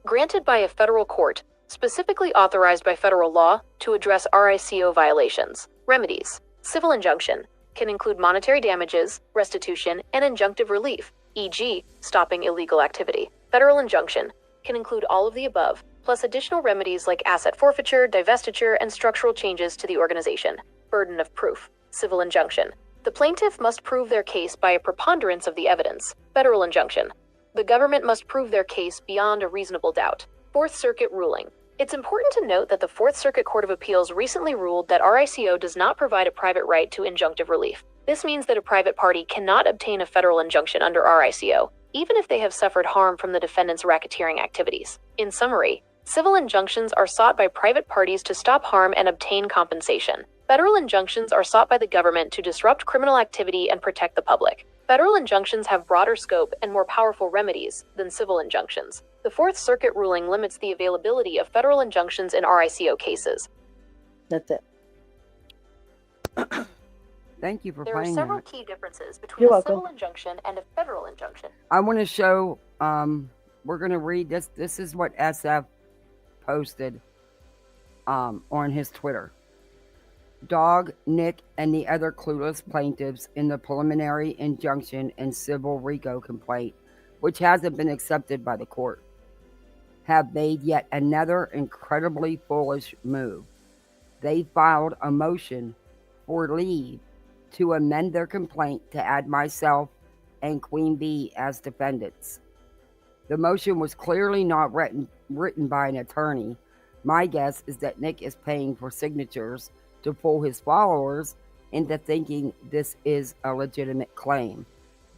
granted by a federal court, specifically authorized by federal law to address RICO violations. Remedies: civil injunction can include monetary damages, restitution, and injunctive relief, e.g., stopping illegal activity. Federal injunction can include all of the above, plus additional remedies like asset forfeiture, divestiture, and structural changes to the organization. Burden of proof: civil injunction, the plaintiff must prove their case by a preponderance of the evidence. Federal injunction, the government must prove their case beyond a reasonable doubt. Fourth Circuit ruling. It's important to note that the Fourth Circuit Court of Appeals recently ruled that RICO does not provide a private right to injunctive relief. This means that a private party cannot obtain a federal injunction under RICO, even if they have suffered harm from the defendant's racketeering activities. In summary, civil injunctions are sought by private parties to stop harm and obtain compensation. Federal injunctions are sought by the government to disrupt criminal activity and protect the public. Federal injunctions have broader scope and more powerful remedies than civil injunctions. The Fourth Circuit ruling limits the availability of federal injunctions in RICO cases. That's it. Thank you for There are playing several that. key differences between a civil injunction and a federal injunction. I want to show, we're going to read this. This is what SF posted on his Twitter. Dog, Nick, and the other clueless plaintiffs in the preliminary injunction and civil RICO complaint, which hasn't been accepted by the court, have made yet another incredibly foolish move. They filed a motion for leave to amend their complaint to add myself and Queen Bee as defendants. The motion was clearly not written by an attorney. My guess is that Nick is paying for signatures to fool his followers into thinking this is a legitimate claim.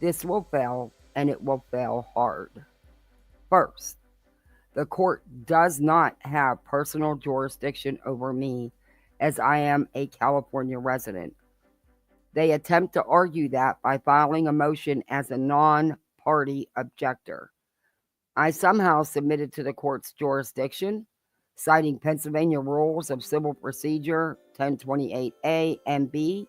This will fail, and it will fail hard. First, the court does not have personal jurisdiction over me, as I am a California resident. They attempt to argue that by filing a motion as a non-party objector. I somehow submitted to the court's jurisdiction, citing Pennsylvania Rules of Civil Procedure 1028A and B.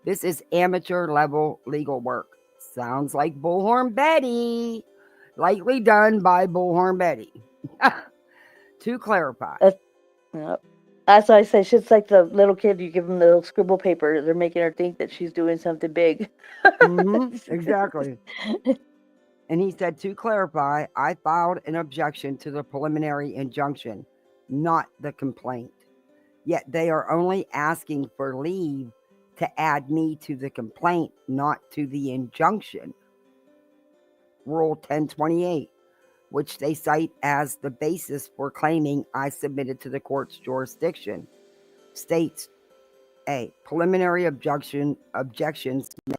This is amateur level legal work. Sounds like Bullhorn Betty. Likely done by Bullhorn Betty. To clarify. Yep. That's why I say she's like the little kid. You give them the little scribble paper. They're making her think that she's doing something big. Exactly. And he said, to clarify, I filed an objection to the preliminary injunction, not the complaint. Yet they are only asking for leave to add me to the complaint, not to the injunction. Rule 1028, which they cite as the basis for claiming I submitted to the court's jurisdiction, states A. Preliminary objections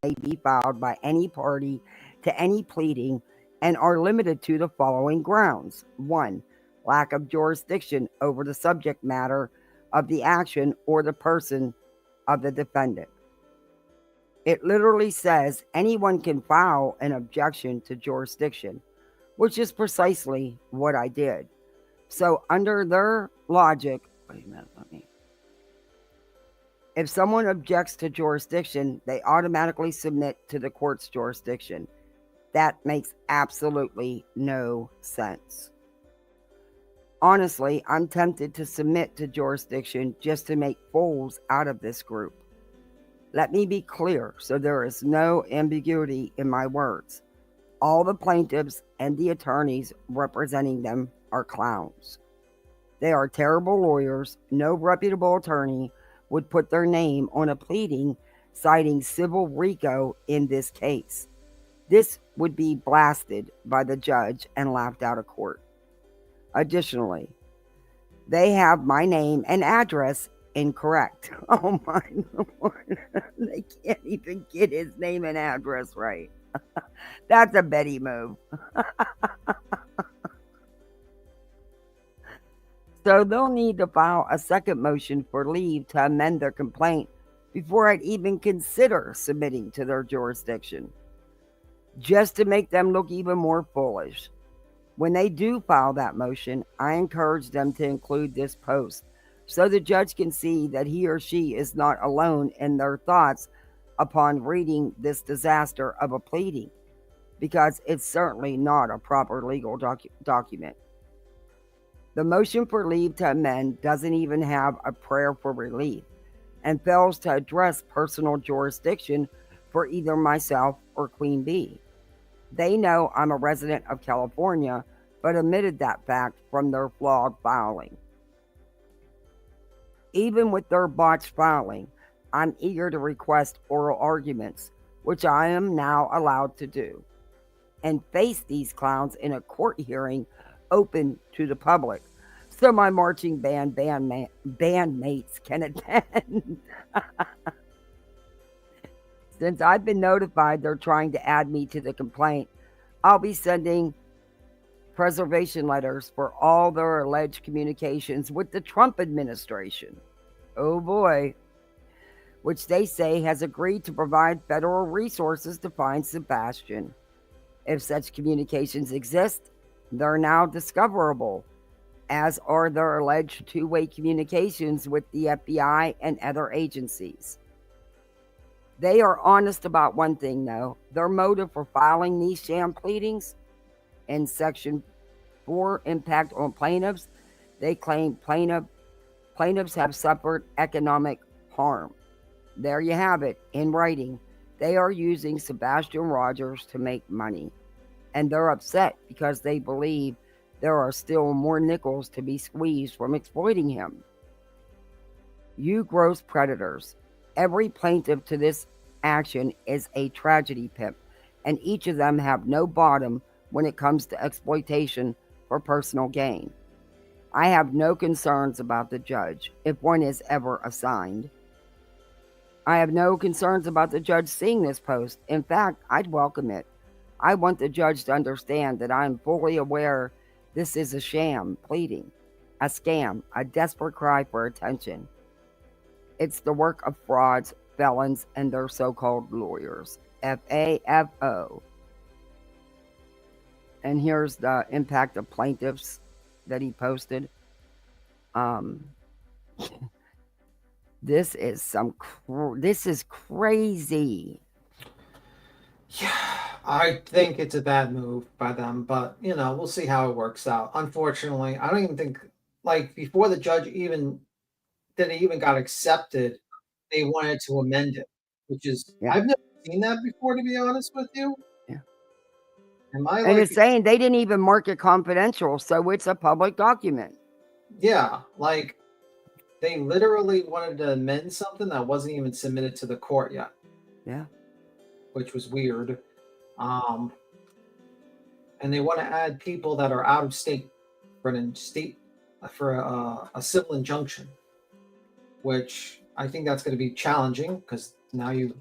may be filed by any party to any pleading and are limited to the following grounds. 1. Lack of jurisdiction over the subject matter of the action or the person of the defendant. It literally says anyone can file an objection to jurisdiction, which is precisely what I did. So under their logic, wait a minute, if someone objects to jurisdiction, they automatically submit to the court's jurisdiction. That makes absolutely no sense. Honestly, I'm tempted to submit to jurisdiction just to make fools out of this group. Let me be clear so there is no ambiguity in my words. All the plaintiffs and the attorneys representing them are clowns. They are terrible lawyers. No reputable attorney would put their name on a pleading citing civil RICO in this case. This would be blasted by the judge and laughed out of court. Additionally, they have my name and address incorrect. Oh my Lord. They can't even get his name and address right. That's a Betty move. So they'll need to file a second motion for leave to amend their complaint before I'd even consider submitting to their jurisdiction, just to make them look even more foolish. When they do file that motion, I encourage them to include this post so the judge can see that he or she is not alone in their thoughts upon reading this disaster of a pleading, because it's certainly not a proper legal document. The motion for leave to amend doesn't even have a prayer for relief and fails to address personal jurisdiction for either myself or Queen Bee. They know I'm a resident of California, but omitted that fact from their flawed filing. Even with their botched filing, I'm eager to request oral arguments, which I am now allowed to do, and face these clowns in a court hearing open to the public, so my marching band bandmates can attend. Since I've been notified they're trying to add me to the complaint, I'll be sending preservation letters for all their alleged communications with the Trump administration. Oh boy. Which they say has agreed to provide federal resources to find Sebastian. If such communications exist, they're now discoverable, as are their alleged two-way communications with the FBI and other agencies. They are honest about one thing, though. Their motive for filing these sham pleadings in Section 4, Impact on Plaintiffs, they claim plaintiffs have suffered economic harm. There you have it in writing. They are using Sebastian Rogers to make money. And they're upset because they believe there are still more nickels to be squeezed from exploiting him. You gross predators. Every plaintiff to this action is a tragedy pimp, and each of them have no bottom when it comes to exploitation for personal gain. I have no concerns about the judge, if one is ever assigned. I have no concerns about the judge seeing this post. In fact, I'd welcome it. I want the judge to understand that I am fully aware this is a sham pleading, a scam, a desperate cry for attention. It's the work of frauds, felons, and their so-called lawyers. FAFO. And here's the impact of plaintiffs that he posted. This is this is crazy. Yeah, I think it's a bad move by them, but we'll see how it works out. Unfortunately, I don't even think before the judge even got accepted, they wanted to amend it, which is I've never seen that before, to be honest with you. Yeah. And it's saying they didn't even mark it confidential, so it's a public document. Yeah, they literally wanted to amend something that wasn't even submitted to the court yet. Yeah. Which was weird. And they want to add people that are out of state for a civil injunction, which I think that's going to be challenging because now you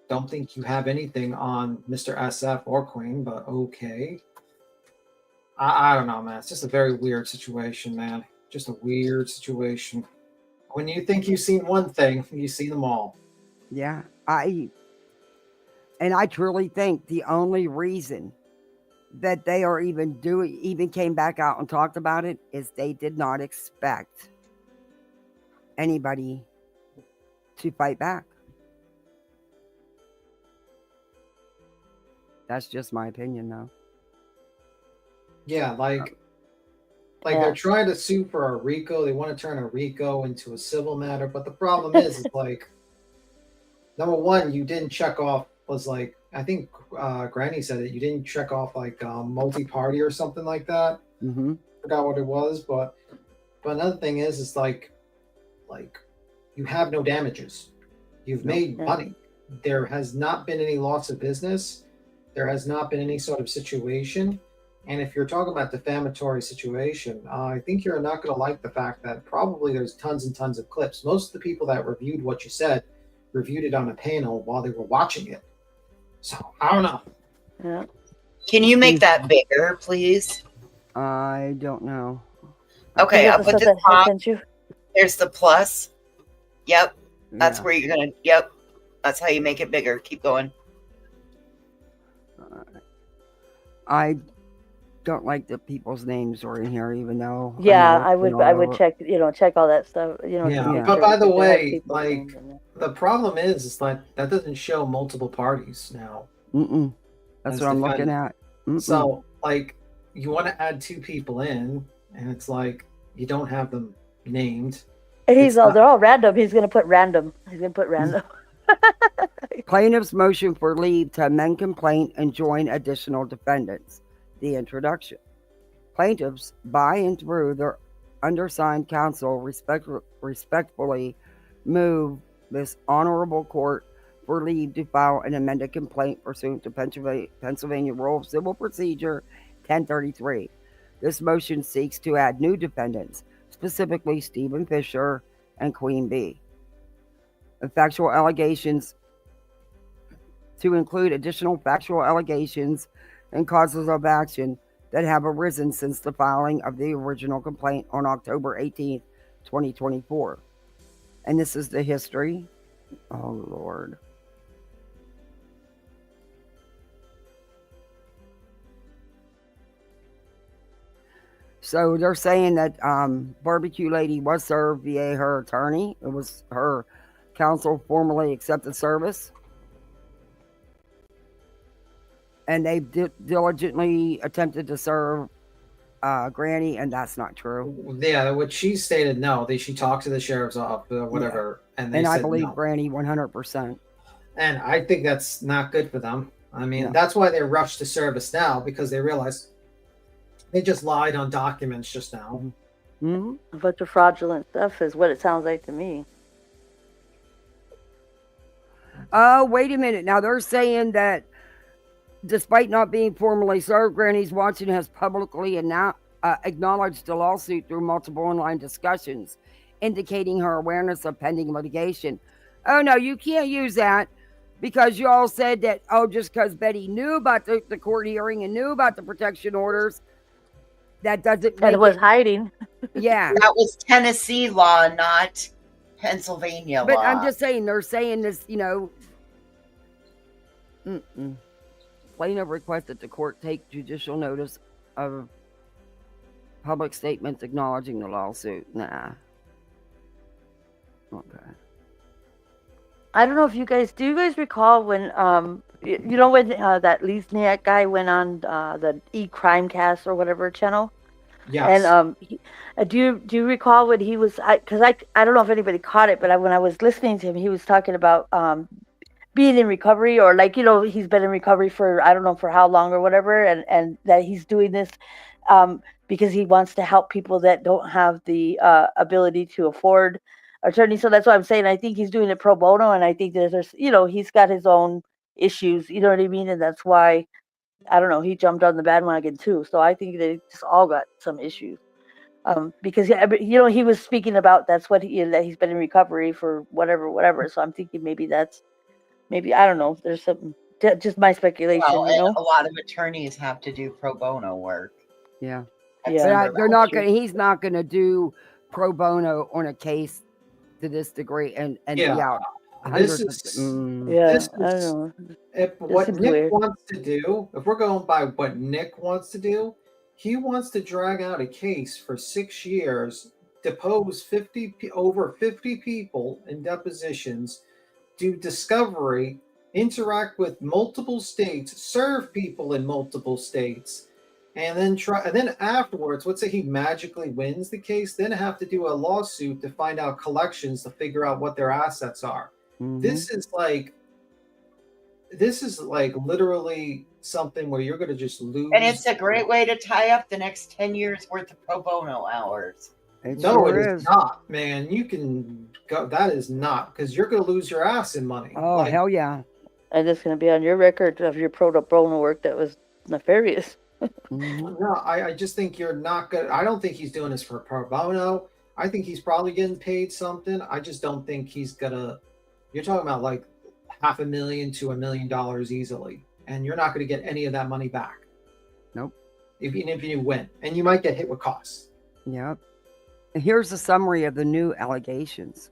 don't think you have anything on Mr. SF or Queen, but okay. I don't know, man. It's just a very weird situation, man. Just a weird situation. When you think you've seen one thing, you see them all. Yeah, I truly think the only reason that they are even came back out and talked about it is they did not expect anybody to fight back. That's just my opinion, though. Yeah, they're trying to sue for a Rico. They want to turn a Rico into a civil matter, but the problem is number one, you didn't check off I think Granny said it. You didn't check off multi-party or something like that. Mm-hmm. Forgot what it was, but another thing is you have no damages. You've made money. There has not been any loss of business. There has not been any sort of situation. And if you're talking about defamatory situation, I think you're not going to like the fact that probably there's tons and tons of clips. Most of the people that reviewed what you said reviewed it on a panel while they were watching it. So I don't know. Yeah. Can you make that bigger, please? I don't know. Okay, I'll put the top. There's the plus. Yep. That's where you're going to, yep. That's how you make it bigger. Keep going. I don't like that people's names are in here, even though. Yeah, I would check, check all that stuff. Yeah. But by the way, the problem is that doesn't show multiple parties now. That's what I'm looking at. So, you want to add two people in, and it's you don't have them named. They're all random. He's gonna put random. Plaintiff's motion for leave to amend complaint and join additional defendants. The introduction. Plaintiffs, by and through their undersigned counsel, respectfully move this honorable court for leave to file an amended complaint pursuant to Pennsylvania Rule of Civil Procedure 1033. This motion seeks to add new defendants, specifically Stephen Fisher and Queen B. Factual allegations to include additional factual allegations and causes of action that have arisen since the filing of the original complaint on October 18th, 2024. And this is the history. Oh, Lord. So they're saying that Barbecue Lady was served via her attorney. It was her counsel formally accepted service. And they diligently attempted to serve Granny, and that's not true. Yeah, what she stated, no. She talked to the sheriff's office or whatever, and they And I said believe no. Granny 100%. And I think that's not good for them. I mean, No. that's why they rushed to service now, because they realized they just lied on documents just now. Mm-hmm. A bunch of fraudulent stuff is what it sounds like to me. Oh, wait a minute. Now they're saying that despite not being formally served, Granny's Watching has publicly acknowledged the lawsuit through multiple online discussions, indicating her awareness of pending litigation. Oh, no, you can't use that because you all said that, just because Betty knew about the court hearing and knew about the protection orders, that doesn't make it was hiding. Yeah. That was Tennessee law, not Pennsylvania But law. I'm just saying, they're saying this, Plaintiff requested the court take judicial notice of public statements acknowledging the lawsuit. Nah. Okay. I don't know if you guys recall when when that Liesniak guy went on the e-crime cast or whatever channel? Yes. And do you recall when he was? Because I don't know if anybody caught it, but when I was listening to him, he was talking about being in recovery, or he's been in recovery for I don't know for how long or whatever, and that he's doing this because he wants to help people that don't have the ability to afford attorney. So that's what I'm saying. I think he's doing it pro bono, and I think that there's he's got his own issues. You know what I mean? And that's why I don't know. He jumped on the bandwagon too. So I think they just all got some issues. Because he was speaking about that's what that he's been in recovery for whatever. So I'm thinking maybe I don't know. There's something. Just my speculation. Well, a lot of attorneys have to do pro bono work. Yeah. Yeah. They're not going. He's not going to do pro bono on a case to this degree and be out. This is I don't know. What Nick wants to do, if we're going by what Nick wants to do, he wants to drag out a case for 6 years, depose over 50 people in depositions, do discovery, interact with multiple states, serve people in multiple states, and then afterwards, let's say he magically wins the case, then have to do a lawsuit to find out collections to figure out what their assets are. Mm-hmm. This is like literally something where you're going to just lose. And it's a great way to tie up the next 10 years worth of pro bono hours. It is not, man. You can go. That is not, because you're going to lose your ass in money. Oh, hell yeah. And it's going to be on your record of your pro bono work that was nefarious. No, I just think you're not good. I don't think he's doing this for pro bono. I think he's probably getting paid something. I just don't think he's gonna. You're talking about like $500,000 to $1 million easily, and you're not going to get any of that money back. Nope. Even if you win, and you might get hit with costs. Yep. Here's a summary of the new allegations.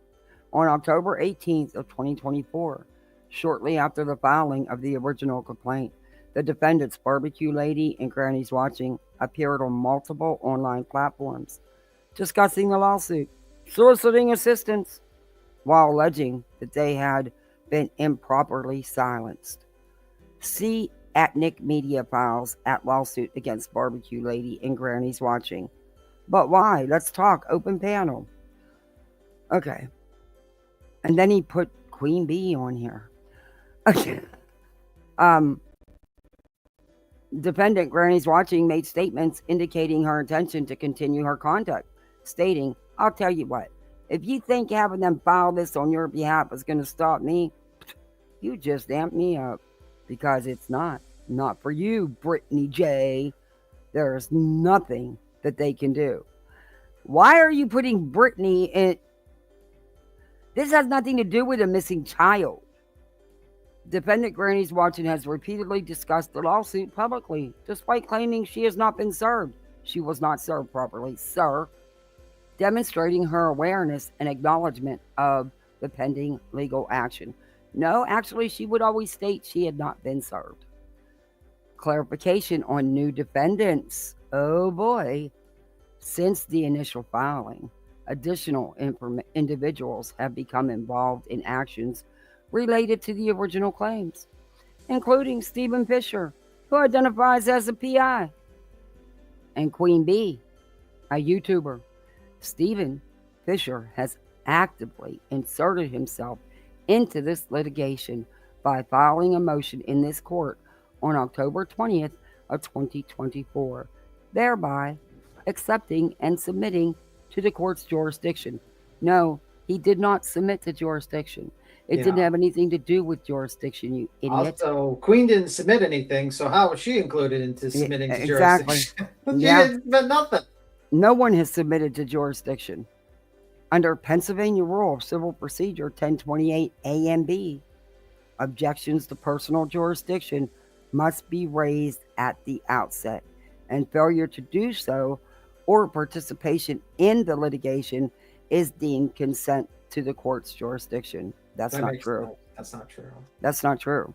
On October 18th of 2024, shortly after the filing of the original complaint, the defendants, Barbecue Lady and Granny's Watching, appeared on multiple online platforms discussing the lawsuit, soliciting assistance, while alleging that they had been improperly silenced. See at Nick Media Files at lawsuit against Barbecue Lady and Granny's Watching. But why? Let's talk. Open panel. Okay. And then he put Queen Bee on here. Okay. Defendant Granny's Watching made statements indicating her intention to continue her conduct, stating, I'll tell you what, if you think having them file this on your behalf is going to stop me, you just amp me up, because it's not for you, Brittany J. There's nothing that they can do. Why are you putting Brittany in? This has nothing to do with a missing child. Defendant Granny's Watching has repeatedly discussed the lawsuit publicly, despite claiming she has not been served. She was not served properly, sir, demonstrating her awareness and acknowledgement of the pending legal action. No, actually, she would always state she had not been served. Clarification on new defendants. Oh boy. Since the initial filing, additional individuals have become involved in actions related to the original claims, including Stephen Fisher, who identifies as a PI. And Queen Bee, a YouTuber, Stephen Fisher, has actively inserted himself into this litigation by filing a motion in this court on October 20th of 2024, thereby accepting and submitting to the court's jurisdiction. No, he did not submit to jurisdiction. It didn't have anything to do with jurisdiction, you idiot. Also, Queen didn't submit anything, so how was she included into submitting to Exactly. jurisdiction? She Yeah. didn't submit nothing. No one has submitted to jurisdiction. Under Pennsylvania Rule of Civil Procedure 1028 A and B, objections to personal jurisdiction must be raised at the outset, and failure to do so or participation in the litigation is deemed consent to the court's jurisdiction. That's That not makes true. no- That's not true. That's not true.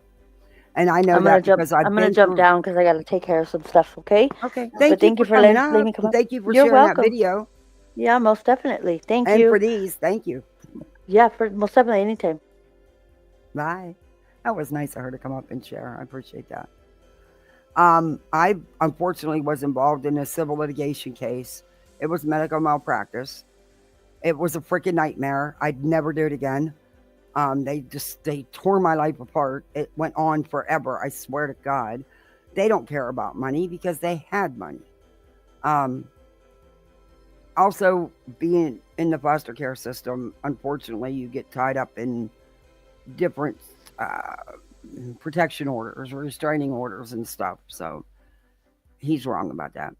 And I know I'm that gonna jump. because I've I'm gonna been jump through. down because I gotta take care of some stuff. Okay. Okay. But Thank you for letting coming up. me come And up. thank you for You're sharing that welcome. video. Yeah, most definitely. Thank And you. for these, thank you. Yeah, for most definitely anytime. Bye. That was nice of her to come up and share. I appreciate that. I unfortunately was involved in a civil litigation case. It was medical malpractice. It was a freaking nightmare. I'd never do it again. They tore my life apart. It went on forever. I swear to God. They don't care about money because they had money. Also, being in the foster care system, unfortunately, you get tied up in different protection orders, restraining orders, and stuff. So he's wrong about that.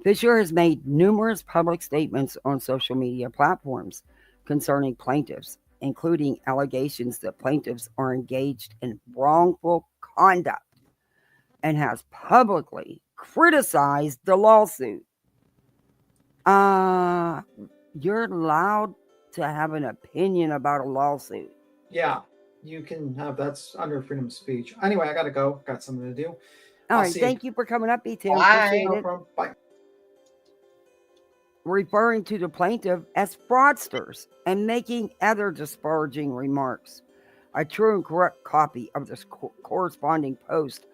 Fisher has made numerous public statements on social media platforms concerning plaintiffs, including allegations that plaintiffs are engaged in wrongful conduct, and has publicly criticized the lawsuit. You're allowed to have an opinion about a lawsuit. Yeah, you can have that's under freedom of speech. Anyway, I gotta go. Got something to do. All I'll right, see thank you for coming up, B-Tim. Bye. Appreciate No it. problem. Bye. Referring to the plaintiff as fraudsters and making other disparaging remarks. A true and correct copy of this corresponding post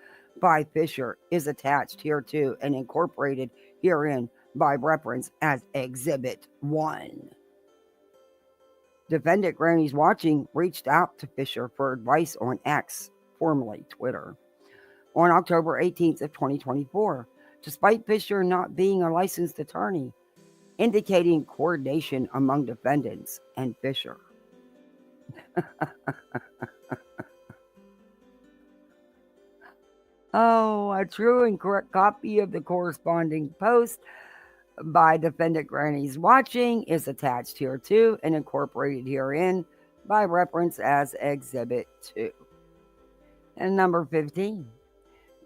by Fisher is attached here too and incorporated herein by reference as Exhibit 1. Defendant Granny's Watching reached out to Fisher for advice on X, formerly Twitter, on October 18th of 2024, despite Fisher not being a licensed attorney, indicating coordination among defendants and Fisher. Oh, a true and correct copy of the corresponding post by Defendant Granny's Watching is attached here too and incorporated herein by reference as Exhibit 2. And number 15,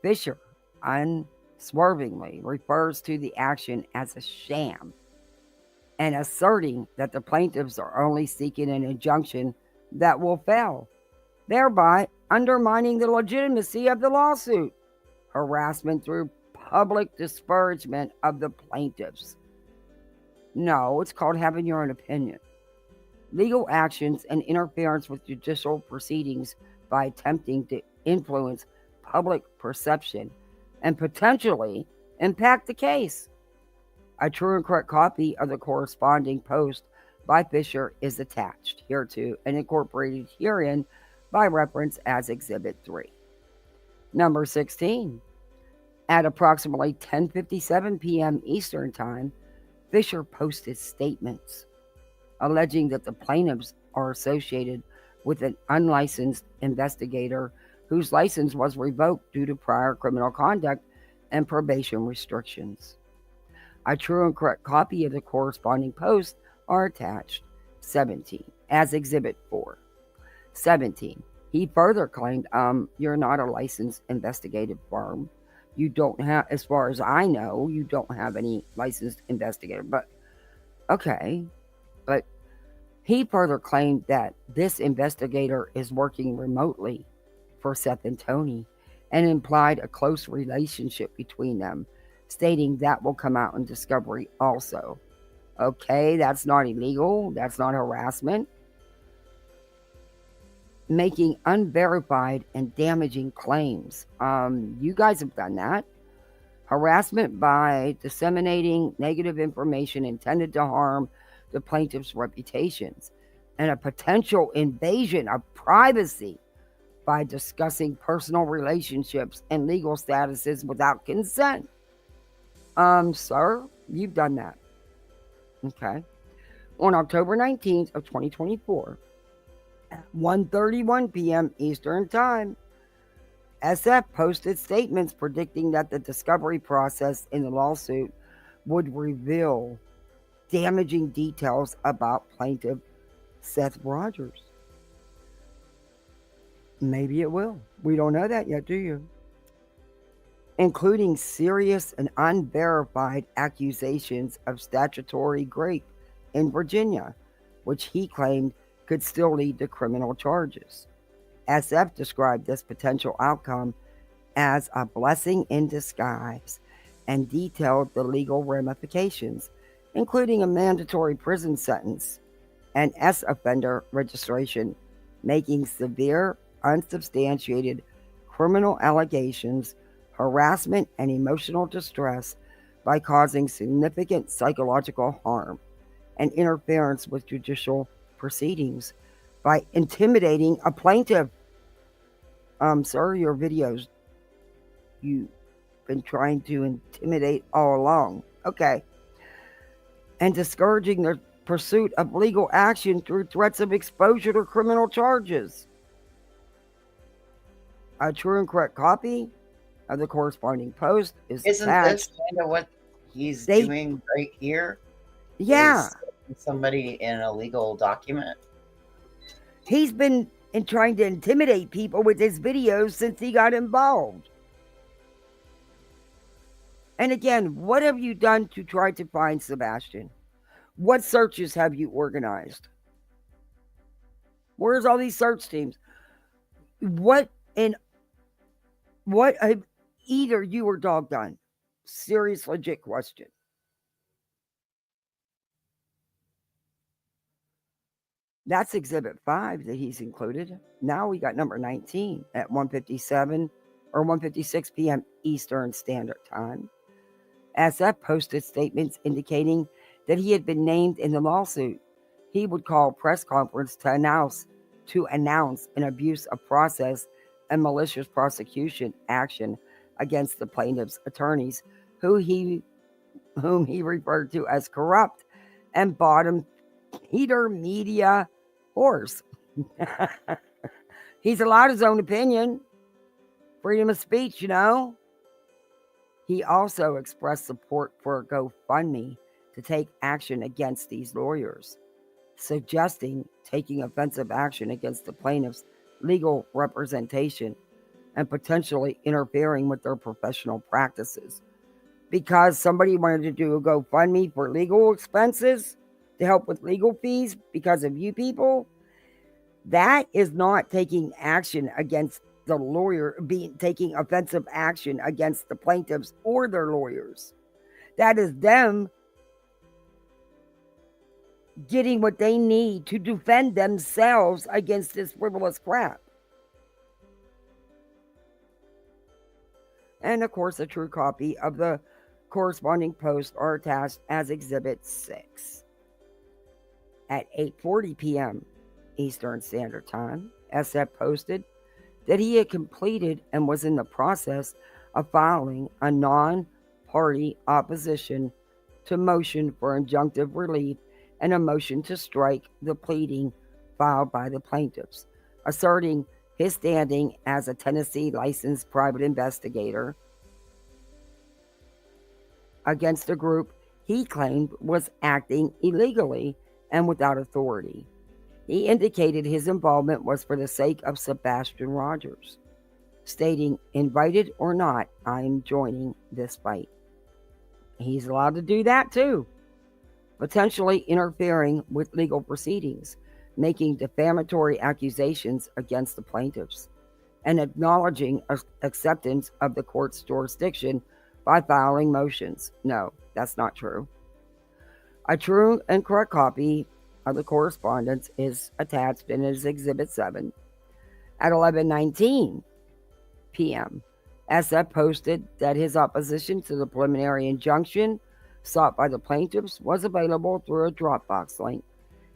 Fisher unswervingly refers to the action as a sham and asserting that the plaintiffs are only seeking an injunction that will fail, thereby undermining the legitimacy of the lawsuit. Harassment through public disparagement of the plaintiffs. No, it's called having your own opinion. Legal actions and interference with judicial proceedings by attempting to influence public perception and potentially impact the case. A true and correct copy of the corresponding post by Fisher is attached hereto and incorporated herein by reference as Exhibit 3. Number 16. At approximately 10:57 p.m. Eastern Time, Fisher posted statements alleging that the plaintiffs are associated with an unlicensed investigator whose license was revoked due to prior criminal conduct and probation restrictions. A true and correct copy of the corresponding post are attached. 17, as Exhibit 4. 17. He further claimed, you're not a licensed investigative firm. You don't have, as far as I know, you don't have any licensed investigator. But, okay. But he further claimed that this investigator is working remotely for Seth and Tony and implied a close relationship between them, stating that will come out in discovery also. Okay, that's not illegal. That's not harassment. Making unverified and damaging claims. You guys have done that. harassment by disseminating negative information intended to harm the plaintiff's reputations, and a potential invasion of privacy by discussing personal relationships and legal statuses without consent. Sir, you've done that. Okay. On October 19th of 2024, at 1:31 p.m. Eastern Time, SF posted statements predicting that the discovery process in the lawsuit would reveal damaging details about plaintiff Seth Rogers. Maybe it will. We don't know that yet, do you? Including serious and unverified accusations of statutory rape in Virginia, which he claimed could still lead to criminal charges. SF described this potential outcome as a blessing in disguise and detailed the legal ramifications, including a mandatory prison sentence and S offender registration, making severe, unsubstantiated criminal allegations, harassment, and emotional distress by causing significant psychological harm and interference with judicial proceedings by intimidating a plaintiff. Sir, your videos, you've been trying to intimidate all along. Okay. And discouraging the pursuit of legal action through threats of exposure to criminal charges. A true and correct copy of the corresponding post is Isn't attached. this kind of what he's doing right here? Yeah. Is somebody in a legal document? He's been trying to intimidate people with his videos since he got involved. And again, what have you done to try to find Sebastian? What searches have you organized? Where's all these search teams? What have either you or Dog done? Serious, legit question. That's Exhibit 5 that he's included. Now we got number 19 at 1:57 or 1:56 p.m. Eastern Standard Time. SF posted statements indicating that he had been named in the lawsuit. He would call a press conference to announce an abuse of process and malicious prosecution action against the plaintiff's attorneys, whom he referred to as corrupt and bottom feeder media horse. He's allowed his own opinion. Freedom of speech, you know. He also expressed support for a GoFundMe to take action against these lawyers, suggesting taking offensive action against the plaintiff's legal representation and potentially interfering with their professional practices. Because somebody wanted to do a GoFundMe for legal expenses to help with legal fees because of you people, that is not taking action against the lawyer, taking offensive action against the plaintiffs or their lawyers. That is them getting what they need to defend themselves against this frivolous crap. And of course, a true copy of the corresponding posts are attached as Exhibit 6. At 8:40 p.m. Eastern Standard Time, SF posted that he had completed and was in the process of filing a non-party opposition to motion for injunctive relief and a motion to strike the pleading filed by the plaintiffs, asserting his standing as a Tennessee licensed private investigator against a group he claimed was acting illegally and without authority. He indicated his involvement was for the sake of Sebastian Rogers, stating, "Invited or not, I am joining this fight." He's allowed to do that too, potentially interfering with legal proceedings, making defamatory accusations against the plaintiffs, and acknowledging acceptance of the court's jurisdiction by filing motions. No, that's not true. A true and correct copy of the correspondence is attached and is Exhibit 7 at 11:19 p.m. SF posted that his opposition to the preliminary injunction sought by the plaintiffs was available through a Dropbox link,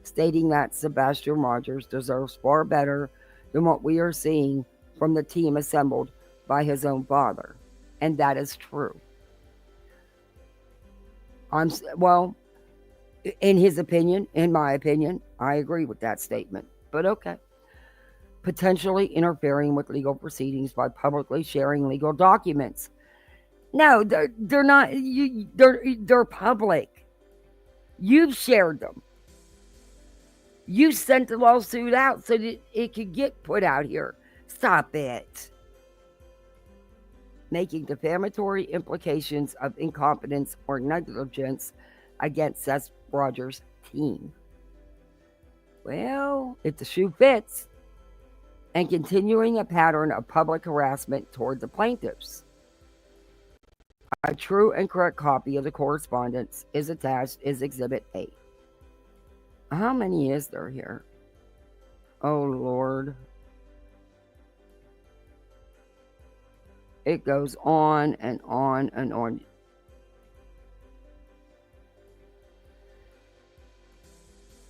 stating that Sebastian Rogers deserves far better than what we are seeing from the team assembled by his own father. And that is true. Well, in his opinion, in my opinion, I agree with that statement. But okay. Potentially interfering with legal proceedings by publicly sharing legal documents. No, they're not. They're public. You've shared them. You sent the lawsuit out so that it could get put out here. Stop it. Making defamatory implications of incompetence or negligence against Seth Rogers' team. Well, if the shoe fits. And continuing a pattern of public harassment toward the plaintiffs. A true and correct copy of the correspondence is attached as Exhibit A. How many is there here? Oh, Lord. It goes on and on and on.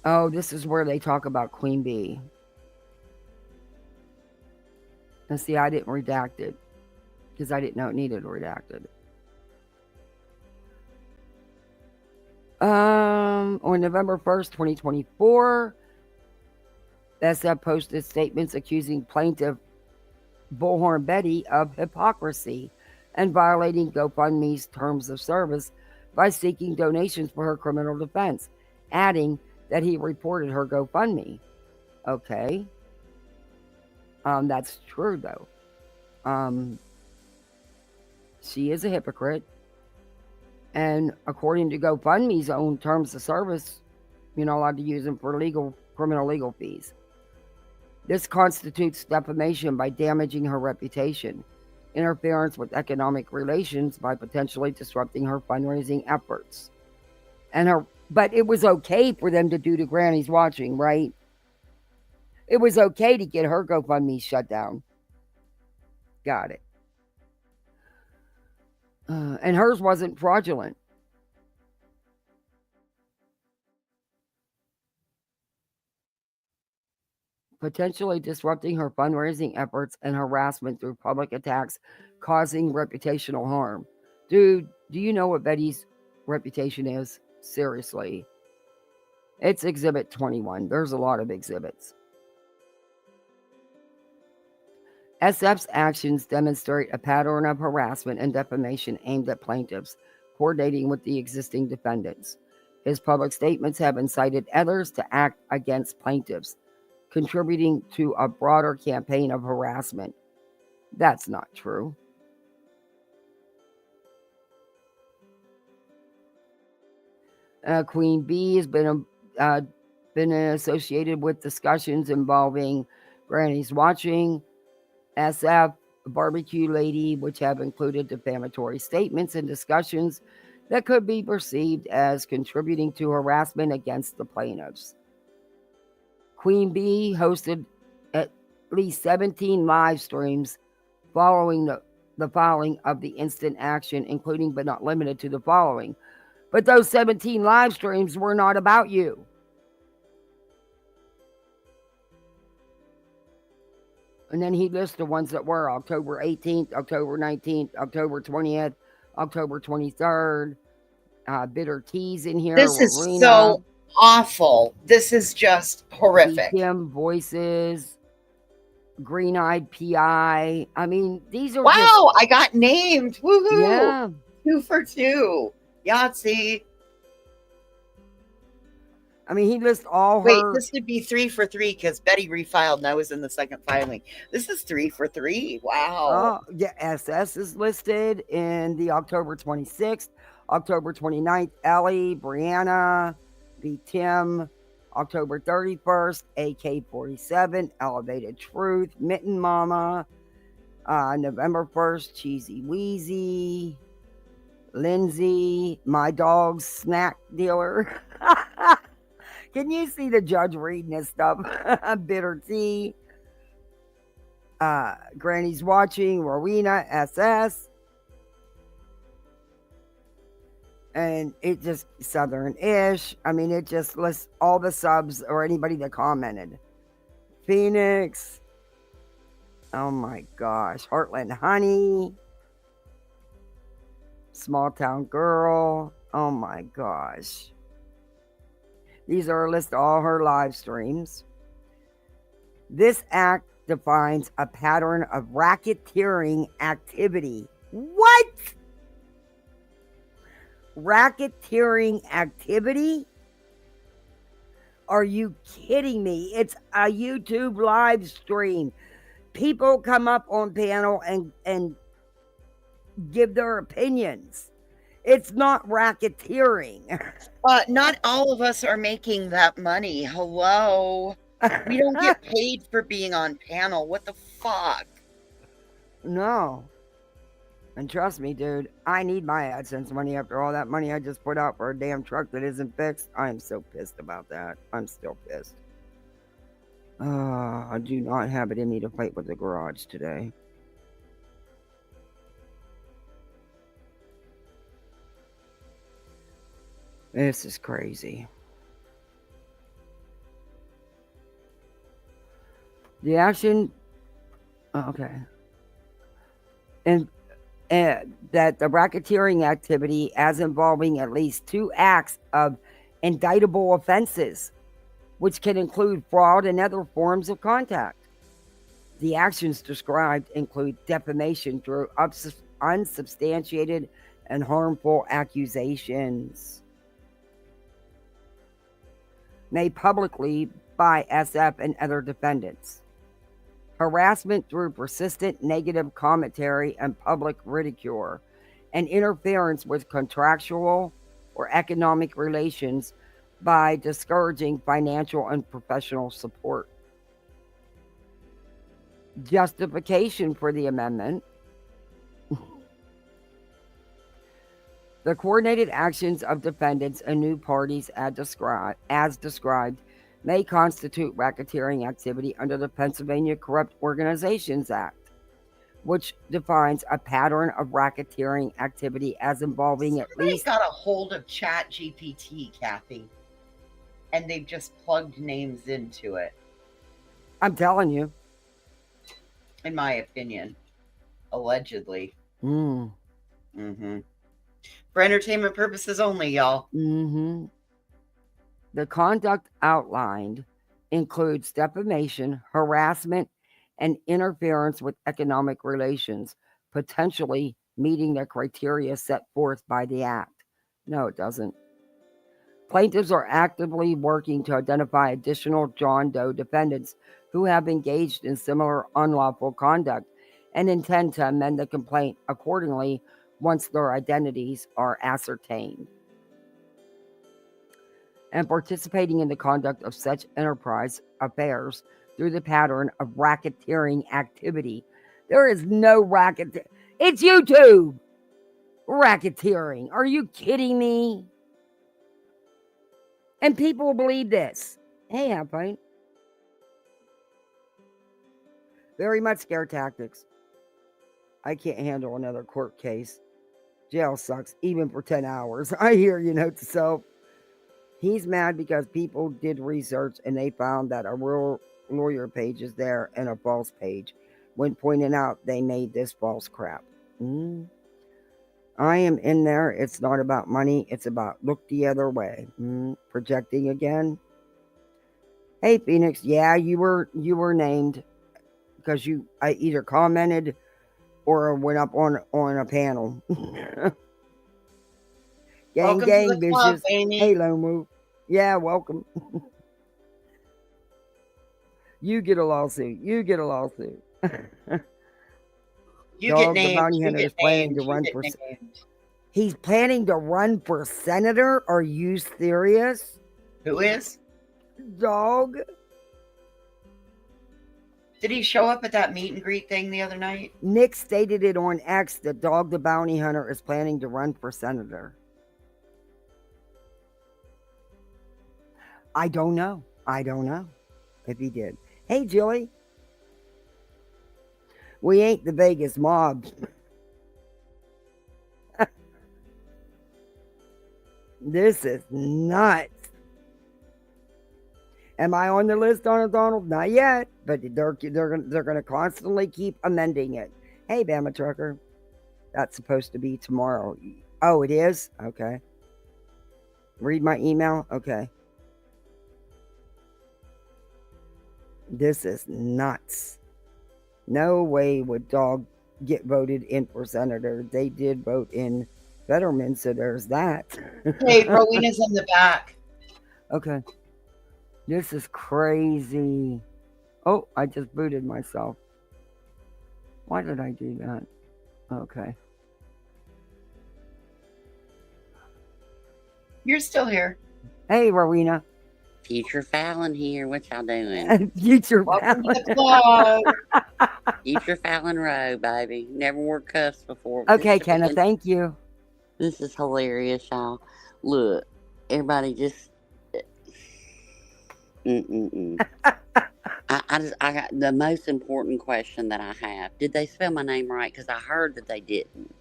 Oh, this is where they talk about Queen Bee. And see, I didn't redact it because I didn't know it needed redacted. On November 1st, 2024, SF posted statements accusing plaintiff Bullhorn Betty of hypocrisy and violating GoFundMe's terms of service by seeking donations for her criminal defense, adding that he reported her GoFundMe. Okay. That's true, though. She is a hypocrite. And according to GoFundMe's own terms of service, you're not allowed to use them for criminal legal fees. This constitutes defamation by damaging her reputation, interference with economic relations by potentially disrupting her fundraising efforts. But it was okay for them to do to Granny's Watching, right? It was okay to get her GoFundMe shut down. Got it. And hers wasn't fraudulent. Potentially disrupting her fundraising efforts and harassment through public attacks, causing reputational harm. Dude, do you know what Betty's reputation is? Seriously. It's Exhibit 21. There's a lot of exhibits. SF's actions demonstrate a pattern of harassment and defamation aimed at plaintiffs, coordinating with the existing defendants. His public statements have incited others to act against plaintiffs, contributing to a broader campaign of harassment. That's not true. Queen Bee has been associated with discussions involving Granny's Watching, SF, Barbecue Lady, which have included defamatory statements and discussions that could be perceived as contributing to harassment against the plaintiffs. Queen Bee hosted at least 17 live streams following the filing of the instant action, including but not limited to the following. But those 17 live streams were not about you. And then he lists the ones that were October 18th, October 19th, October 20th, October 23rd. Bitter Teas in here. This is so awful. This is just horrific. Kim Voices, Green Eyed PI. I mean, these are wow. I got named. Woohoo! Yeah, 2 for 2. Yahtzee. I mean, he lists all her. Wait, this would be 3 for 3 because Betty refiled and I was in the second filing. This is 3 for 3. Wow. Oh, yeah, SS is listed in the October 26th, October 29th, Ellie, Brianna, B. Tim, October 31st, AK-47, Elevated Truth, Mitten Mama, November 1st, Cheesy Wheezy, Lindsay, My Dog's Snack Dealer. Can you see the judge reading this stuff? Bitter Tea. Granny's Watching, Rowena, SS, and it just Southern-ish. I mean, it just lists all the subs or anybody that commented. Phoenix. Oh my gosh. Heartland Honey. Small Town Girl. Oh my gosh. These are a list of all her live streams. This act defines a pattern of racketeering activity. What? Racketeering activity? Are you kidding me? It's a YouTube live stream. People come up on panel and give their opinions. It's not racketeering. Not all of us are making that money. Hello. We don't get paid for being on panel. What the fuck? No. And trust me, dude, I need my AdSense money after all that money I just put out for a damn truck that isn't fixed. I am so pissed about that. I'm still pissed. I do not have it in me to fight with the garage today. This is crazy. The action, okay. And that the racketeering activity as involving at least 2 acts of indictable offenses, which can include fraud and other forms of contact. The actions described include defamation through unsubstantiated and harmful accusations made publicly by SF and other defendants. Harassment through persistent negative commentary and public ridicule, and interference with contractual or economic relations by discouraging financial and professional support. Justification for the amendment. The coordinated actions of defendants and new parties as described may constitute racketeering activity under the Pennsylvania Corrupt Organizations Act, which defines a pattern of racketeering activity as involving at least... got a hold of ChatGPT, Kathy, and they've just plugged names into it. I'm telling you. In my opinion. Allegedly. Mm-hmm. For entertainment purposes only, y'all. Mm-hmm. The conduct outlined includes defamation, harassment, and interference with economic relations, potentially meeting the criteria set forth by the Act. No, it doesn't. Plaintiffs are actively working to identify additional John Doe defendants who have engaged in similar unlawful conduct and intend to amend the complaint accordingly once their identities are ascertained. And participating in the conduct of such enterprise affairs through the pattern of racketeering activity. There is no racketeering. It's YouTube. Racketeering. Are you kidding me? And people believe this. Hey, have fun. Very much scare tactics. I can't handle another court case. Jail sucks, even for 10 hours. I hear you, note to self. He's mad because people did research and they found that a real lawyer page is there and a false page when pointing out they made this false crap. I am in there. It's not about money. It's about look the other way. Projecting again. Hey, Phoenix. Yeah, you were named because I either commented or went up on a panel. Gang, bitches. Hey, Lone Wolf. Yeah, welcome. You get a lawsuit. You get Dog get named. The bounty hunter is planning to run for... He's planning to run for senator? Are you serious? Who is? Dog. Did he show up at that meet and greet thing the other night? Nick stated it on X that Dog the bounty hunter is planning to run for senator. I don't know if he did. Hey, Julie. We ain't the Vegas mob. This is nuts. Am I on the list, Donald? Not yet, but they're gonna constantly keep amending it. Hey, Bama Trucker, that's supposed to be tomorrow. Oh, it is? Okay. Read my email? Okay. This is nuts. No way would Dog get voted in for senator. They did vote in Fetterman, so there's that. Hey, Rowena's in the back. Okay. This is crazy. Oh, I just booted myself. Why did I do that? Okay. You're still here. Hey, Rowena. Future Fallon here. What y'all doing? Future Welcome Fallon. to the club. Future Fallon Row, baby. Never wore cuffs before. Okay, Kenna, thank you. This is hilarious, y'all. Look, everybody just. I got the most important question that I have. Did they spell my name right? Because I heard that they didn't.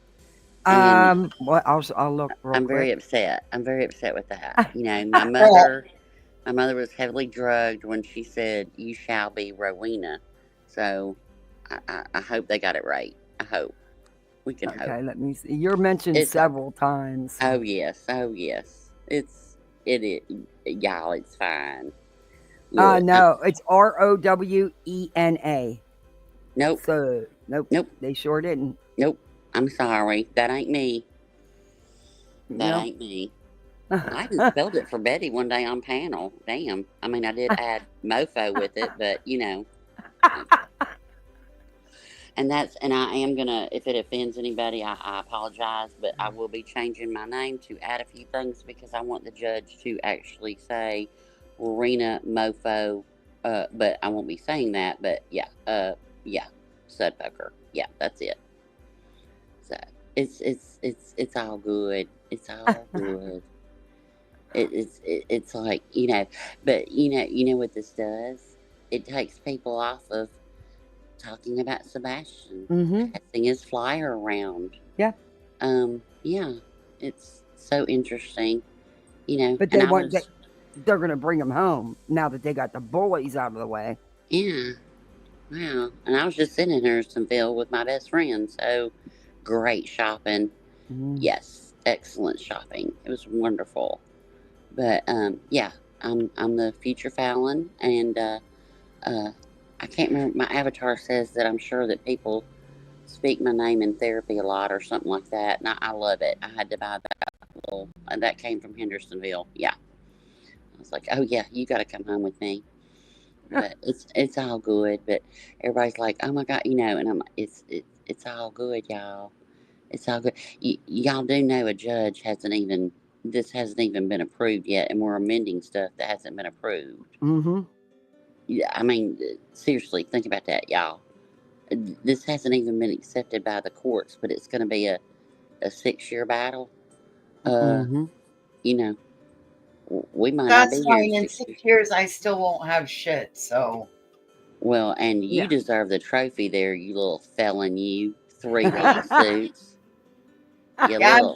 Well, I'll look real I'm very quick. upset. I'm very upset with that. You know, my mother was heavily drugged when she said, "You shall be Rowena." So, I hope they got it right. I hope. We can hope. Okay, let me see. You're mentioned several times. Oh yes. It is, y'all. It's fine. Look, No, it's Rowena. Nope. So nope. They sure didn't. Nope. I'm sorry. That ain't me. That Yep. ain't me. I even spelled it for Betty one day on panel. Damn. I mean, I did add mofo with it, but you know. And I am gonna, if it offends anybody, I apologize, but I will be changing my name to add a few things because I want the judge to actually say Rena Mofo, but I won't be saying that, but yeah, Sudfucker. Yeah, that's it. So it's all good. It's all good. It's like, you know, but you know what this does? It takes people off of talking about Sebastian, passing his flyer around. Yeah. Yeah, it's so interesting, you know. But they're going to bring him home now that they got the bullies out of the way. Yeah. Wow. And I was just sitting in Hurstonville with my best friend, so great shopping. Yes, excellent shopping. It was wonderful. But yeah, I'm the future Fallon, and I can't remember. My avatar says that I'm sure that people speak my name in therapy a lot or something like that, and I love it. I had to buy that little, and that came from Hendersonville. Yeah, I was like, oh yeah, you got to come home with me. But it's all good. But everybody's like, oh my god, you know, and I'm it's all good, y'all. It's all good. Y'all do know a judge hasn't even been approved yet, and we're amending stuff that hasn't been approved. Yeah, I mean, seriously, think about that, y'all. This hasn't even been accepted by the courts, but it's going to be a 6-year battle. You know, we might not be That's here fine. In 6 6 years, I still won't have shit. So. Well, and you deserve the trophy there, you little felon. You 3 lawsuits. I'm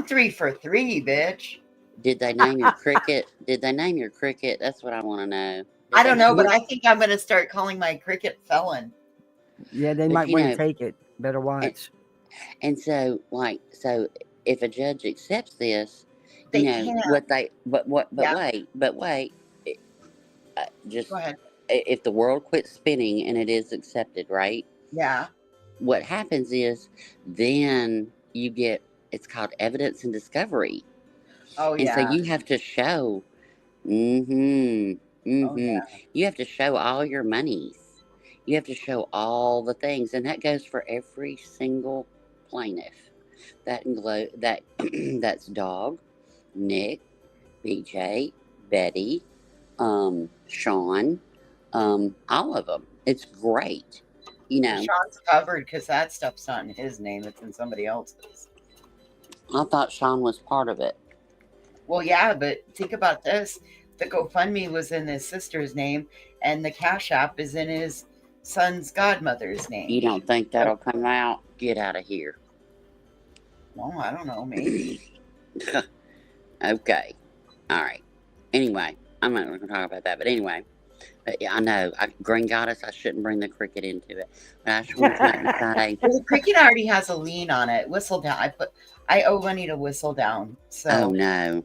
3 for 3, bitch. Did they name your cricket? Did they name your cricket? That's what I want to know. I don't know, but I think I'm going to start calling my cricket Felon. Yeah, they might want to take it. Better watch. And so, so if a judge accepts this, they you know can't. But wait. Just go ahead. If the world quits spinning and it is accepted, right? Yeah. What happens is then you get, it's called evidence and discovery. Oh, yeah. And so you have to show, you have to show all your monies. You have to show all the things, and that goes for every single plaintiff. That's Dog, Nick, BJ, Betty, Sean, all of them. It's great, you know. Sean's covered because that stuff's not in his name; it's in somebody else's. I thought Sean was part of it. Well, yeah, but think about this: the GoFundMe was in his sister's name, and the Cash App is in his son's godmother's name. You don't think that'll come out? Get out of here. Well, I don't know. Maybe. Okay. All right. Anyway, I'm not going to talk about that. But anyway, but yeah, I know. Green Goddess, I shouldn't bring the cricket into it. But I just want to say. Well, the cricket already has a lean on it. Whistle down. I owe money to Whistle Down. So. Oh no.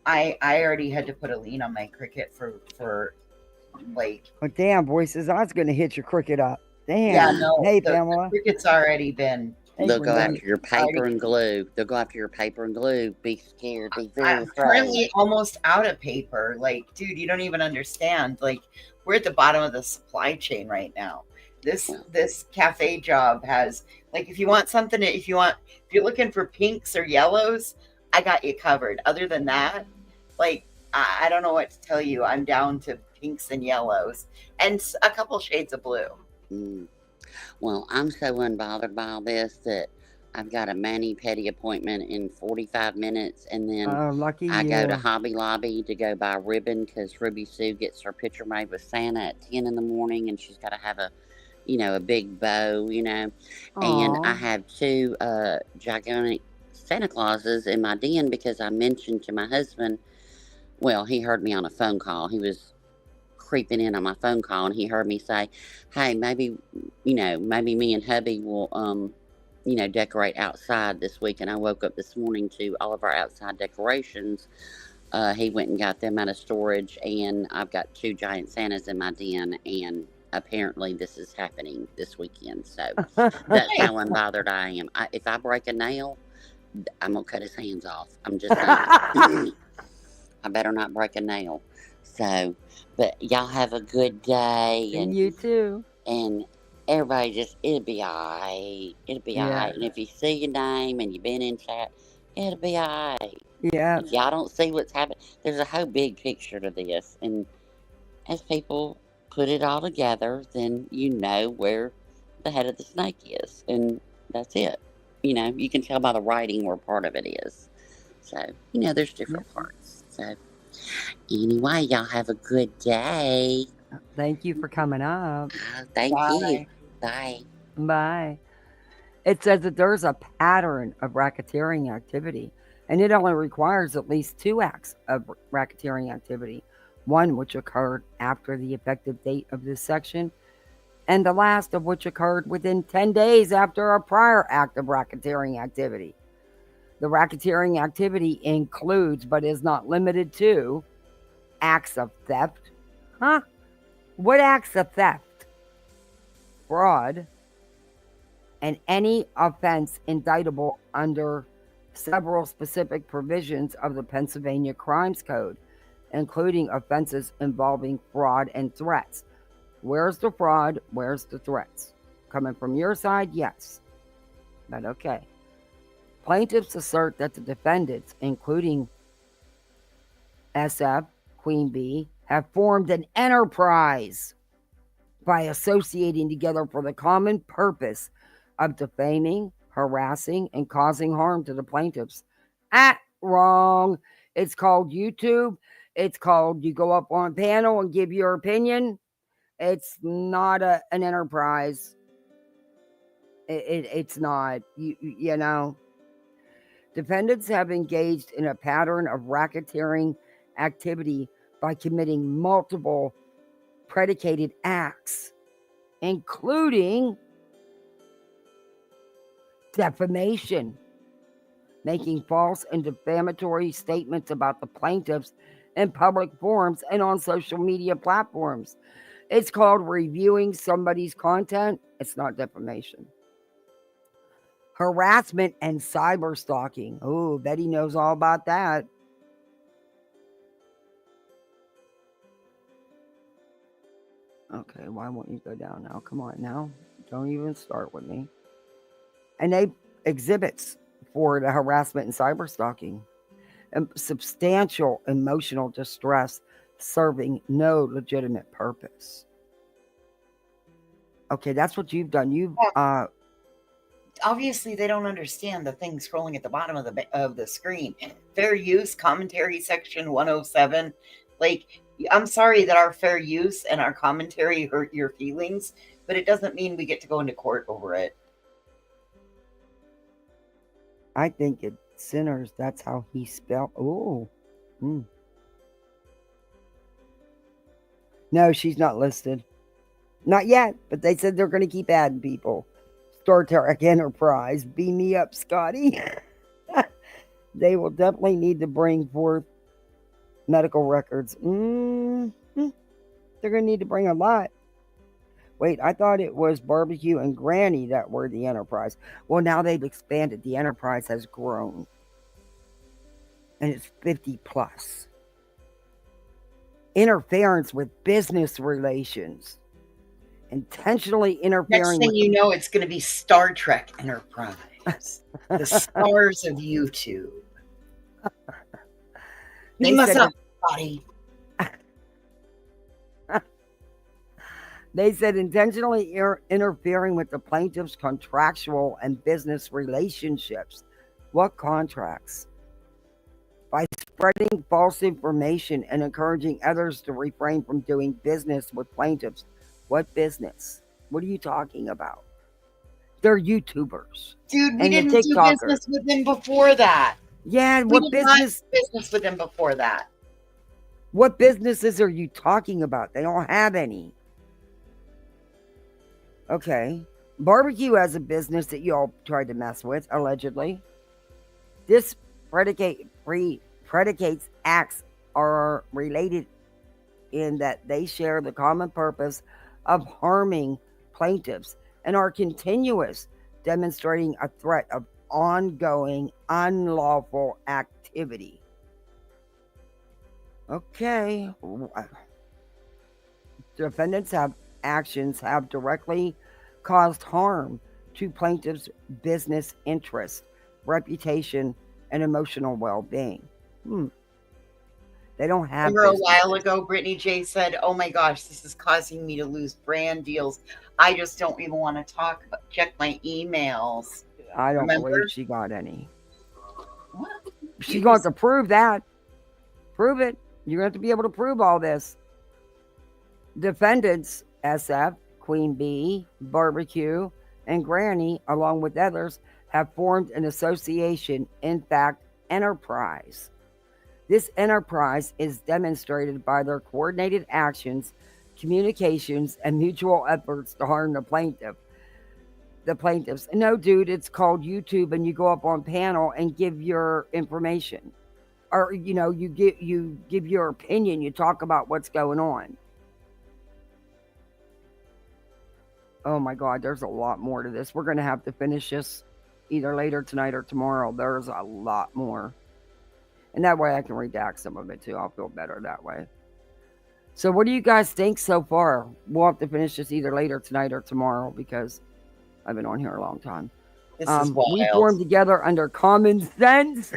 I already had to put a lean on my cricket for like. Oh damn, voices! I was going to hit your cricket up. Damn. Yeah, no. Hey, the Pamela. Cricket's already been. They'll go after your paper and glue. They'll go after your paper and glue. Be scared. Be very I'm currently almost out of paper. Like, dude, you don't even understand. Like, we're at the bottom of the supply chain right now. This cafe job has, like, if you're looking for pinks or yellows, I got you covered. Other than that, like, I don't know what to tell you. I'm down to pinks and yellows and a couple shades of blue. Well, I'm so unbothered by all this that I've got a mani-pedi appointment in 45 minutes, and then I go to Hobby Lobby to go buy ribbon because Ruby Sue gets her picture made with Santa at 10 in the morning, and she's got to have a big bow, and I have 2 gigantic Santa Clauses in my den because I mentioned to my husband, well, he heard me on a phone call. He was creeping in on my phone call, and he heard me say, hey, maybe me and hubby will decorate outside this week. And I woke up this morning to all of our outside decorations. He went and got them out of storage, and I've got 2 giant Santas in my den, and apparently this is happening this weekend. So that's how unbothered I am. If I break a nail, I'm gonna cut his hands off. I'm just saying. I better not break a nail. So, but y'all have a good day. And you too. And everybody it'll be all right. It'll be all right. And if you see your name and you've been in chat, it'll be all right. Yeah. If y'all don't see what's happening, there's a whole big picture to this. And as people put it all together, then you know where the head of the snake is. And that's it. You can tell by the writing where part of it is. So, there's different parts. So, anyway, y'all have a good day. Thank you for coming up. Thank you. Bye. Bye. It says that there's a pattern of racketeering activity, and it only requires at least 2 acts of racketeering activity, one which occurred after the effective date of this section, and the last of which occurred within 10 days after a prior act of racketeering activity. The racketeering activity includes, but is not limited to, acts of theft. Huh? What acts of theft? Fraud. And any offense indictable under several specific provisions of the Pennsylvania Crimes Code, including offenses involving fraud and threats. Where's the fraud? Where's the threats? Coming from your side? Yes. But okay. Plaintiffs assert that the defendants, including SF, Queen Bee, have formed an enterprise by associating together for the common purpose of defaming, harassing, and causing harm to the plaintiffs. Wrong. It's called YouTube. It's called you go up on a panel and give your opinion. It's not an enterprise. It's not. You know. Defendants have engaged in a pattern of racketeering activity by committing multiple predicated acts, including defamation, making false and defamatory statements about the plaintiffs in public forums and on social media platforms. It's called reviewing somebody's content. It's not defamation. Harassment and cyber stalking. Oh, Betty knows all about that. Okay, why won't you go down now? Come on now. Don't even start with me. And they exhibits for the harassment and cyber stalking. And substantial emotional distress serving no legitimate purpose. Okay, that's what you've done. You've obviously they don't understand the thing scrolling at the bottom of the screen. Fair use commentary section 107. Like, I'm sorry that our fair use and our commentary hurt your feelings, but it doesn't mean we get to go into court over it. I think it's sinners. That's how he spelled. Oh. No, she's not listed. Not yet, but they said they're going to keep adding people. Star Trek Enterprise. Beam me up, Scotty. They will definitely need to bring forth medical records. They're going to need to bring a lot. Wait, I thought it was Barbecue and Granny that were the Enterprise. Well, now they've expanded. The Enterprise has grown. And it's 50 plus. Interference with business relations. Intentionally interfering. Next thing you know, it's going to be Star Trek Enterprise. The stars of YouTube. They must have body. They said intentionally interfering with the plaintiff's contractual and business relationships. What contracts? By spreading false information and encouraging others to refrain from doing business with plaintiffs. What business? What are you talking about? They're YouTubers. Dude, we didn't do business with them before that. Yeah, what business? Business with them before that. What businesses are you talking about? They don't have any. Okay. Barbecue has a business that y'all tried to mess with, allegedly. This predicates acts are related in that they share the common purpose of harming plaintiffs and are continuous, demonstrating a threat of ongoing unlawful activity. Okay. Defendants' actions have directly caused harm to plaintiffs' business interests, reputation, and emotional well-being. They don't have. Remember a while ago, Brittany J said, "Oh my gosh, this is causing me to lose brand deals. I just don't even want to check my emails." I don't believe she got any. What? She's going to prove that. Prove it. You're going to have to be able to prove all this. Defendants, SF, Queen Bee, Barbecue, and Granny, along with others, have formed an association, in fact, enterprise. This enterprise is demonstrated by their coordinated actions, communications, and mutual efforts to harm the plaintiffs. No, dude, it's called YouTube, and you go up on panel and give your information. Or, you give your opinion, you talk about what's going on. Oh my God, there's a lot more to this. We're going to have to finish this either later tonight or tomorrow. There's a lot more. And that way I can redact some of it too. I'll feel better that way. So what do you guys think so far? We'll have to finish this either later tonight or tomorrow because I've been on here a long time. This is wild. We formed together under common sense.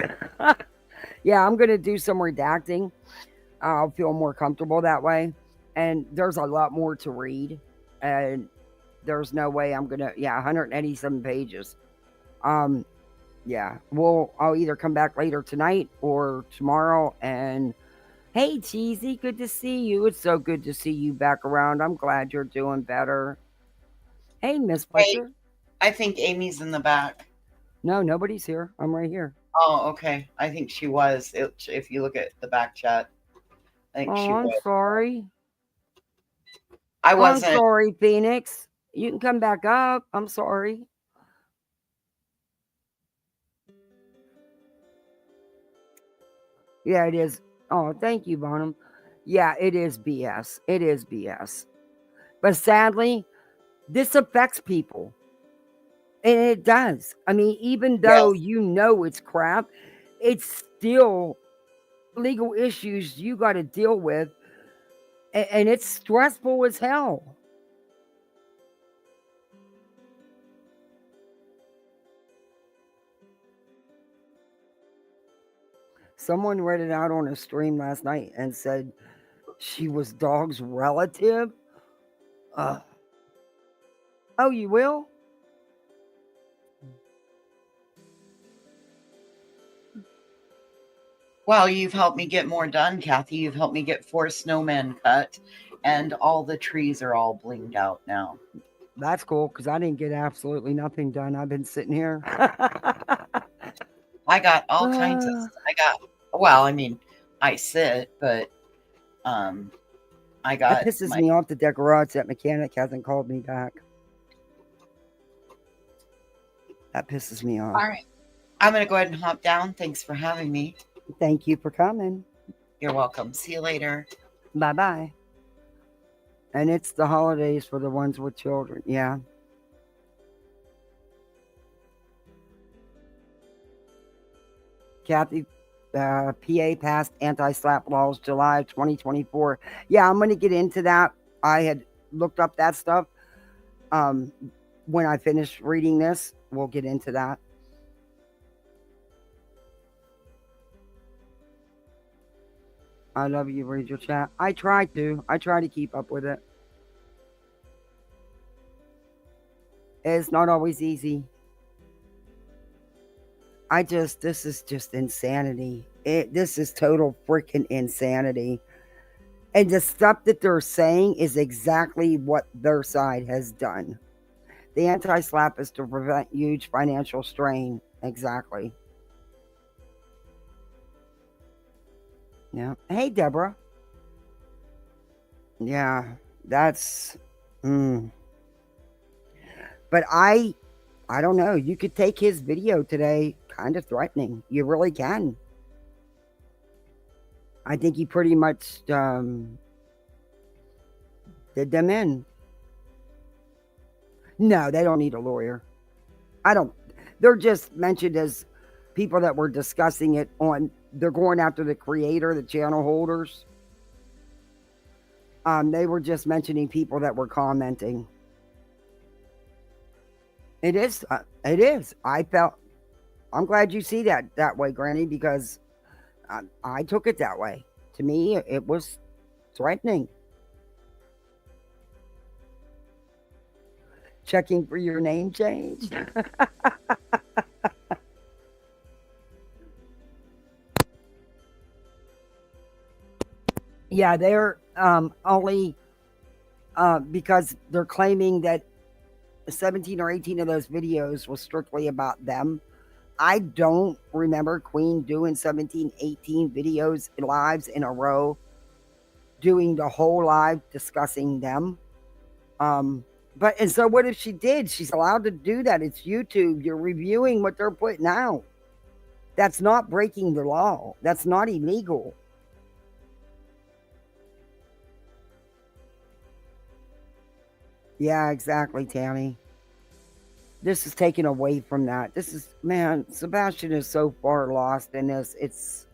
Yeah, I'm going to do some redacting. I'll feel more comfortable that way. And there's a lot more to read. And there's no way I'm going to, 187 pages. Yeah, I'll either come back later tonight or tomorrow. And hey, Cheesy, good to see you. It's so good to see you back around. I'm glad you're doing better. Hey, Miss Fletcher. Hey, I think Amy's in the back. No, nobody's here. I'm right here. Oh, okay. I think she was. If you look at the back chat, I think she was. I'm sorry. I wasn't. I'm sorry, Phoenix. You can come back up. I'm sorry. Yeah, it is. Oh, thank you, Bonham. Yeah, it is BS. It is BS. But sadly, this affects people. And it does. I mean, even though it's crap, it's still legal issues you got to deal with. And it's stressful as hell. Someone read it out on a stream last night and said she was Dog's relative. Oh, you will? Well, you've helped me get more done, Kathy. You've helped me get 4 snowmen cut, and all the trees are all blinged out now. That's cool because I didn't get absolutely nothing done. I've been sitting here. I got all kinds of. Well, I mean, I sit, but I That got pisses my. me off that that garage, that mechanic hasn't called me back. That pisses me off. All right, I'm gonna go ahead and hop down. Thanks for having me. Thank you for coming. You're welcome. See you later. Bye bye. And it's the holidays for the ones with children. Yeah. Kathy, PA passed anti-slap laws July 2024. Yeah, I'm going to get into that. I had looked up that stuff. When I finish reading this, we'll get into that. I love you, read your chat. I try to keep up with it. It's not always easy. This is just insanity. This is total freaking insanity. And the stuff that they're saying is exactly what their side has done. The anti-slap is to prevent huge financial strain. Exactly. Yeah. Hey, Deborah. Yeah, that's... But I don't know. You could take his video today kind of threatening. You really can. I think he pretty much did them in. No, they don't need a lawyer. They're just mentioned as people that were discussing it on, they're going after the creator, the channel holders. They were just mentioning people that were commenting. It is. I'm glad you see that way, Granny, because I took it that way. To me, it was threatening. Checking for your name change. Yeah, they're only because they're claiming that 17 or 18 of those videos was strictly about them. I don't remember Queen doing 17, 18 videos, lives in a row, doing the whole live discussing them. And so what if she did? She's allowed to do that. It's YouTube. You're reviewing what they're putting out. That's not breaking the law. That's not illegal. Yeah, exactly, Tammy. This is taken away from that. This is, man, Sebastian is so far lost in this.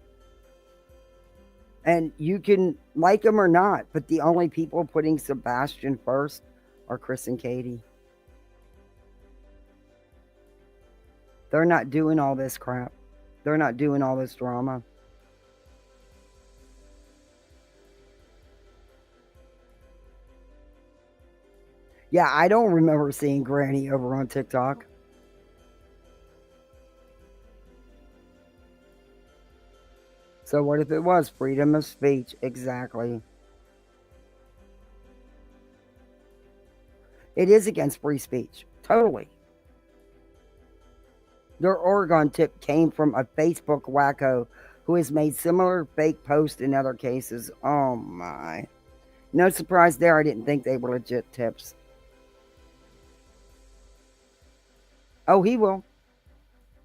And you can like him or not, but the only people putting Sebastian first are Chris and Katie. They're not doing all this crap. They're not doing all this drama. Yeah, I don't remember seeing Granny over on TikTok. So what if it was freedom of speech? Exactly. It is against free speech. Totally. Their Oregon tip came from a Facebook wacko who has made similar fake posts in other cases. Oh my. No surprise there. I didn't think they were legit tips. Oh, he will.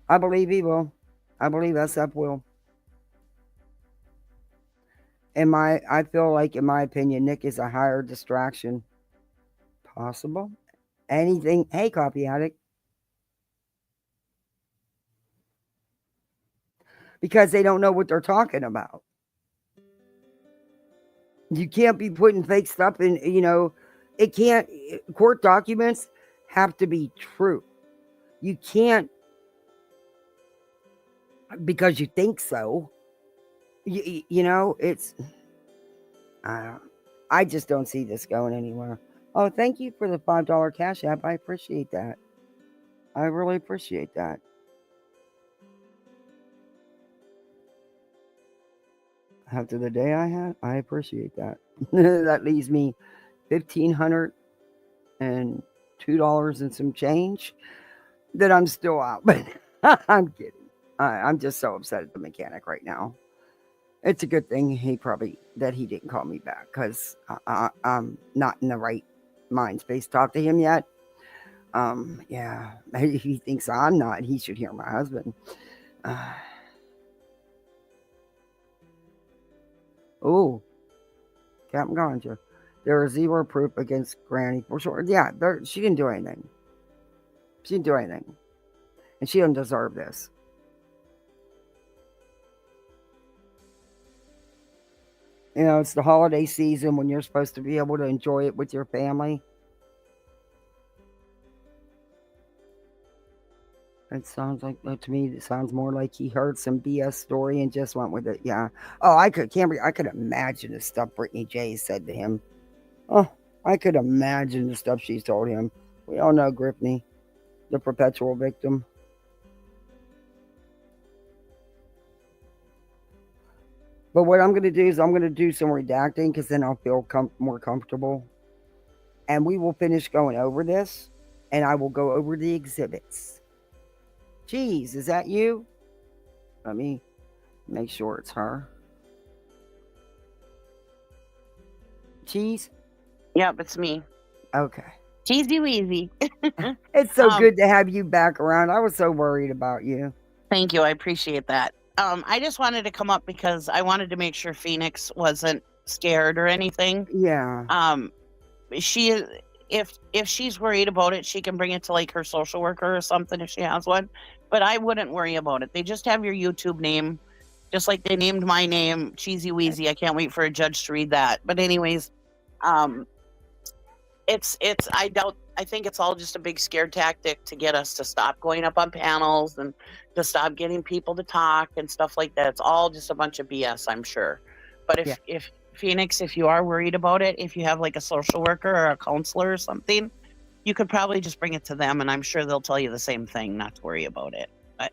I believe he will. I believe SF will. I feel like, in my opinion, Nick is a higher distraction. Possible. Anything. Hey, Copy Addict. Because they don't know what they're talking about. You can't be putting fake stuff in, it can't, court documents have to be true. You can't, because you think so. It's, I just don't see this going anywhere. Oh, thank you for the $5 Cash App. I appreciate that. I really appreciate that. After the day I had, I appreciate that. That leaves me $1,520 $2 and some change that I'm still out. But I'm kidding. I'm just so upset at the mechanic right now. It's a good thing he didn't call me back because I'm not in the right mind space to talk to him yet. Yeah, maybe he thinks I'm not. He should hear my husband. Oh, Captain Ganja. There is zero proof against Granny for sure. Yeah, she didn't do anything. She didn't do anything. And she doesn't deserve this. You know, it's the holiday season when you're supposed to be able to enjoy it with your family. It sounds like, to me, it sounds more like he heard some BS story and just went with it. Yeah. Oh, I could imagine the stuff Brittany J said to him. Oh, I could imagine the stuff she's told him. We all know Griffney, the perpetual victim. But what I'm going to do is I'm going to do some redacting because then I'll feel more comfortable. And we will finish going over this. And I will go over the exhibits. Geez, is that you? Let me make sure it's her. Cheese? Yep, it's me. Okay. Cheesy Weezy. It's so good to have you back around. I was so worried about you. Thank you. I appreciate that. I just wanted to come up because I wanted to make sure Phoenix wasn't scared or anything. Yeah. If she's worried about it, she can bring it to like her social worker or something if she has one. But I wouldn't worry about it. They just have your YouTube name, just like they named my name, Cheesy Weezy. I can't wait for a judge to read that. But anyways, I think it's all just a big scare tactic to get us to stop going up on panels and to stop getting people to talk and stuff like that. It's all just a bunch of BS, I'm sure. But if Phoenix, if you are worried about it, if you have like a social worker or a counselor or something, you could probably just bring it to them, and I'm sure they'll tell you the same thing, not to worry about it. But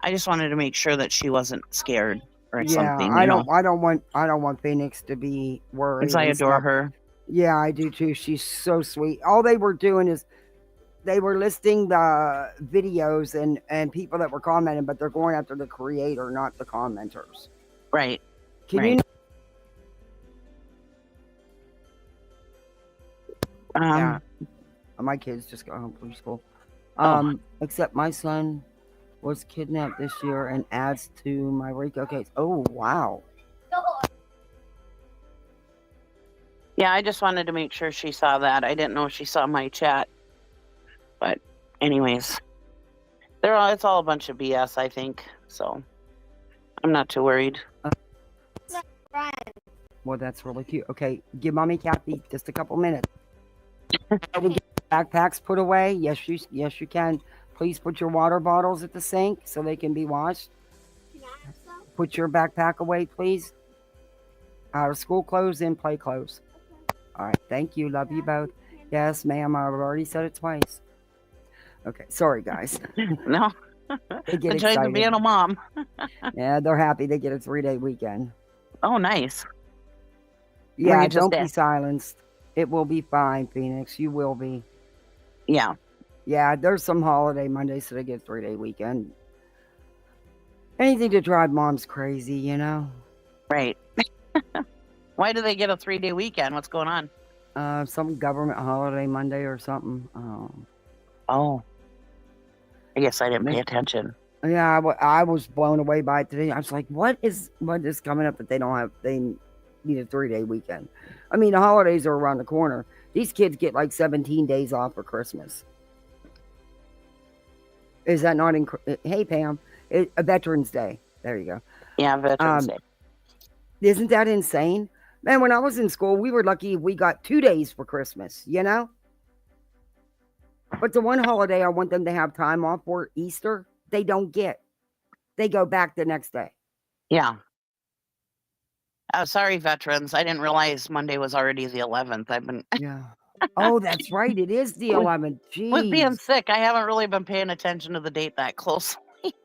I just wanted to make sure that she wasn't scared or something. I don't want Phoenix to be worried. Because I adore her. Yeah, I do too. She's so sweet. All they were doing is they were listing the videos and people that were commenting, but they're going after the creator, not the commenters. Right. Can you? Yeah. My kids just got home from school. Except my son was kidnapped this year and adds to my Rico case. Oh, wow. Yeah, I just wanted to make sure she saw that. I didn't know if she saw my chat. But anyways, it's all a bunch of BS, I think. So I'm not too worried. Well, that's really cute. Okay, give Mommy Kathy just a couple minutes. Are we getting backpacks put away? Yes, you can. Please put your water bottles at the sink so they can be washed. Put your backpack away, please. Out of school clothes and play clothes. All right, thank you. Love you both. Yes, ma'am. I've already said it twice. Okay, sorry, guys. No. They get Enjoy excited. being a mom. Yeah, they're happy. They get a 3-day weekend. Oh, nice. Yeah, don't be silenced. It will be fine, Phoenix. You will be. Yeah. Yeah, there's some holiday Mondays, so they get a 3-day weekend. Anything to drive moms crazy, you know? Right. Why do they get a 3-day weekend? What's going on? Some government holiday Monday or something. Oh. I guess I didn't pay attention. Yeah, I was blown away by it today. I was like, what is coming up that they need a 3-day weekend? I mean, the holidays are around the corner. These kids get like 17 days off for Christmas. Is that not hey, Pam, a Veterans Day. There you go. Yeah, Veterans Day. Isn't that insane? Man, when I was in school, we were lucky if we got 2 days for Christmas, you know? But the one holiday I want them to have time off for, Easter, they don't get. They go back the next day. Yeah. Oh, sorry, veterans. I didn't realize Monday was already the 11th. Yeah. Oh, that's right. It is the 11th. Jeez. With being sick, I haven't really been paying attention to the date that closely.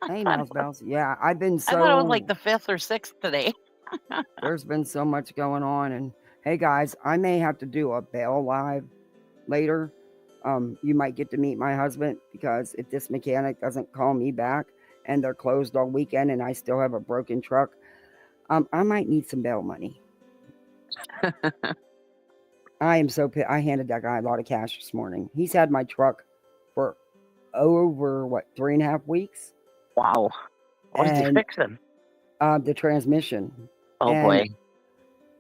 Hey, Mouse Bells. Yeah, I've been so... I thought it was like the 5th or 6th today. There's been so much going on. And hey, guys, I may have to do a bail live later. You might get to meet my husband because if this mechanic doesn't call me back and they're closed all weekend and I still have a broken truck, I might need some bail money. I am so pissed. I handed that guy a lot of cash this morning. He's had my truck for over, 3.5 weeks? Wow. What is he fixing? The transmission. Oh, and boy.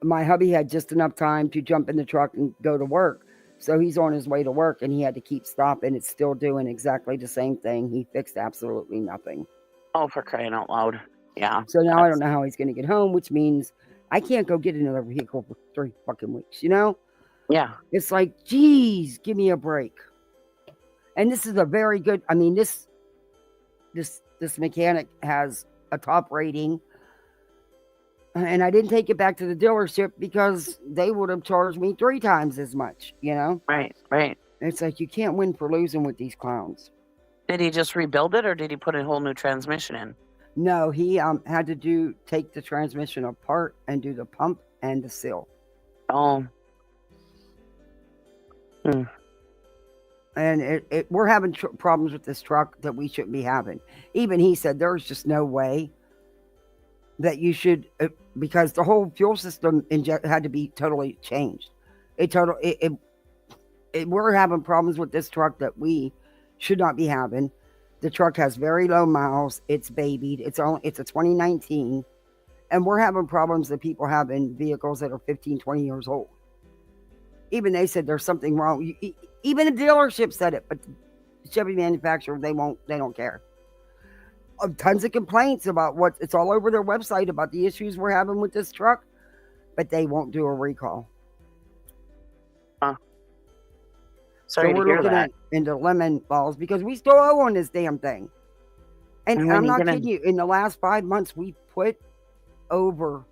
My hubby had just enough time to jump in the truck and go to work. So he's on his way to work and he had to keep stopping. It's still doing exactly the same thing. He fixed absolutely nothing. Oh, for crying out loud. Yeah. So now I don't know how he's going to get home, which means I can't go get another vehicle for 3 fucking weeks, you know? Yeah. It's like, geez, give me a break. And this is a very good, I mean, this mechanic has a top rating. And I didn't take it back to the dealership because they would have charged me 3 times as much, you know? Right, right. It's like you can't win for losing with these clowns. Did he just rebuild it or did he put a whole new transmission in? No, he had to take the transmission apart and do the pump and the seal. Oh. And we're having problems with this truck that we shouldn't be having. Even he said there's just no way that you should, because the whole fuel system had to be totally changed. We're having problems with this truck that we should not be having. The truck has very low miles. It's babied. It's a 2019, and we're having problems that people have in vehicles that are 15, 20 years old. Even they said there's something wrong. Even the dealership said it, but the Chevy manufacturer, they don't care. Tons of complaints about it's all over their website about the issues we're having with this truck, but they won't do a recall. Sorry so we're to hear looking that. into lemon balls because we still owe on this damn thing. And I'm not kidding you. In the last 5 months, we put over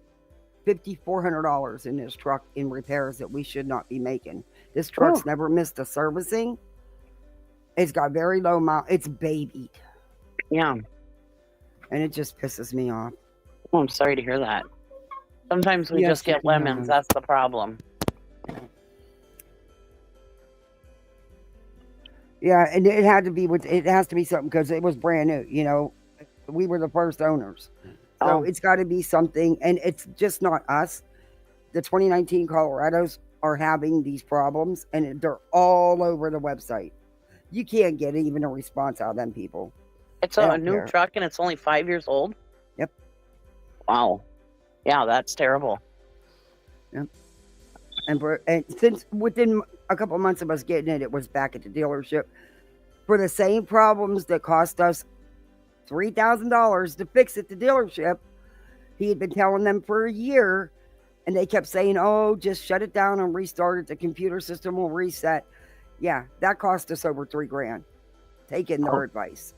$5,400 in this truck in repairs that we should not be making. This truck's never missed a servicing. It's got very low mile. It's babied. Yeah. And it just pisses me off. Oh, I'm sorry to hear that. Sometimes we just get lemons. That's the problem. Yeah, and it has to be something because it was brand new. You know, we were the first owners. So it's got to be something. And it's just not us. The 2019 Colorados are having these problems and they're all over the website. You can't get even a response out of them people. It's a new truck and it's only 5 years old? Yep. Wow. Yeah, that's terrible. Yep. And since within a couple months of us getting it, it was back at the dealership for the same problems that cost us $3,000 to fix at the dealership. He had been telling them for a year, and they kept saying, "Oh, just shut it down and restart it. The computer system will reset." Yeah, that cost us over $3,000. Taking their advice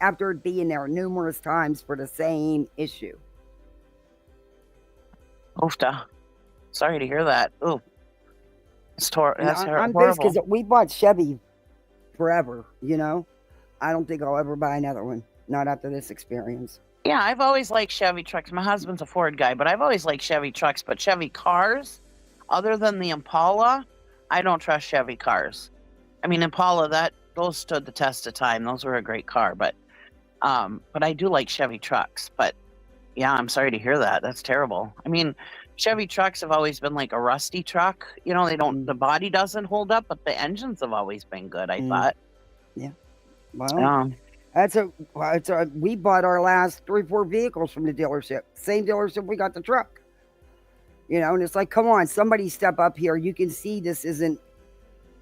after it being there numerous times for the same issue. Oofta. Sorry to hear that. Ooh. That's I'm pissed because we bought Chevy forever, you know. I don't think I'll ever buy another one. Not after this experience. Yeah, I've always liked Chevy trucks. My husband's a Ford guy, but I've always liked Chevy trucks. But Chevy cars, other than the Impala, I don't trust Chevy cars. I mean, Impala, those stood the test of time. Those were a great car, but I do like Chevy trucks. But yeah, I'm sorry to hear that. That's terrible. I mean, Chevy trucks have always been like a rusty truck. You know, the body doesn't hold up, but the engines have always been good, I thought. Yeah. Well, we bought our last 3-4 vehicles from the dealership. Same dealership we got the truck. You know, and it's like, come on, somebody step up here. You can see this isn't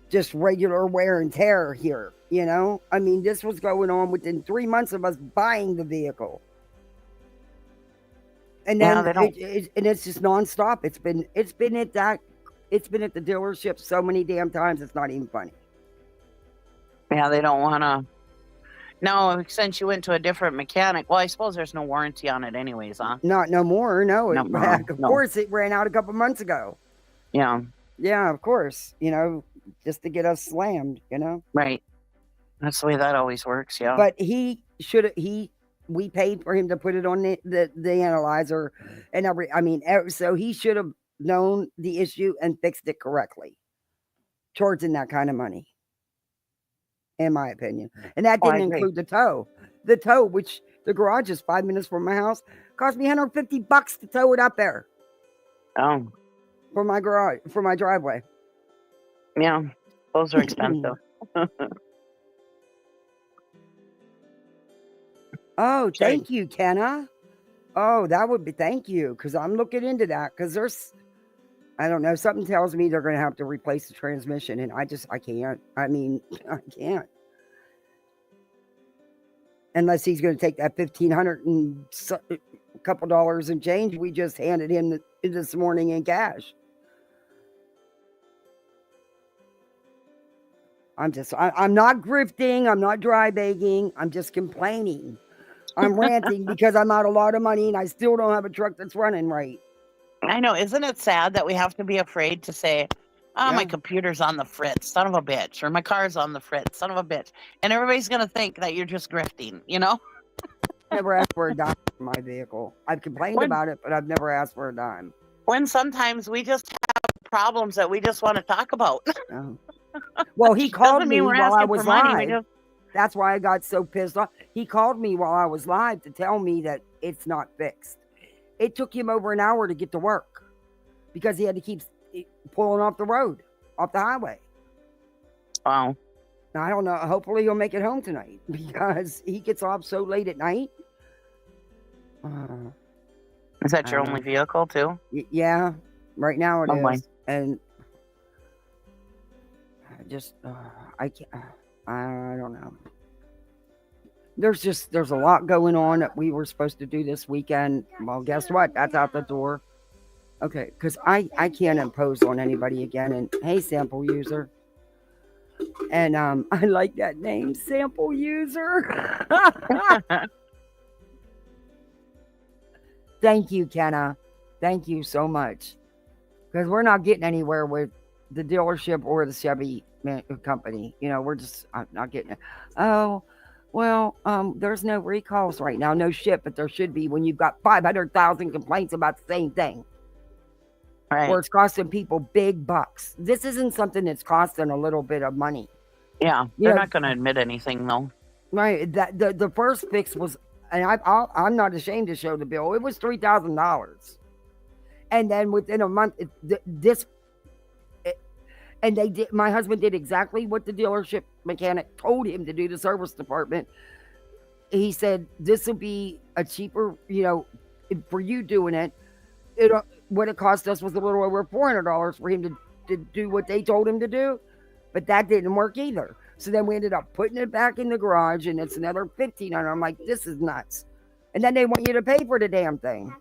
just regular wear and tear here. You know, I mean, this was going on within 3 months of us buying the vehicle. And then it's just nonstop. It's been at the dealership so many damn times. It's not even funny. Yeah, they don't want to. No, since you went to a different mechanic. Well, I suppose there's no warranty on it, anyways, huh? Not no more. No, No, of course it ran out a couple months ago. Yeah. Yeah, of course. You know, just to get us slammed. You know. Right. That's the way that always works. Yeah. But we paid for him to put it on the analyzer and so he should have known the issue and fixed it correctly. Charging that kind of money. in my opinion. And that Oh, I didn't agree. include the tow. The tow, which the garage is 5 minutes from my house, cost me $150 to tow it up there. Oh. For my garage, for my driveway. Yeah, those are expensive. Oh, thank you, Kenna. Oh, that would be, thank you, because I'm looking into that, because there's, I don't know, something tells me they're going to have to replace the transmission, and I can't. I mean, I can't. Unless he's going to take that $1,500 and a couple dollars and change we just handed him this morning in cash. I'm not grifting. I'm not dry begging. I'm just complaining. I'm ranting because I'm out a lot of money and I still don't have a truck that's running right. I know. Isn't it sad that we have to be afraid to say, oh, Yeah. my computer's on the fritz, son of a bitch, or my car's on the fritz, son of a bitch. And everybody's going to think that you're just grifting, you know? Never asked for a dime for my vehicle. I've complained about it, but I've never asked for a dime. When sometimes we just have problems that we just want to talk about. Oh. Well, he called Doesn't me mean we're while I asking was for money. We live. just, That's why I got so pissed off. He called me while I was live to tell me that it's not fixed. It took him over an hour to get to work because he had to keep pulling off the road, off the highway. Wow. Now, I don't know. Hopefully he'll make it home tonight because he gets off so late at night. Is that your only vehicle too? Yeah, right now it is. Mine. And I just, I can't, I don't know. There's a lot going on that we were supposed to do this weekend. Well, guess what? That's out the door. Okay, because I can't impose on anybody again. And hey, sample user. And I like that name, sample user. Thank you, Kenna. Thank you so much. Because we're not getting anywhere with the dealership or the Chevy company. You know, we're just not getting it. Oh, well, there's no recalls right now. No shit, but there should be when you've got 500,000 complaints about the same thing. Right. Or it's costing people big bucks. This isn't something that's costing a little bit of money. Yeah, they're not going to admit anything though. Right. That the first fix was, and I'm not ashamed to show the bill. It was $3,000, and then within a month, and they did. My husband did exactly what the dealership mechanic told him to do. The service department. He said this will be a cheaper, for you doing it. What it cost us was a little over $400 for him to do what they told him to do, but that didn't work either. So then we ended up putting it back in the garage, and it's another $1,500. I'm like, this is nuts. And then they want you to pay for the damn thing.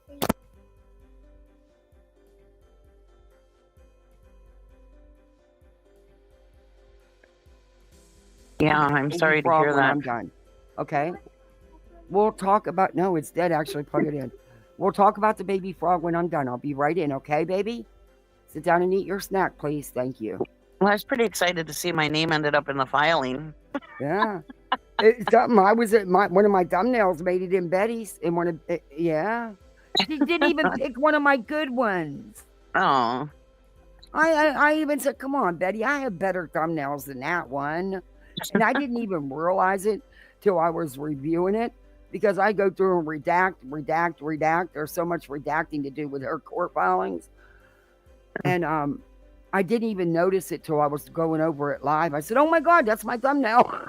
Yeah, I'm sorry to hear that. I'm done. Okay. We'll talk about, no, it's dead. Actually, plug it in. We'll talk about the baby frog when I'm done. I'll be right in. Okay, baby? Sit down and eat your snack, please. Thank you. Well, I was pretty excited to see my name ended up in the filing. Yeah. It's something. I was at one of my thumbnails made it in Betty's. And yeah. She didn't even pick one of my good ones. Oh. I even said, come on, Betty, I have better thumbnails than that one. And I didn't even realize it till I was reviewing it because I go through and redact. There's so much redacting to do with her court filings. And I didn't even notice it till I was going over it live. I said, oh my God, that's my thumbnail.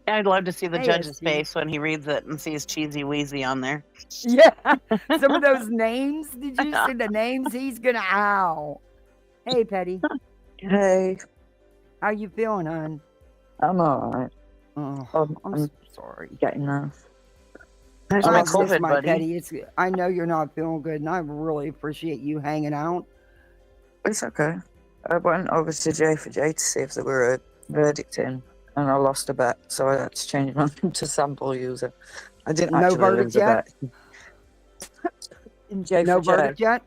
I'd love to see the judge's face when he reads it and sees Cheesy Wheezy on there. Yeah. Some of those names. Did you see the names? He's going to ow. Hey, Petty. Hey. How you feeling, hon? I'm alright. Oh, I'm sorry. Getting there. There's my COVID, buddy. Petty. I know you're not feeling good, and I really appreciate you hanging out. It's okay. I went over to J4J to see if there were a verdict in, and I lost a bet, so I had to change my name to sample user. I didn't No actually verdict lose a yet? bet. In J4J. No verdict yet?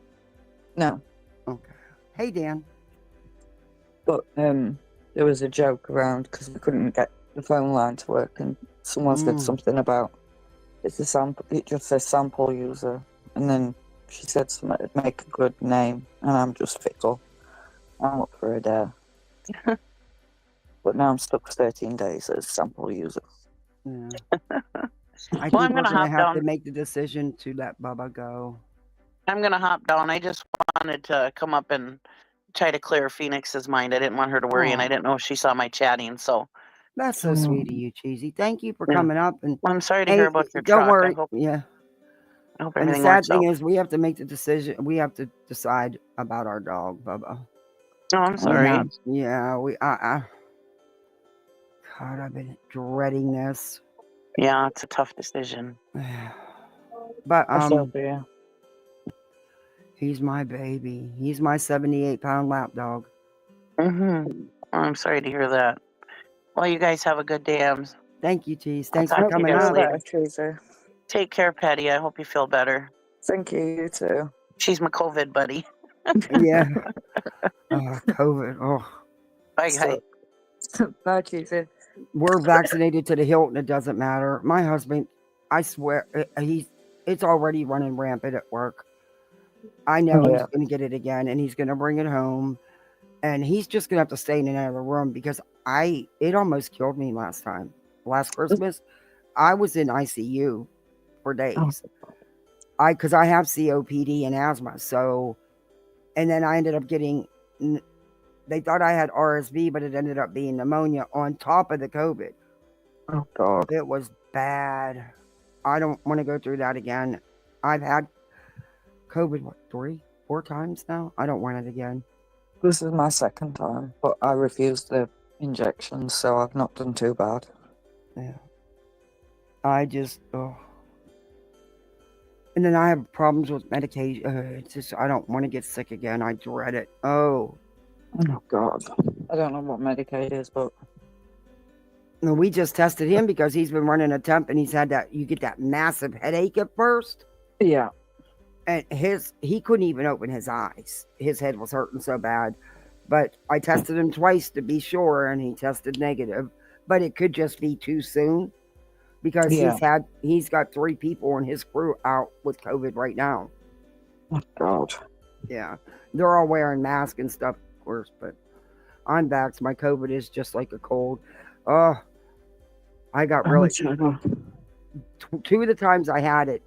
No. Okay. Hey, Dan. But there was a joke around because we couldn't get the phone line to work, and someone said something about it's a sample. It just says sample user, and then she said something to make a good name, and I'm just fickle. I'm up for a dare. but now I'm stuck for 13 days as sample user. Yeah. I Well, think I'm we're gonna gonna hop have to down. make the decision to let Bubba go. I'm gonna hop down. I just wanted to come up and try to clear Phoenix's mind. I didn't want her to worry, and I Aw. didn't know if she saw my chatting. So That's so sweet of you, Cheesy. Thank you for yeah. coming up. And Well, I'm sorry to hear hey, about your don't truck. worry. Yeah. I hope And the everything sad works thing out. is, we have to make the decision. We have to decide about our dog, Bubba. Oh, I'm We sorry. have, yeah, God, I've been dreading this. Yeah, it's a tough decision. But yeah. he's my baby. He's my 78-pound lap dog. I'm sorry to hear that. Well, you guys have a good day. Thank you, Cheese. I'll Thanks talk for to you coming guys up. later. Tuesday. Take care, Patty. I hope you feel better. Thank you. You too. She's my COVID buddy. Yeah. COVID. Oh. Bye, guys. Bye, Tuesday. We're vaccinated to the hilt, and it doesn't matter. My husband, I swear, it's already running rampant at work. I know he's Yeah. going to get it again, and he's going to bring it home, and he's just going to have to stay in another room because it almost killed me last Christmas. I was in ICU for days. Because I have COPD and asthma, so, and then I ended up getting. They thought I had RSV, but it ended up being pneumonia on top of the COVID. Oh, God. It was bad. I don't want to go through that again. I've had COVID, 3-4 times now? I don't want it again. This is my second time, but I refused the injections, so I've not done too bad. Yeah. I just, And then I have problems with medication. It's just, I don't want to get sick again. I dread it. Oh, God. I don't know what Medicaid is, but we just tested him because he's been running a temp and he's had you get that massive headache at first. Yeah. And he couldn't even open his eyes. His head was hurting so bad. But I tested him twice to be sure, and he tested negative. But it could just be too soon because he's got 3 people in his crew out with COVID right now. Oh, God. Yeah. They're all wearing masks and stuff, of course, but I'm vaxxed. My COVID is just like a cold. I got really... 2 of the times I had it,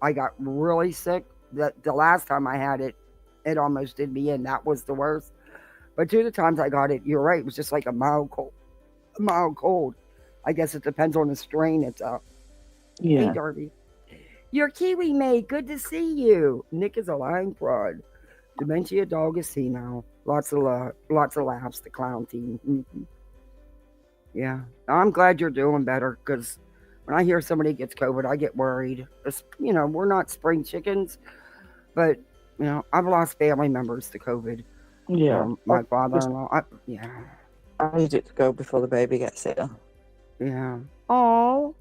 I got really sick. The last time I had it, it almost did me in. That was the worst. But 2 of the times I got it, you're right, it was just like a mild cold. I guess it depends on the strain it's up. Yeah. Hey, Darby. Your Kiwi mate, good to see you. Nick is a lying fraud. Dementia dog is senile. Lots of laughs, the clown team. Mm-hmm. Yeah. I'm glad you're doing better because when I hear somebody gets COVID, I get worried. We're not spring chickens, but, I've lost family members to COVID. Yeah. My father-in-law. I need it to go before the baby gets here. Yeah. Oh.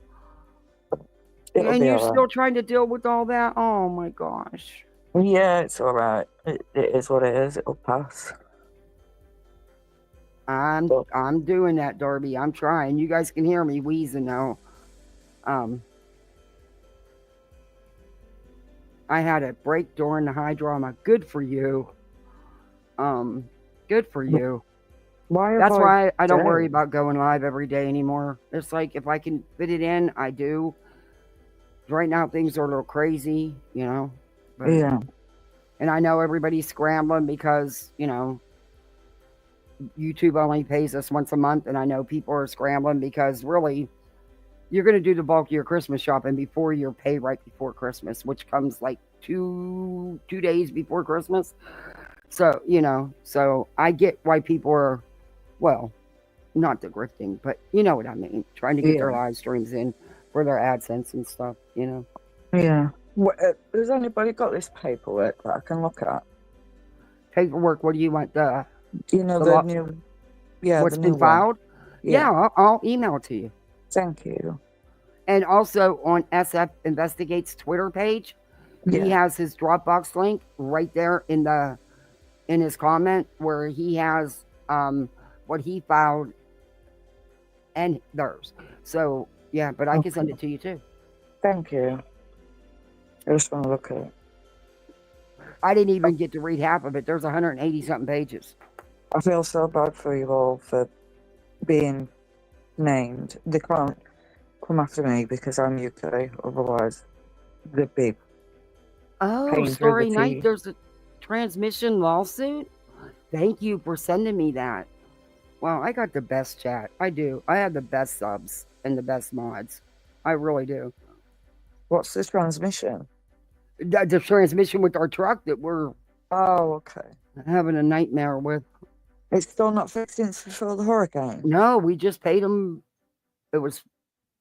And you're still trying to deal with all that? Oh, my gosh. Yeah, it's all right. It is what it is. It'll pass. I'm doing that, Darby. I'm trying. You guys can hear me wheezing now. I had a break during the high drama. Good for you. Good for you. That's why I don't worry about going live every day anymore. It's like if I can fit it in, I do. Right now things are a little crazy, But, yeah. And I know everybody's scrambling because, YouTube only pays us once a month, and I know people are scrambling because really you're going to do the bulk of your Christmas shopping before your pay right before Christmas, which comes like two days before Christmas. So, so I get why people are, well, not the grifting, but you know what I mean, trying to get their live streams in for their AdSense and stuff, Yeah. Has anybody got this paperwork that I can look at? Paperwork? What do you want? The new... Yeah, what's the been new filed? One. Yeah, I'll email it to you. Thank you. And also on SF Investagates Twitter page, he has his Dropbox link right there in his comment where he has what he filed and theirs. So yeah, but I can send it to you too. Thank you. I just want to look at it. I didn't even get to read half of it. There's 180 something pages. I feel so bad for you all for being named. They can't come after me because I'm UK. Otherwise, they'd be Oh, paying through the Starry Night, teeth. there's a transmission lawsuit? Thank you for sending me that. Wow, I got the best chat. I do. I have the best subs and the best mods. I really do. What's the transmission? The transmission with our truck that we're okay having a nightmare with. It's still not fixed since before the hurricane? No, we just paid him. It was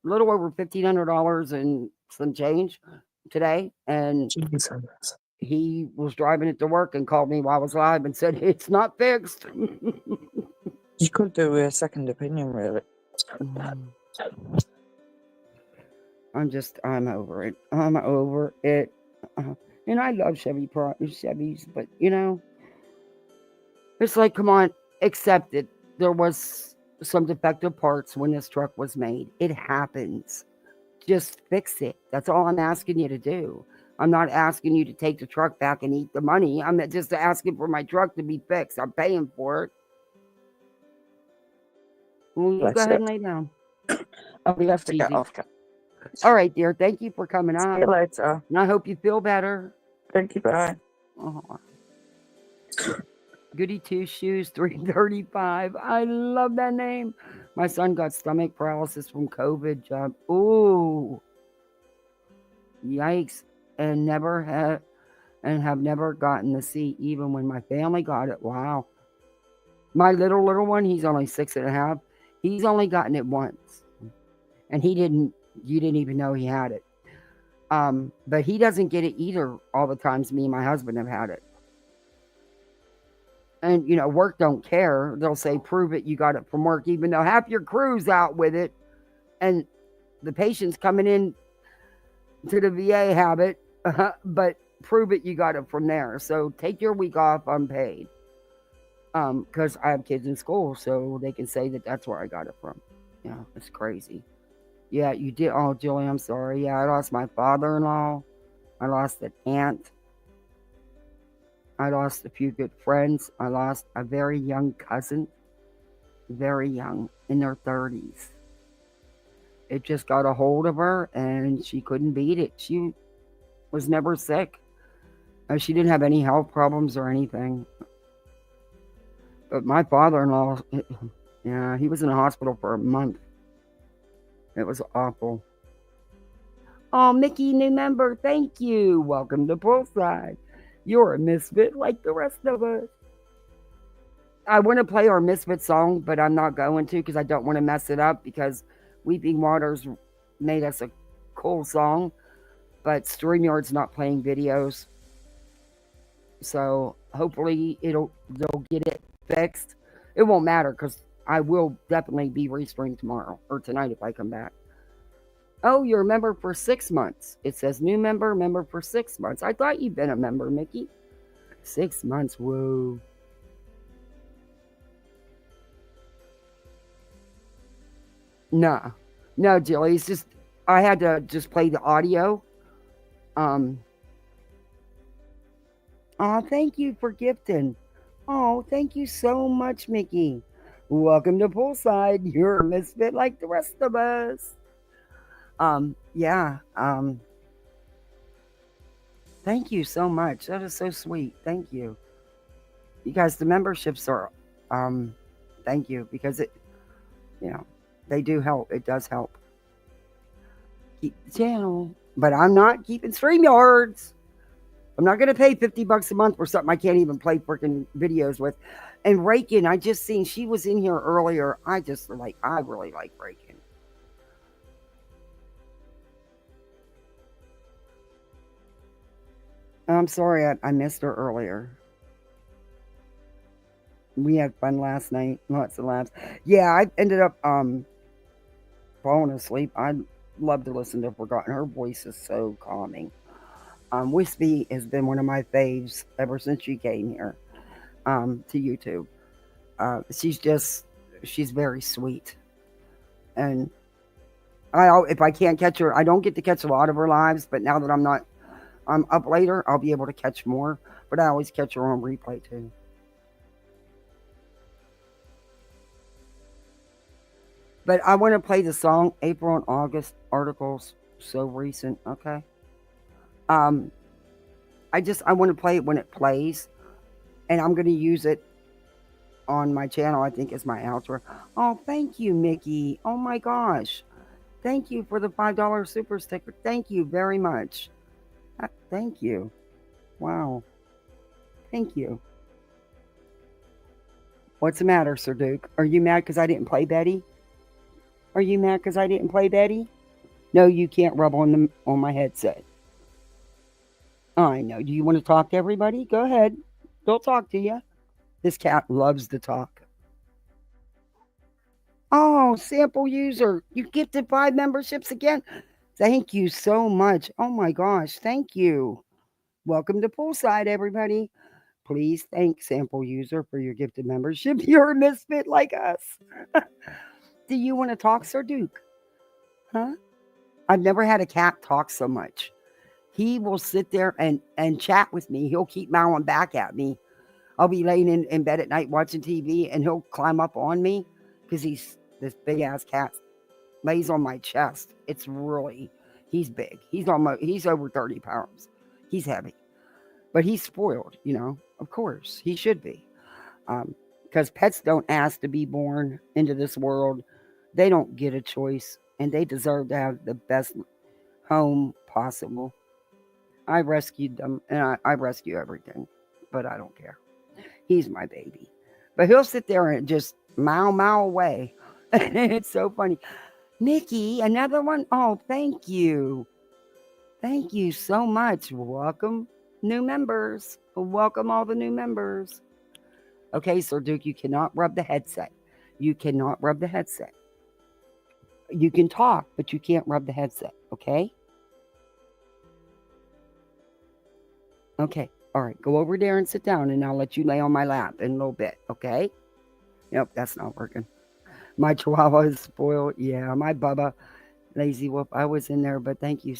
a little over $1,500 and some change today. And Jesus. he was driving it to work and called me while I was live and said, it's not fixed. You could do a second opinion, really. I'm over it. I'm over it. And I love Chevys, but it's like, come on, accept it. There was some defective parts when this truck was made. It happens. Just fix it. That's all I'm asking you to do. I'm not asking you to take the truck back and eat the money. I'm just asking for my truck to be fixed. I'm paying for it. Well, you go ahead and lay down. We have to get off. All right, dear. Thank you for coming See up. you later. And I hope you feel better. Thank you. Bye. Goody Two Shoes 335. I love that name. My son got stomach paralysis from COVID. Job. Ooh. Yikes. And have never gotten to see even when my family got it. Wow. My little one, he's only 6.5. He's only gotten it once. And you didn't even know he had it. But he doesn't get it either all the times me and my husband have had it. And, work don't care. They'll say, prove it, you got it from work, even though half your crew's out with it. And the patients coming in to the VA have it, but prove it, you got it from there. So take your week off unpaid. Because I have kids in school, so they can say that that's where I got it from. Yeah, it's crazy. Yeah, you did. Oh, Julie, I'm sorry. Yeah, I lost my father-in-law. I lost an aunt. I lost a few good friends. I lost a very young cousin. Very young, in their 30s. It just got a hold of her, and she couldn't beat it. She was never sick. She didn't have any health problems or anything. But my father-in-law, yeah, he was in the hospital for a month. It was awful. Oh, Mickey, new member, thank you. Welcome to Poolside. You're a misfit like the rest of us. I want to play our misfit song, but I'm not going to because I don't want to mess it up because Weeping Waters made us a cool song, but StreamYard's not playing videos. So hopefully they'll get it fixed. It won't matter because I will definitely be restreamed tomorrow or tonight if I come back. Oh, you're a member for 6 months. It says new member for 6 months. I thought you'd been a member, Mickey. 6 months, whoa. No, Jilly. It's just I had to just play the audio. Oh, thank you for gifting. Oh, thank you so much, Mickey. Welcome to Poolside. You're a misfit like the rest of us. Yeah. Thank you so much. That is so sweet. Thank you. You guys, the memberships are, thank you because they do help. It does help. Keep the channel, but I'm not keeping StreamYards. I'm not going to pay $50 a month for something I can't even play freaking videos with. And Rakin, I just seen she was in here earlier. I really like Rakin. I'm sorry I missed her earlier. We had fun last night. Lots of laughs. Yeah, I ended up falling asleep. I'd love to listen to Forgotten. Her voice is so calming. Wispy has been one of my faves ever since she came here to YouTube. She's very sweet. And if I can't catch her, I don't get to catch a lot of her lives, but now that I'm up later, I'll be able to catch more. But I always catch her on replay too. But I want to play the song April and August articles so recent, okay? Um I want to play it when it plays, and I'm going to use it on my channel. I think as my outro. Oh, thank you, Mickey. Oh my gosh. Thank you for the $5 super sticker. Thank you very much. Thank you. Wow. Thank you. What's the matter, Sir Duke? Are you mad because I didn't play Betty? Are you mad because I didn't play Betty? No, you can't rub on my headset. I know. Do you want to talk to everybody? Go ahead. They'll talk to you. This cat loves to talk. Oh, sample user, you gifted 5 memberships again. Thank you so much. Oh my gosh, thank you. Welcome to Poolside, everybody. Please thank sample user for your gifted membership. You're a misfit like us. Do you want to talk, Sir Duke? Huh? I've never had a cat talk so much. He will sit there and chat with me. He'll keep mowing back at me. I'll be laying in bed at night watching TV, and he'll climb up on me because he's this big ass cat. Lays on my chest. It's really, he's big. He's over 30 pounds. He's heavy, but he's spoiled. Of course he should be, because pets don't ask to be born into this world. They don't get a choice, and they deserve to have the best home possible. I rescued them, and I rescue everything, but I don't care. He's my baby. But he'll sit there and just meow away. It's so funny. Nikki, another one? Oh, thank you. Thank you so much. Welcome, new members. Welcome all the new members. Okay, Sir Duke, you cannot rub the headset. You cannot rub the headset. You can talk, but you can't rub the headset, okay? Okay, all right. Go over there and sit down, and I'll let you lay on my lap in a little bit, okay? Nope, that's not working. My Chihuahua is spoiled. Yeah, my Bubba, Lazy Wolf. I was in there, but thank you.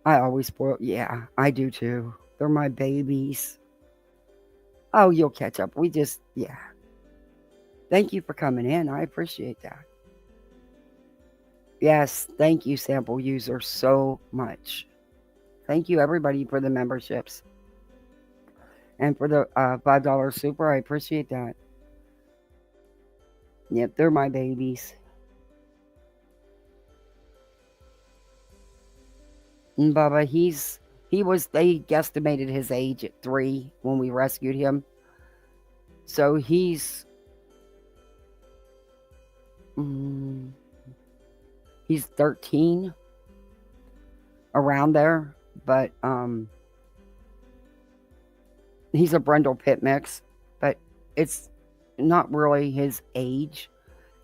I always spoil. Yeah, I do too. They're my babies. Oh, you'll catch up. Yeah. Thank you for coming in. I appreciate that. Yes, thank you, sample user, so much. Thank you, everybody, for the memberships. And for the $5 super, I appreciate that. Yep, they're my babies. And Bubba, they guesstimated his age at 3 when we rescued him. So he's 13, around there, but he's a Brindle pit mix, but it's not really his age.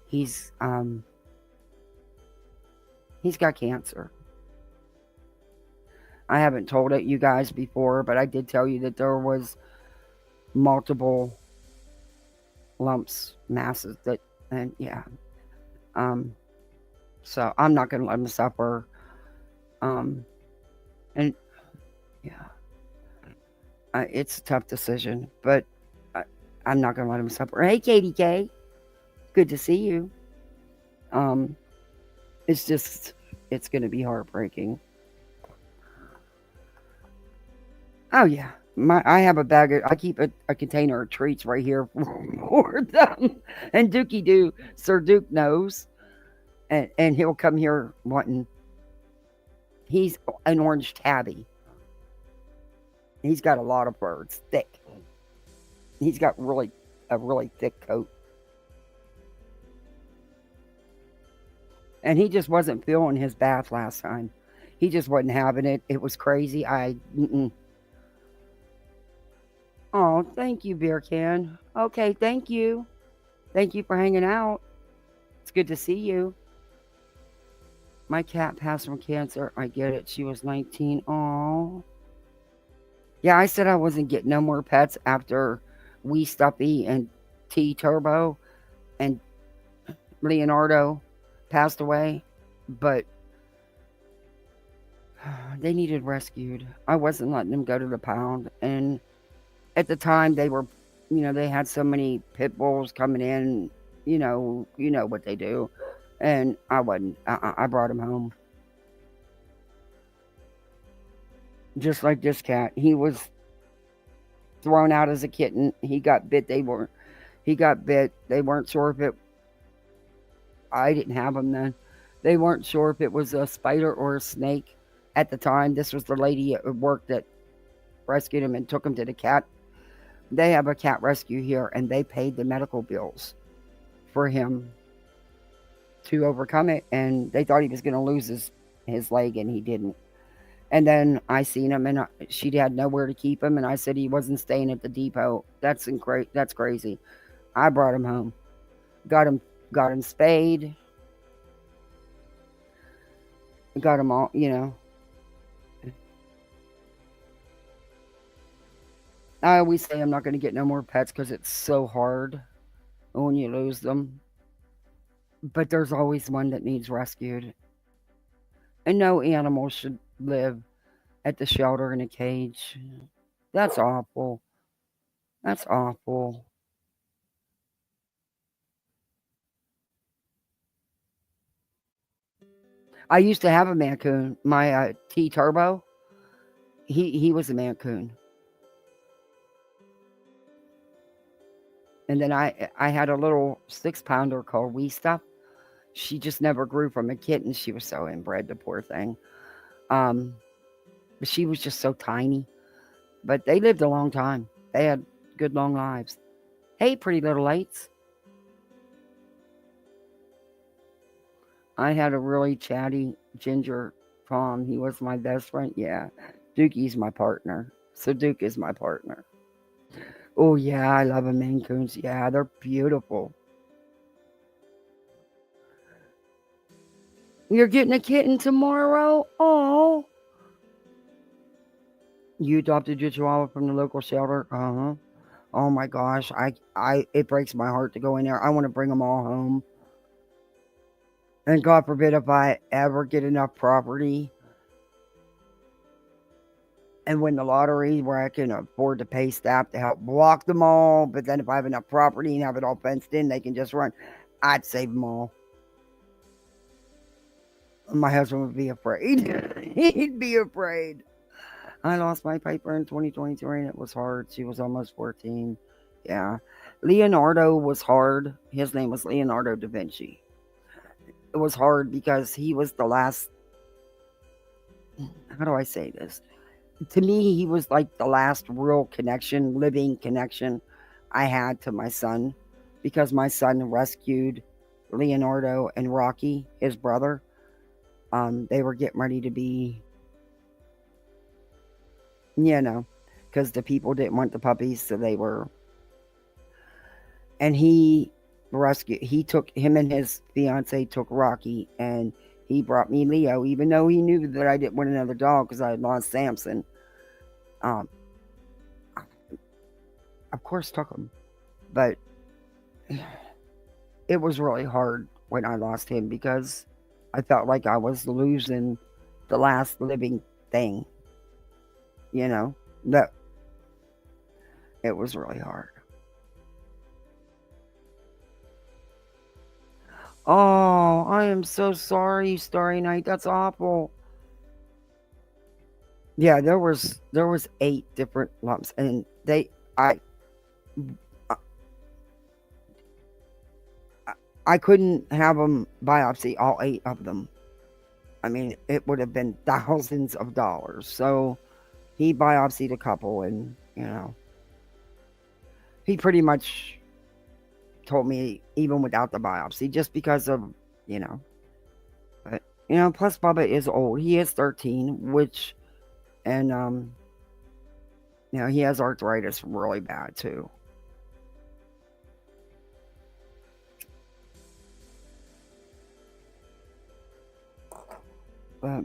He's got cancer. I haven't told it you guys before, but I did tell you that there was multiple lumps, masses and yeah. So I'm not going to let him suffer. And yeah, it's a tough decision, but I'm not going to let him suffer. Hey, Katie K, good to see you. It's going to be heartbreaking. Oh yeah, I have a bag. I keep a container of treats right here for them. And Dookie Doo, Sir Duke knows, and he'll come here wanting. He's an orange tabby. He's got a lot of birds, thick. He's got a really thick coat. And he just wasn't feeling his bath last time. He just wasn't having it. It was crazy. Oh, thank you, Beer Can. Okay, thank you. Thank you for hanging out. It's good to see you. My cat passed from cancer. I get it. She was 19. Oh. Yeah, I said I wasn't getting no more pets after Wee Stuffy and T Turbo and Leonardo passed away. But they needed rescued. I wasn't letting them go to the pound. And at the time, they were, they had so many pit bulls coming in. you know what they do. And I wasn't. I brought him home. Just like this cat. He was thrown out as a kitten. He got bit. He got bit. They weren't sure if it. I didn't have him then. They weren't sure if it was a spider or a snake at the time. This was the lady at work that rescued him and took him to the cat. They have a cat rescue here, and they paid the medical bills for him to overcome it. And they thought he was going to lose his leg, and he didn't. And then I seen him, and she had nowhere to keep him, and I said he wasn't staying at the depot. That's crazy. I brought him home, got him spayed, got him all, I always say I'm not going to get no more pets because it's so hard when you lose them. But there's always one that needs rescued. And no animal should live at the shelter in a cage. That's awful. That's awful. I used to have a Mancoon. My T Turbo. He was a Mancoon. And then I had a little 6-pounder called Wee Stuff. She just never grew from a kitten. She was so inbred, the poor thing. But she was just so tiny. But they lived a long time. They had good long lives. Hey, pretty little lights. I had a really chatty ginger Tom. He was my best friend. Yeah. Dookie's my partner. So Duke is my partner. Oh, yeah, I love a Maine Coons. Yeah, they're beautiful. You're getting a kitten tomorrow? Oh. You adopted your chihuahua from the local shelter? Uh-huh. Oh my gosh. It breaks my heart to go in there. I want to bring them all home. And God forbid if I ever get enough property and win the lottery where I can afford to pay staff to help walk them all. But then if I have enough property and have it all fenced in, they can just run. I'd save them all. My husband would be afraid. He'd be afraid. I lost my Piper in 2023 and it was hard. She was almost 14. Yeah. Leonardo was hard. His name was Leonardo da Vinci. It was hard because he was the last. How do I say this? To me, he was like the last real connection, living connection I had to my son, because my son rescued Leonardo and Rocky, his brother. They were getting ready to be, because the people didn't want the puppies, so they were. And he took him and his fiance took Rocky, and he brought me Leo, even though he knew that I didn't want another dog because I had lost Samson. Of course took him, but it was really hard when I lost him because I felt like I was losing the last living thing. That it was really hard. Oh, I am so sorry, Starry Night. That's awful. Yeah, there was 8 different lumps, and I couldn't have them biopsy all 8 of them. I mean, it would have been thousands of dollars. So he biopsied a couple, and he pretty much told me even without the biopsy, just because of but plus Bubba is old. He is 13, which, and he has arthritis really bad too. But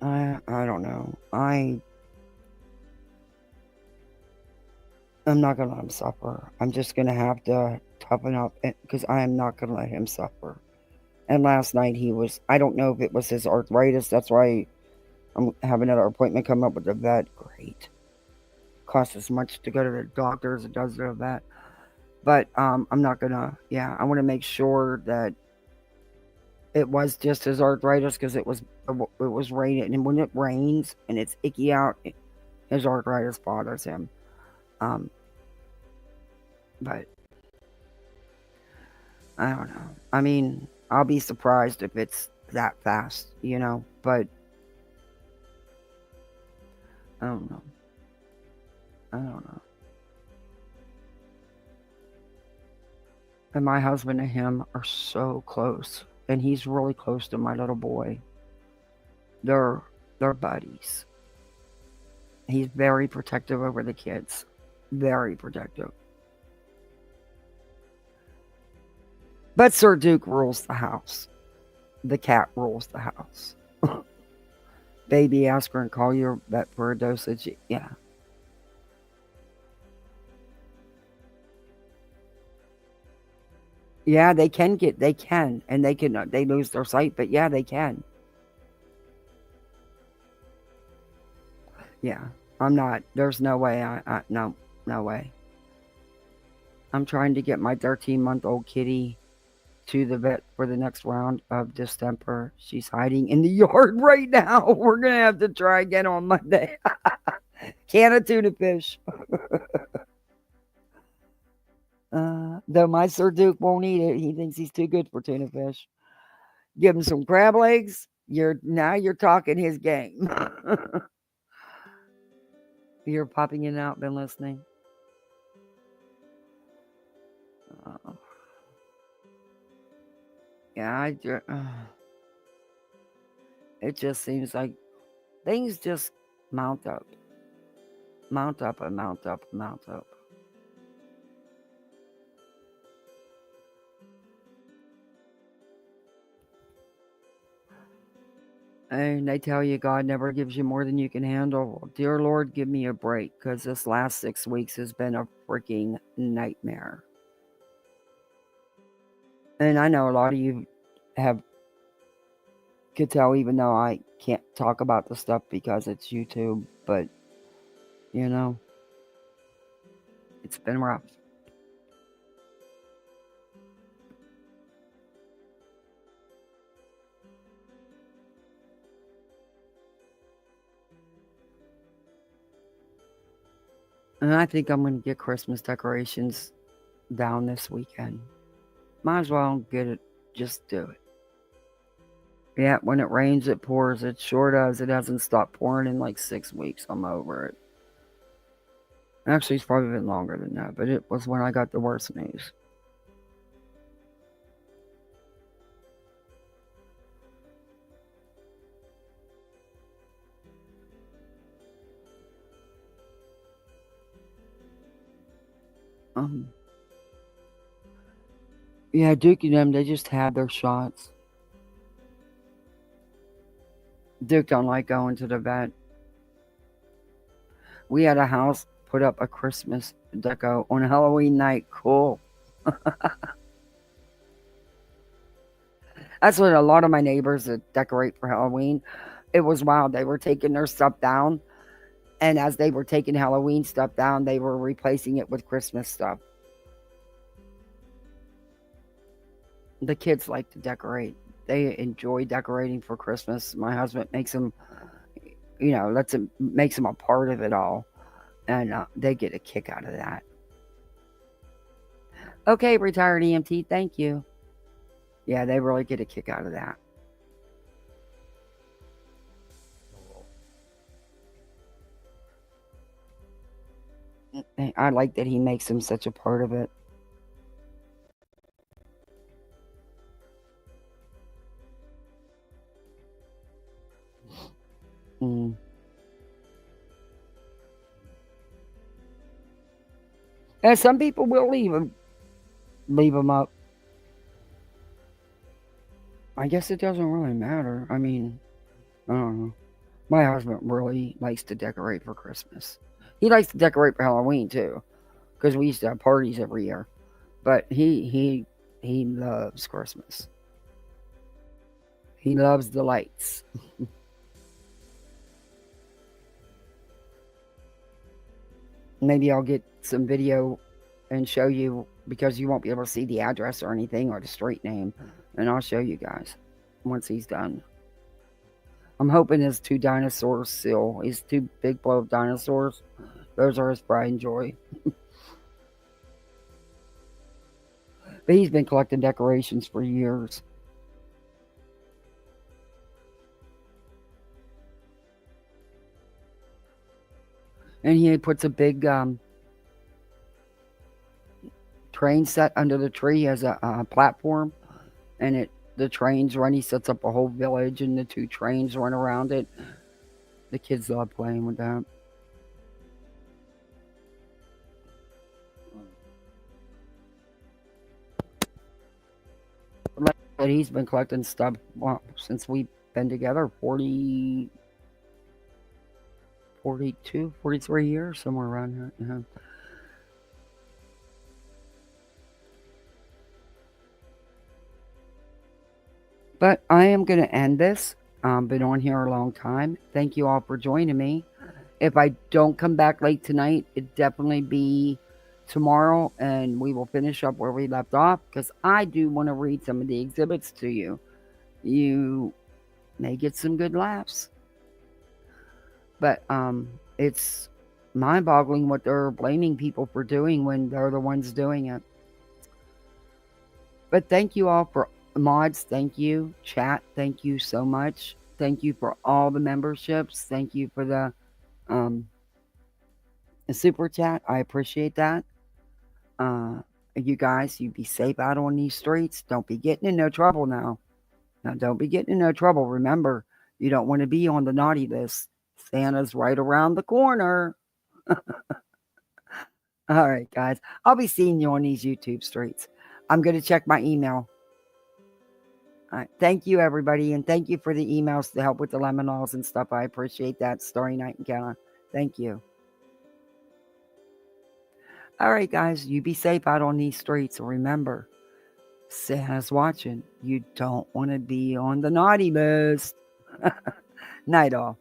I don't know. I'm not gonna let him suffer. I'm just gonna have to toughen up, because I am not gonna let him suffer. And last night I don't know if it was his arthritis. That's why I'm having another appointment come up with the vet. Great. Costs as much to go to the doctor as it does to the vet. But I'm not gonna. Yeah, I want to make sure that it was just his arthritis because it was raining, and when it rains and it's icky out, his arthritis bothers him. Um, but I don't know. I mean, I'll be surprised if it's that fast, but I don't know. I don't know. And my husband and him are so close, and he's really close to my little boy. They're buddies. He's very protective over the kids. Very protective. But Sir Duke rules the house. The cat rules the house. Baby aspirin, call your vet for a dosage. Yeah. Yeah, they can, and they lose their sight, but yeah, they can. Yeah, I'm not, there's no way, no way. I'm trying to get my 13-month-old kitty to the vet for the next round of distemper. She's hiding in the yard right now. We're going to have to try again on Monday. Can of tuna fish. Though my Sir Duke won't eat it. He thinks he's too good for tuna fish. Give him some crab legs. Now you're talking his game. You're popping in and out, been listening. Yeah, it just seems like things just mount up. Mount up and mount up and mount up. And they tell you God never gives you more than you can handle. Well, dear Lord, give me a break, because this last 6 weeks has been a freaking nightmare. And I know a lot of you could tell, even though I can't talk about the stuff because it's YouTube, but it's been rough. And I think I'm going to get Christmas decorations down this weekend. Might as well get it. Just do it. Yeah, when it rains, it pours. It sure does. It hasn't stopped pouring in like 6 weeks. I'm over it. Actually, it's probably been longer than that, but it was when I got the worst news. Yeah, Duke and them, they just had their shots. Duke don't like going to the vet. We had a house put up a Christmas deco on Halloween night. Cool. That's what a lot of my neighbors that decorate for Halloween. It was wild. They were taking their stuff down, and as they were taking Halloween stuff down, they were replacing it with Christmas stuff. The kids like to decorate. They enjoy decorating for Christmas. My husband makes them, makes them a part of it all, and they get a kick out of that. Okay, retired EMT, thank you. Yeah, they really get a kick out of that. I like that he makes them such a part of it. And some people will leave them up. I guess it doesn't really matter. I mean, I don't know. My husband really likes to decorate for Christmas. He likes to decorate for Halloween too, because we used to have parties every year. But he loves Christmas. He loves the lights. Maybe I'll get some video and show you because you won't be able to see the address or anything or the street name. And I'll show you guys once he's done. I'm hoping his 2 dinosaurs still. His 2 big blow of dinosaurs. Those are his pride and joy. But he's been collecting decorations for years. And he puts a big train set under the tree as a platform. And the trains run. He sets up a whole village and the 2 trains run around it. The kids love playing with that. But he's been collecting stuff since we've been together 42, 43 years, somewhere around here. Yeah. But I am going to end this. Been on here a long time. Thank you all for joining me. If I don't come back late tonight, it'd definitely be tomorrow, and we will finish up where we left off, because I do want to read some of the exhibits to you. You may get some good laughs. But it's mind-boggling what they're blaming people for doing when they're the ones doing it. But thank you all for mods. Thank you. Chat, thank you so much. Thank you for all the memberships. Thank you for the super chat. I appreciate that. You guys, you be safe out on these streets. Don't be getting in no trouble now. Now, don't be getting in no trouble. Remember, you don't want to be on the naughty list. Santa's right around the corner. All right, guys. I'll be seeing you on these YouTube streets. I'm going to check my email. All right. Thank you, everybody. And thank you for the emails to help with the lemon laws and stuff. I appreciate that. Starry Night and Kenna. Thank you. All right, guys. You be safe out on these streets. And remember, Santa's watching. You don't want to be on the naughty list. Night all.